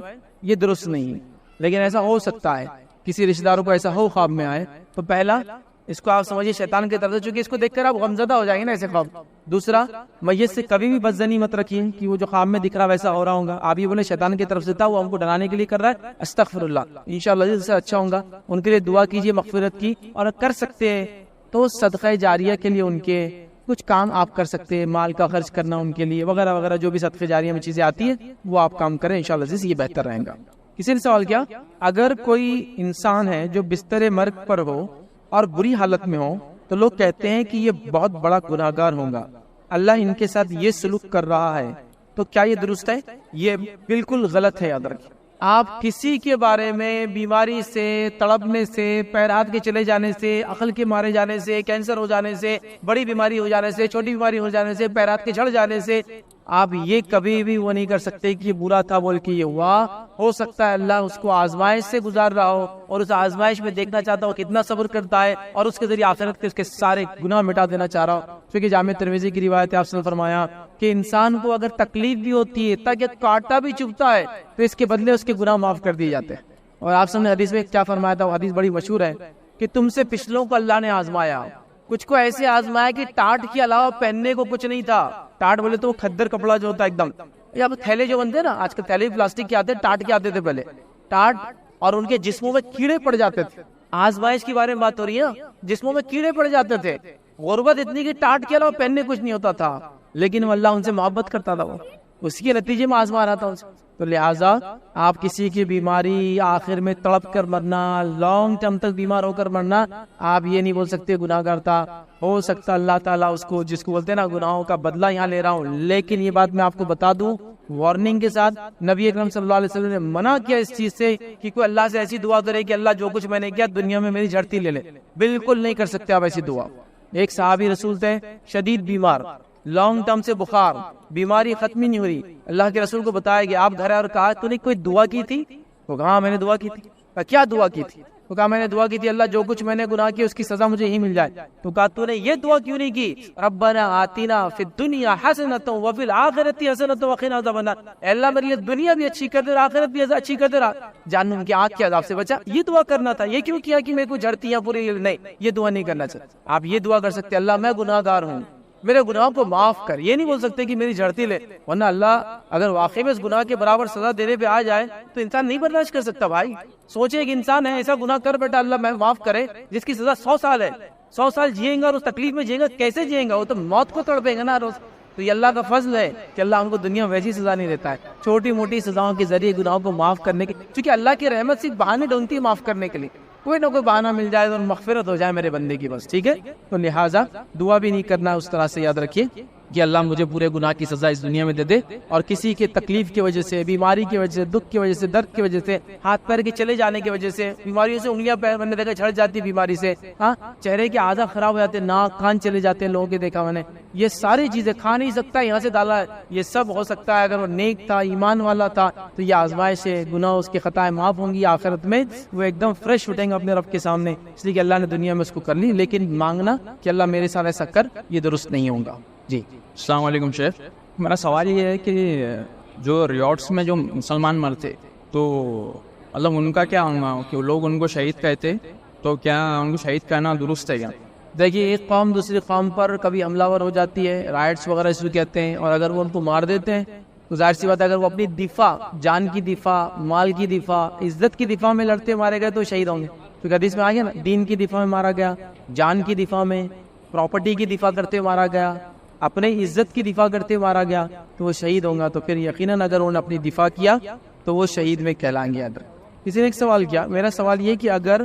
Speaker 1: یہ درست نہیں ہے, لیکن ایسا ہو سکتا ہے کسی رشتہ داروں کو ایسا ہو خواب میں آئے, تو پہلا اس کو آپ سمجھیے شیطان کی طرف سے, چونکہ اس کو دیکھ کر آپ غمزدہ ہو جائیں گے نا ایسے خواب. دوسرا, میت سے کبھی بھی بدظنی مت رکھیے کہ وہ جو خواب میں دکھ رہا ویسا ہو رہا ہوگا, آپ یہ بولے شیطان کی طرف سے تھا, وہ ہم کو ڈرانے کے لیے کر رہا ہے, استغفر اللہ, انشاءاللہ جس سے اچھا ہوگا. ان کے لیے دعا کیجیے مغفرت کی, اور کر سکتے ہیں تو صدقہ جاریہ کے لیے ان کے کچھ کام آپ کر سکتے ہیں, مال کا خرچ کرنا ان کے لیے وغیرہ وغیرہ, جو بھی صدقہ جاریہ میں چیزیں آتی ہیں وہ آپ کام کریں انشاءاللہ سے, یہ بہتر رہے گا. کسی نے سوال کیا, اگر کوئی انسان ہے جو بستر مرگ پر ہو اور بری حالت میں ہو تو لوگ کہتے ہیں کہ یہ بہت بڑا گناہ گار ہوگا, اللہ ان کے ساتھ یہ سلوک کر رہا ہے, تو کیا یہ درست ہے؟ یہ بالکل غلط ہے. یاد رکھیں, آپ کسی کے بارے میں بیماری سے, تڑپنے سے, پیر ہاتھ کے چلے جانے سے, عقل کے مارے جانے سے, کینسر ہو جانے سے, بڑی بیماری ہو جانے سے, چھوٹی بیماری ہو جانے سے, پیر ہاتھ کے جھڑ جانے سے, آپ یہ کبھی بھی وہ نہیں کر سکتے کہ یہ برا تھا بول کے یہ ہوا. ہو سکتا ہے اللہ اس کو آزمائش سے گزار رہا ہو اور اس آزمائش میں دیکھنا چاہتا ہو کتنا صبر کرتا ہے, اور اس کے ذریعے آخرت کے اس کے سارے گناہ مٹا دینا چاہ رہا ہو. کیونکہ جامع ترمذی کی روایت ہے, آپ نے فرمایا کہ انسان کو اگر تکلیف بھی ہوتی ہے, تاکہ کاٹا بھی چبھتا ہے, تو اس کے بدلے اس کے گناہ معاف کر دیے جاتے ہیں. اور آپ نے حدیث میں کیا فرمایا تھا, وہ حدیث بڑی مشہور ہے کہ تم سے پچھلوں کو اللہ نے آزمایا, کچھ کو ایسے آزمایا کہ ٹاٹ کے علاوہ پہننے کو کچھ نہیں تھا. ٹاٹ بولے تو وہ کھدر کپڑا جو ہوتا ہے ایک دم, یا تھیلے جو بنتے ہیں نا آج کل, تھیلے پلاسٹک کے آتے ہیں, ٹاٹ کے آتے تھے پہلے, ٹاٹ, اور ان کے جسموں میں کیڑے پڑ جاتے تھے. آزمائش کی بارے میں بات ہو رہی ہے, جسموں میں کیڑے پڑ جاتے تھے, غربت اتنی کہ ٹاٹ کے علاوہ پہننے کچھ نہیں ہوتا تھا, لیکن وہ اللہ ان سے محبت کرتا تھا, وہ اسی کے نتیجے میں آزما رہا تھا ان سے. تو لہٰذا آپ کسی کی بیماری آخر میں تڑپ کر مرنا, لانگ ٹرم تک بیمار ہو کر مرنا, آپ یہ نہیں بول سکتے گناہ گار تھا. ہو سکتا اللہ تعالیٰ اس کو, جس کو بولتے ہیں نا گناہوں کا بدلہ یہاں لے رہا ہوں, لیکن یہ بات میں آپ کو بتا دوں وارننگ کے ساتھ, نبی اکرم صلی اللہ علیہ وسلم نے منع کیا اس چیز سے کہ کوئی اللہ سے ایسی دعا کرے کہ اللہ جو کچھ میں نے کیا دنیا میں میری جھڑتی لے لے. بالکل نہیں کر سکتے آپ ایسی دعا. ایک صحابی رسول تھے, شدید بیمار, لانگ ٹرم سے بخار, بیماری ختم ہی نہیں ہو رہی. اللہ کے رسول کو بتایا کہ آپ گھر آئے اور کہا تو نے کوئی دعا کی تھی؟ وہ کہا میں نے دعا کی تھی. کیا دعا کی تھی؟ تو کہا میں نے دعا کی تھی اللہ جو کچھ میں نے گناہ کیا اس کی سزا مجھے ہی مل جائے. تو کہا تو نے یہ دعا کیوں نہیں کی, ربنا آتنا فی الدنیا حسنۃ وفی الآخرۃ حسنۃ وقنا عذاب النار, اے اللہ میری یہ دنیا بھی اچھی کر دے اور آخرت بھی اچھی کر دے, جہنم کی آگ کے عذاب سے بچا. یہ دعا کرنا تھا. یہ کیوں کیا کہ میرے کو جھڑتی ہیں پوری؟ نہیں, یہ دعا نہیں کرنا چاہتا. آپ یہ دعا کر سکتے اللہ میں گناہ گار ہوں, میرے گناہوں کو معاف کر. یہ نہیں بول سکتے کہ میری جھڑتی لے, ورنہ اللہ اگر واقعی میں اس گناہ کے برابر سزا دینے پہ آ جائے تو انسان نہیں برداشت کر سکتا. بھائی سوچے ایک انسان ہے ایسا گناہ کر بیٹا اللہ میں معاف کرے, جس کی سزا 100 سال ہے, 100 سال جیئیں گا اور اس تکلیف میں جیئیں گا, کیسے جیئیں گا؟ وہ تو موت کو تڑپے گا نا روز. تو یہ اللہ کا فضل ہے کہ اللہ ان کو دنیا میں ویسی سزا نہیں دیتا ہے, چھوٹی موٹی سزاؤں کے ذریعے گناہوں کو معاف کرنے کے, کیونکہ اللہ کی رحمت صرف بہانے ڈھونڈتی ہے معاف کرنے کے لیے. کوئی نہ کوئی بہانہ مل جائے اور مغفرت ہو جائے میرے بندے کی بس. ٹھیک ہے, تو لہٰذا دعا بھی نہیں کرنا اس طرح سے, یاد رکھیے. کہ اللہ مجھے پورے گناہ کی سزا اس دنیا میں دے دے, اور کسی کے تکلیف کی وجہ سے, بیماری کی وجہ سے, دکھ کی وجہ سے, درد کی وجہ سے, ہاتھ پیر کے چلے جانے کی وجہ سے, بیماریوں سے انگلیاں پیر میں نے دیکھا جھڑ جاتی بیماری سے, ہاں چہرے کے اعضاء خراب ہو جاتے, ناک کان چلے جاتے ہیں لوگوں کے دیکھا میں نے, یہ ساری چیزیں کھا نہیں سکتا یہاں سے ڈالا ہے, یہ سب ہو سکتا ہے اگر وہ نیک تھا, ایمان والا تھا, تو یہ آزمائش ہے, گناہ اس کے خطائیں معاف ہوں گی, آخرت میں وہ ایک دم فریش اٹھیں گے اپنے رب کے سامنے, اس لیے کہ اللہ نے دنیا میں اس کو کر لی. لیکن مانگنا کہ اللہ میرے ساتھ ایسا کر, یہ درست نہیں ہوگا. جی
Speaker 6: السلام علیکم شیخ, میرا سوال یہ ہے کہ جو ریاٹس میں جو مسلمان مرتے تو مطلب ان کا کیا ہوگا کہ لوگ ان کو شہید کہتے, تو کیا ان کو شہید کہنا درست ہے کیا؟
Speaker 1: دیکھیے ایک قوم دوسری قوم پر کبھی حملہ ور ہو جاتی ہے, رائٹس وغیرہ اس کو کہتے ہیں, اور اگر وہ ان کو مار دیتے ہیں تو ظاہر سی بات ہے اگر وہ اپنی دفاع, جان کی دفاع, مال کی دفاع, عزت کی دفاع میں لڑتے مارے گئے تو شہید ہوں گے. کیونکہ حدیث میں آ گیا نا, دین کی دفاع میں مارا گیا, جان کی دفاع میں, پراپرٹی کی دفاع کرتے مارا گیا, اپنے عزت کی دفاع کرتے مارا گیا, تو وہ شہید ہوگا. تو پھر یقیناً اگر انہوں نے اپنی دفاع کیا تو وہ شہید میں کہلائیں گے. کسی نے ایک سوال کیا, میرا سوال یہ کہ اگر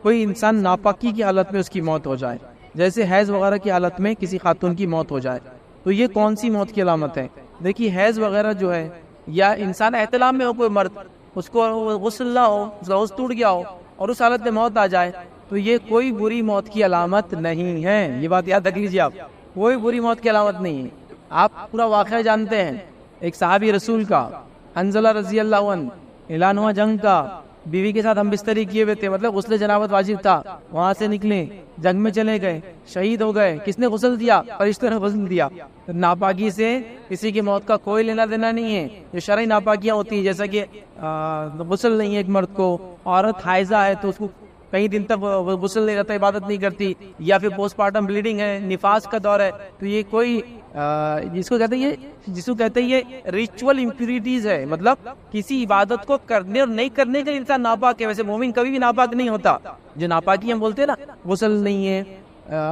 Speaker 1: کوئی انسان ناپاکی کی حالت میں اس کی موت ہو جائے, جیسے حیض وغیرہ کی حالت میں کسی خاتون کی موت ہو جائے, تو یہ کون سی موت کی علامت ہے؟ دیکھیے حیض وغیرہ جو ہے, یا انسان احتلام میں ہو کوئی مرد, اس کو غسل نہ ہو, اس کا غسل ٹوٹ گیا ہو اور اس حالت میں موت آ جائے, تو یہ کوئی بری موت کی علامت نہیں ہے. یہ بات یاد رکھ لیجیے آپ, کوئی بری موت کی علامت نہیں ہے. آپ پورا واقعہ جانتے ہیں, ایک صحابی رسول کا حنظلہ رضی اللہ عنہ, اعلان ہوا جنگ کا, بیوی کے ساتھ ہم بستری کیے ہوئے تھے, مطلب غسل جنابت واجب تھا, وہاں سے نکلے, جنگ میں چلے گئے, شہید ہو گئے. کس نے غسل دیا؟ فرشتوں نے غسل دیا. ناپاکی سے کسی کی موت کا کوئی لینا دینا نہیں ہے. جو شرعی ناپاکیاں ہوتی ہیں, جیسا کہ غسل نہیں ہے ایک مرد کو, عورت حائضہ ہے تو اس کو کئی دن تک غسل نہیں رہتا, عبادت نہیں کرتی, یا پھر پوسٹ پارٹم بلیڈنگ ہے, نفاس کا دور ہے, تو یہ کوئی جس کو کہتے ہیں یہ ریچول امپیورٹیز ہے. مطلب کسی عبادت کو کرنے اور نہیں کرنے کا انسان ناپاک ہے. ویسے مومن کبھی بھی ناپاک نہیں ہوتا. جو ناپاکی ہم بولتے ہیں نا, غسل نہیں ہے,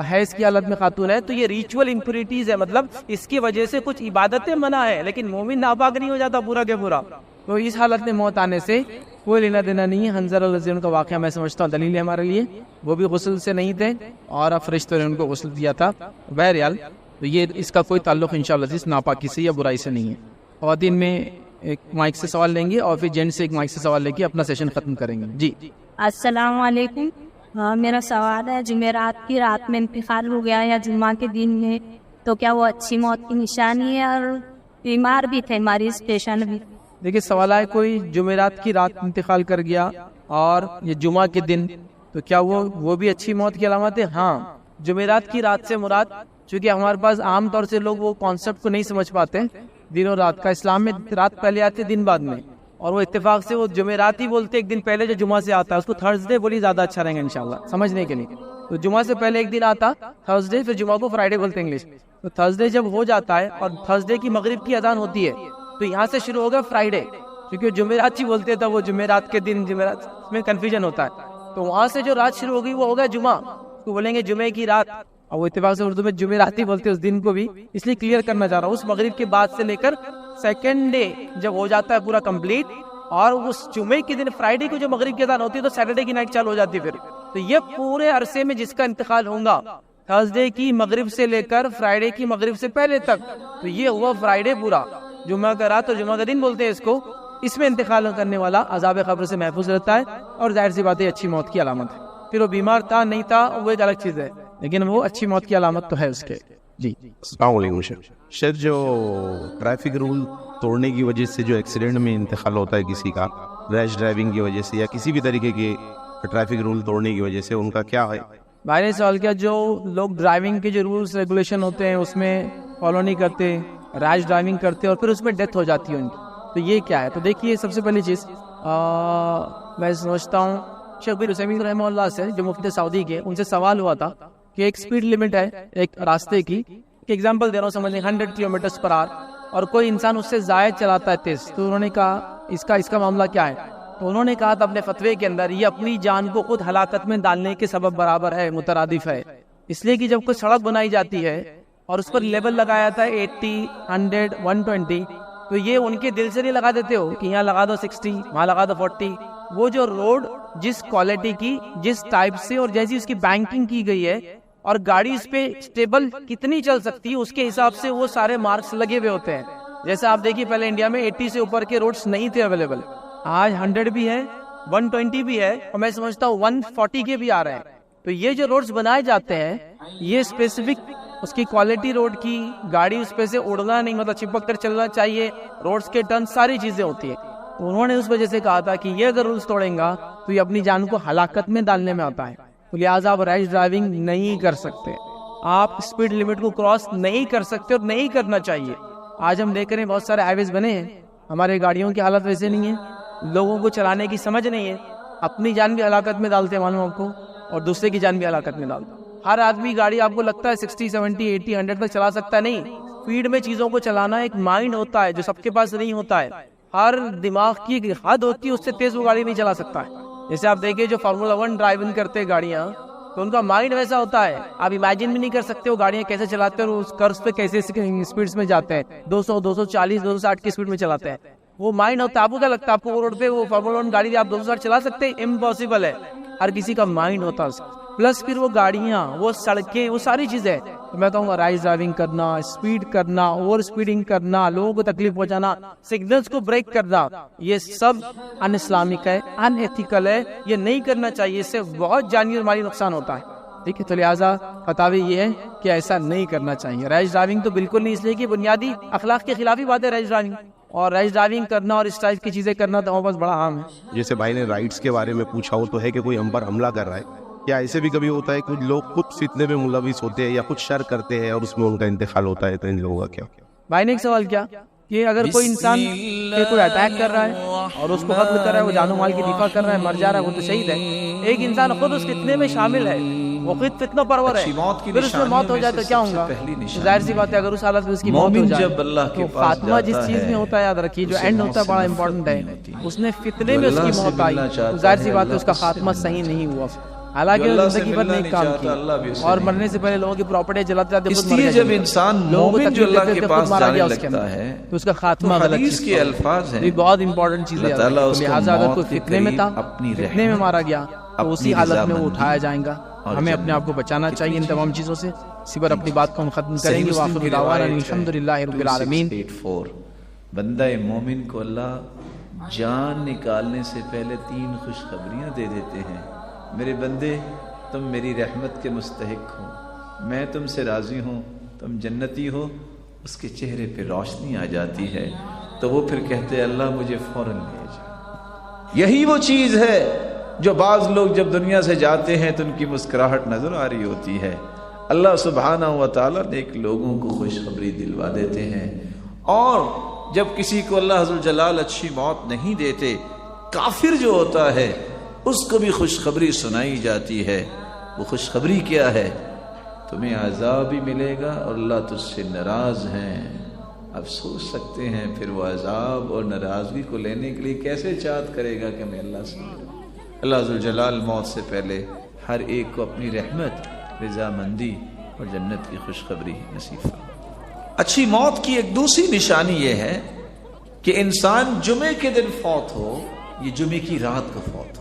Speaker 1: حیض کی حالت میں خاتون ہے, تو یہ ریچول امپیورٹیز ہے, مطلب اس کی وجہ سے کچھ عبادتیں منع ہے, لیکن مومن ناپاک نہیں ہو جاتا پورا کے پورا. تو اس حالت میں موت آنے سے کوئی لینا دینا نہیں ہے. حنظلہ رضی اللہ عنہ کا واقعہ میں سمجھتا ہوں دلیل ہے ہمارے لیے, وہ بھی غسل سے نہیں تھے اور فرشتوں نے ان کو غسل دیا تھا. بہرحال تو یہ اس کا کوئی تعلق انشاءاللہ اس ناپاکی سے یا برائی سے نہیں ہے. خواتین میں ایک مائک سے سوال لیں گے اور پھر جینٹ سے ایک مائک سے سوال لے کے اپنا سیشن ختم کریں گے. جی
Speaker 5: السلام علیکم. میرا سوال ہے, جمعرات کی رات میں انتقال ہو گیا یا جمعہ کے دن میں, تو کیا وہ اچھی موت کی نشانی ہے؟ اور بیمار بھی تھے, مریض پیشنٹ بھی.
Speaker 1: دیکھیے سوال ہے, کوئی جمعرات کی رات انتقال کر گیا اور یہ جمعہ کے دن, تو کیا وہ بھی اچھی موت کی علامت ہے؟ ہاں, جمعرات کی رات سے مراد, چونکہ ہمارے پاس عام طور سے لوگ وہ کانسیپٹ کو نہیں سمجھ پاتے, دن اور رات کا. اسلام میں رات پہلے آتے دن بعد میں, اور وہ اتفاق سے وہ جمعرات ہی بولتے ایک دن پہلے جو جمعہ سے آتا ہے, اس کو تھرسڈے بولی زیادہ اچھا رہے گا انشاءاللہ سمجھنے کے لیے. تو جمعہ سے پہلے ایک دن آتا تھرسڈے, پھر جمعہ کو فرائیڈے بولتے ہیں انگلش. تو تھرسڈے جب ہو جاتا ہے اور تھرسڈے کی مغرب کی اذان ہوتی ہے, تو یہاں سے شروع ہوگا فرائیڈے, کیونکہ جمعرات ہی بولتے تھا, وہ جمعرات کے دن, جمعرات میں کنفیوژن ہوتا ہے. تو وہاں سے جو رات شروع ہوگی وہ ہوگا جمعہ, اس کو بولیں گے جمعے کی رات, اور وہ اتفاق سے اردو میں جمعرات ہی بولتے اس دن کو بھی. اس لیے کلیئر کرنا چاہ رہا ہوں, اس مغرب کے بعد سے لے کر سیکنڈ ڈے جب ہو جاتا ہے پورا کمپلیٹ, اور اس جمعے کے دن فرائیڈے کو جو مغرب کی اذان ہوتی ہے تو سیٹرڈے کی نائٹ چالو ہو جاتی ہے. پھر تو یہ پورے عرصے میں جس کا انتقال ہوگا تھرسڈے کی مغرب سے لے کر فرائیڈے کی مغرب سے پہلے تک, تو یہ ہوا فرائیڈے پورا. جمعہ کا رات اور جمعہ کا دن بولتے ہیں اس کو. اس میں انتقال کرنے والا عذاب قبر سے محفوظ رہتا ہے, اور ظاہر سی بات ہے اچھی موت کی علامت ہے. پھر وہ بیمار تھا نہیں تھا وہ ایک الگ چیز ہے, لیکن وہ اچھی موت کی علامت تو ہے اس کے. جی
Speaker 7: السلام علیکم شیخ, جو ٹریفک رول توڑنے کی وجہ سے جو ایکسیڈنٹ میں انتقال ہوتا ہے کسی کا, ریش ڈرائیونگ کی وجہ سے یا کسی بھی طریقے کے ٹریفک رول توڑنے کی وجہ سے, ان کا کیا ہے؟
Speaker 1: بھائی نے سوال کیا, جو لوگ ڈرائیونگ کے جو رولس ریگولیشن ہوتے ہیں اس میں فالو نہیں کرتے, ریش ڈرائیونگ کرتے اور پھر اس میں ڈیتھ ہو جاتی ہے ان کی, تو یہ کیا ہے؟ تو دیکھیے سب سے پہلی چیز میں سمجھتا ہوں شیخ بن عثیمین رحمہ اللہ سے, جو مفتی سعودی کے, ان سے سوال ہوا تھا کہ ایک سپیڈ لمٹ ہے ایک راستے کی, کہ ایگزامپل دے رہا ہوں سمجھ لیں 100 کلومیٹرز پر آور, اور کوئی انسان اس سے زائد چلاتا ہے تیز, تو انہوں نے کہا اس کا معاملہ کیا ہے؟ تو انہوں نے کہا تھا اپنے فتوے کے اندر, یہ اپنی جان کو خود ہلاکت میں ڈالنے کے سبب برابر ہے, مترادف ہے. اس لیے کہ جب کوئی سڑک بنائی جاتی ہے اور اس پر لیبل لگایا تھا 80, 100, 120, تو یہ ان کے دل سے نہیں لگا دیتے ہو کہ یہاں لگا دو 60, وہاں لگا دو 40. وہ جو روڈ جس کوالٹی کی, جس ٹائپ سے اور جیسی اس کی بینکنگ کی گئی ہے, اور گاڑی اس پہ اسٹیبل کتنی چل سکتی ہے اس کے حساب سے وہ سارے مارکس لگے ہوئے ہوتے ہیں. جیسے آپ دیکھیے پہلے انڈیا میں 80 سے اوپر کے روڈز نہیں تھے اویلیبل, آج 100 بھی ہے, 120 بھی ہے, اور میں سمجھتا ہوں 140 کے بھی آ رہے ہیں. تو یہ جو روڈز بنائے جاتے ہیں یہ اسپیسیفک اس کی کوالٹی روڈ کی, گاڑی اس پہ سے اڑنا نہیں, مطلب چپک کر چلنا چاہیے, روڈز کے ٹرن ساری چیزیں ہوتی ہیں. تو انہوں نے اس وجہ سے کہا تھا کہ یہ اگر رولز توڑیں گا تو یہ اپنی جان کو ہلاکت میں ڈالنے میں آتا ہے. تو لہٰذا آپ ریش ڈرائیونگ نہیں کر سکتے, آپ اسپیڈ لمٹ کو کراس نہیں کر سکتے اور نہیں کرنا چاہیے. آج ہم دیکھ رہے ہیں بہت سارے ہائی ویز بنے ہیں, ہمارے گاڑیوں کی حالت ویسے نہیں ہے, لوگوں کو چلانے کی سمجھ نہیں ہے, اپنی جان بھی ہلاکت میں ڈالتے ہیں معلوم آپ کو, اور دوسرے کی جان بھی ہلاکت میں ڈالتے ہیں. ہر آدمی گاڑی آپ کو لگتا ہے 60, 70, 80, 100 تک چلا سکتا ہے, نہیں. اسپیڈ میں چیزوں کو چلانا ایک مائنڈ ہوتا ہے جو سب کے پاس نہیں ہوتا ہے. ہر دماغ کی ایک حد ہوتی ہے, اس سے تیز وہ گاڑی نہیں چلا سکتا ہے. جیسے آپ دیکھیں جو فارمولا 1 ڈرائیونگ کرتے ہیں گاڑیاں, تو ان کا مائنڈ ویسا ہوتا ہے, آپ امیجن بھی نہیں کر سکتے وہ گاڑیاں کیسے چلاتے ہیں اور اس کرس پہ کیسے اسپیڈ میں جاتے ہیں, 200, 240, 260 کی اسپیڈ میں چلاتے ہیں. وہ مائنڈ ہوتا ہے. آپ کو کیا لگتا ہے آپ کو وہ روڈ پہ وہ فارمولا 1 گاڑی آپ 260 چلا سکتے ہیں؟ امپاسبل ہے. ہر کسی کا مائنڈ ہوتا ہے. پلس پھر وہ گاڑیاں, وہ سڑکیں, وہ ساری چیزیں. میں کہوں گا ریش ڈرائیونگ کرنا, اسپیڈ کرنا, اوور اسپیڈنگ کرنا, لوگوں کو تکلیف پہنچانا, سگنلز کو بریک کرنا, یہ سب ان اسلامک ہے, ان ایتھیکل ہے, یہ نہیں کرنا چاہیے. اس سے بہت جانی اور مالی نقصان ہوتا ہے. ٹھیک ہے, تو لہٰذا فتاوی یہ ہے کہ ایسا نہیں کرنا چاہیے. ریش ڈرائیونگ تو بالکل نہیں, اس لیے کہ بنیادی اخلاق کے خلاف ہی بات ہے ریش ڈرائیونگ, اور ریش ڈرائیونگ کرنا اور اس ٹائپ کی چیزیں کرنا تو بس بڑا عام ہے.
Speaker 7: جیسے بھائی نے رائٹس کے بارے میں پوچھا, وہ تو ہے کہ کوئی ہم پر حملہ کر رہا ہے, کیا ایسے بھی کبھی ہوتا ہے کچھ لوگ خود فتنے میں ملوث ہوتے ہیں یا کچھ شر کرتے ہیں اور اس میں ان کا انتقال ہوتا ہے, تو ان لوگوں کا کیا؟
Speaker 1: بھائی نے ایک سوال کیا کہ اگر کوئی انسان پہ کوئی اٹیک کر رہا ہے اور اس کو قتل کر رہا ہے, وہ جان و مال کی دفاع کر رہا ہے, مر جا رہا ہے, وہ تو شہید ہے. ایک انسان خود اس فتنے میں شامل ہے, وہ خود فتنہ پرور ہے, پھر اس میں موت ہو جائے تو کیا ہوگا؟ ظاہر سی بات ہے اگر اس حالت میں اس کی موت ہو جائے تو خاتمہ جس چیز میں ہوتا ہے یاد رکھیے, جو اینڈ ہوتا ہے بڑا امپورٹنٹ ہے. اس نے فتنے میں اس کی موت آئی تو ظاہر سی بات ہے اس کا خاتمہ صحیح نہیں ہوا. حالانکہ وہ زندگی بھر نیک کام کیا اور مرنے سے پہلے لوگوں کی پراپرٹی جلاتے جاتے خود مر گیا.
Speaker 8: جب انسان مومن جو اللہ کے پاس جانے لگتا ہے
Speaker 1: تو اس کا خاتمہ غلط
Speaker 8: حدیث کے الفاظ ہیں,
Speaker 1: یہ بہت امپورٹنٹ چیز ہے. لہٰذا اگر کوئی فتنے میں تھا, فتنے میں مارا گیا, تو اسی حالت میں وہ اٹھایا جائے گا. ہمیں اپنے آپ کو بچانا چاہیے ان تمام چیزوں سے. اسی پر اپنی بات کو ہم ختم کریں گے. وآخر دعوانا الحمدللہ رب العالمین.
Speaker 8: بندہ مومن کو اللہ جان نکالنے سے پہلے 3 خوشخبریاں دے دیتے ہیں. میرے بندے, تم میری رحمت کے مستحق ہو, میں تم سے راضی ہوں, تم جنتی ہو. اس کے چہرے پہ روشنی آ جاتی ہے تو وہ پھر کہتے ہیں اللہ مجھے فوراً لے جا. یہی وہ چیز ہے جو بعض لوگ جب دنیا سے جاتے ہیں تو ان کی مسکراہٹ نظر آ رہی ہوتی ہے. اللہ سبحانہ و تعالیٰ نیک لوگوں کو خوشخبری دلوا دیتے ہیں. اور جب کسی کو اللہ ذوالجلال اچھی موت نہیں دیتے, کافر جو ہوتا ہے اس کو بھی خوشخبری سنائی جاتی ہے. وہ خوشخبری کیا ہے؟ تمہیں عذاب بھی ملے گا اور اللہ تجھ سے ناراض ہیں. اب سوچ سکتے ہیں پھر وہ عذاب اور ناراضگی کو لینے کے لیے کیسے چاہت کرے گا کہ میں اللہ سے ملوں. اللہ ذوالجلال موت سے پہلے ہر ایک کو اپنی رحمت, رضامندی اور جنت کی خوشخبری نصیب فرمائے. اچھی موت کی ایک دوسری نشانی یہ ہے کہ انسان جمعے کے دن فوت ہو, یہ جمعے کی رات کو فوت ہو.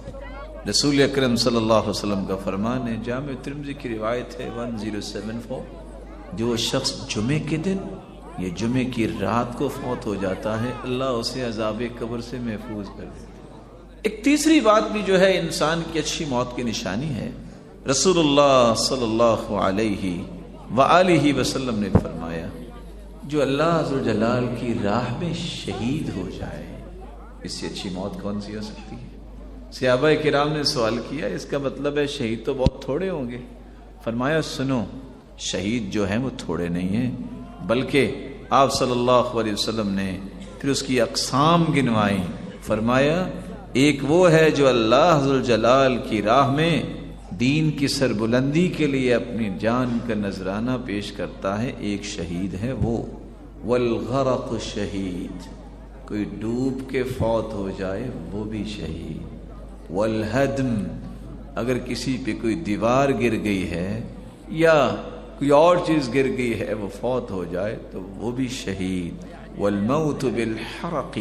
Speaker 8: رسول اکرم صلی اللہ علیہ وسلم کا فرمان ہے, جامع ترمذی کی روایت ہے 1074, جو شخص جمعے کے دن یہ جمعے کی رات کو فوت ہو جاتا ہے اللہ اسے عذاب قبر سے محفوظ کر دیتا ہے. ایک تیسری بات بھی جو ہے انسان کی اچھی موت کی نشانی ہے, رسول اللہ صلی اللہ علیہ وآلہ وسلم نے فرمایا جو اللہ ذوالجلال کی راہ میں شہید ہو جائے, اس سے اچھی موت کون سی ہو سکتی ہے؟ صحابہ کرام نے سوال کیا, اس کا مطلب ہے شہید تو بہت تھوڑے ہوں گے. فرمایا سنو, شہید جو ہیں وہ تھوڑے نہیں ہیں, بلکہ آپ صلی اللہ علیہ وسلم نے پھر اس کی اقسام گنوائیں. فرمایا ایک وہ ہے جو اللہ ذوالجلال کی راہ میں دین کی سربلندی کے لیے اپنی جان کا نذرانہ پیش کرتا ہے, ایک شہید ہے وہ. والغرق شہید, کوئی ڈوب کے فوت ہو جائے وہ بھی شہید. والہدم, اگر کسی پہ کوئی دیوار گر گئی ہے یا کوئی اور چیز گر گئی ہے وہ فوت ہو جائے تو وہ بھی شہید. والموت بالحرق,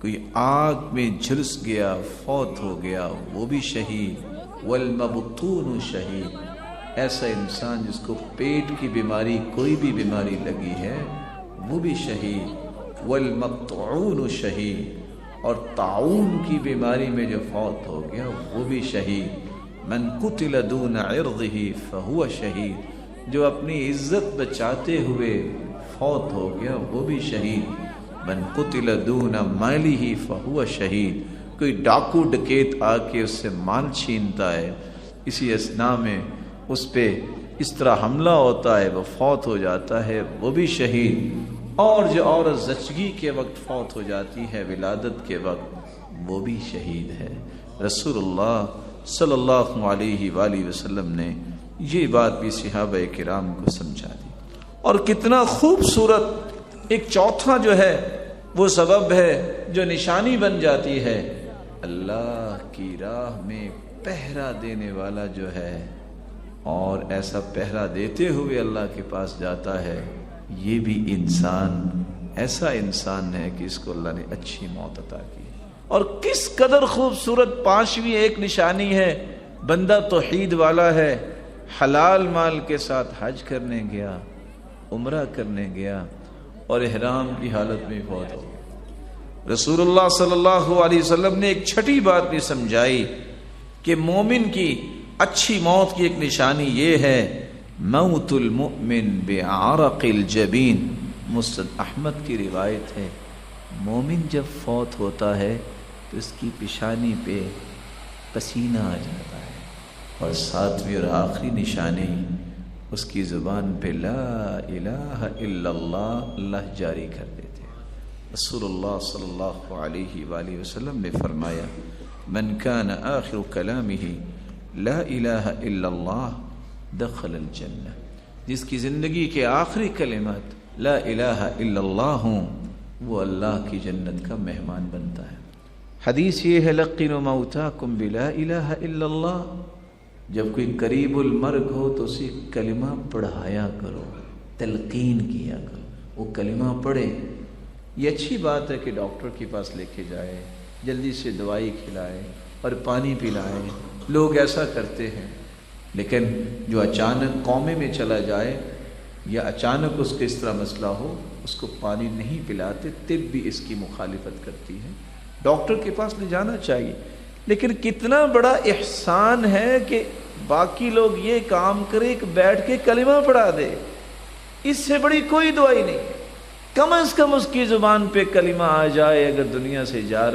Speaker 8: کوئی آگ میں جھلس گیا فوت ہو گیا وہ بھی شہید. والمبطون شہید, ایسا انسان جس کو پیٹ کی بیماری کوئی بھی بیماری لگی ہے وہ بھی شہید، والمطعون شہید، اور طاعون کی بیماری میں جو فوت ہو گیا وہ بھی شہید، من قتل دون عرضہ فہو شہید، جو اپنی عزت بچاتے ہوئے فوت ہو گیا وہ بھی شہید، من قتل دون مالہ فہو شہید، کوئی ڈاکو ڈکیت آ کے اس سے مال چھینتا ہے، اسی اثناء میں اس پہ اس طرح حملہ ہوتا ہے وہ فوت ہو جاتا ہے وہ بھی شہید، اور جو عورت زچگی کے وقت فوت ہو جاتی ہے ولادت کے وقت وہ بھی شہید ہے۔ رسول اللہ صلی اللہ علیہ وآلہ وسلم نے یہ بات بھی صحابہ کرام کو سمجھا دی، اور کتنا خوبصورت ایک چوتھا جو ہے وہ سبب ہے جو نشانی بن جاتی ہے، اللہ کی راہ میں پہرا دینے والا جو ہے اور ایسا پہرا دیتے ہوئے اللہ کے پاس جاتا ہے، یہ بھی انسان ایسا انسان ہے کہ اس کو اللہ نے اچھی موت عطا کی۔ اور کس قدر خوبصورت پانچویں ایک نشانی ہے، بندہ توحید والا ہے، حلال مال کے ساتھ حج کرنے گیا، عمرہ کرنے گیا اور احرام کی حالت میں فوت ہو گیا۔ رسول اللہ صلی اللہ علیہ وسلم نے ایک چھٹی بات بھی سمجھائی کہ مومن کی اچھی موت کی ایک نشانی یہ ہے، موت المؤمن بعرق الجبین۔ مسند احمد کی روایت ہے، مومن جب فوت ہوتا ہے تو اس کی پیشانی پہ پسینہ آ جاتا ہے، اور ساتویں اور آخری نشانی اس کی زبان پہ لا الہ الا اللہ، اللہ جاری کر دیتے ہیں۔ رسول اللہ صلی اللہ علیہ وآلہ وسلم نے فرمایا، من کان آخر کلامہ لا الہ الا اللہ دخل الجنہ، جس کی زندگی کے آخری کلمات لا الہ الا اللہ ہوں وہ اللہ کی جنت کا مہمان بنتا ہے۔ حدیث یہ ہے، لقنوا موتاکم بلا الہ الا اللہ، جب کوئی قریب المرگ ہو تو اسے کلمہ پڑھایا کرو، تلقین کیا کرو، وہ کلمہ پڑھے۔ یہ اچھی بات ہے کہ ڈاکٹر کے پاس لے کے جائے، جلدی سے دوائی کھلائے اور پانی پلائے، لوگ ایسا کرتے ہیں، لیکن جو اچانک قومے میں چلا جائے یا اچانک اس کے اس طرح مسئلہ ہو اس کو پانی نہیں پلاتے، طب بھی اس کی مخالفت کرتی ہے، ڈاکٹر کے پاس لے جانا چاہیے۔ لیکن کتنا بڑا احسان ہے کہ باقی لوگ یہ کام کرے کہ بیٹھ کے کلمہ پڑھا دے، اس سے بڑی کوئی دعائی نہیں، کم از کم اس کی زبان پہ کلمہ آ جائے، اگر دنیا سے جا رہا ہے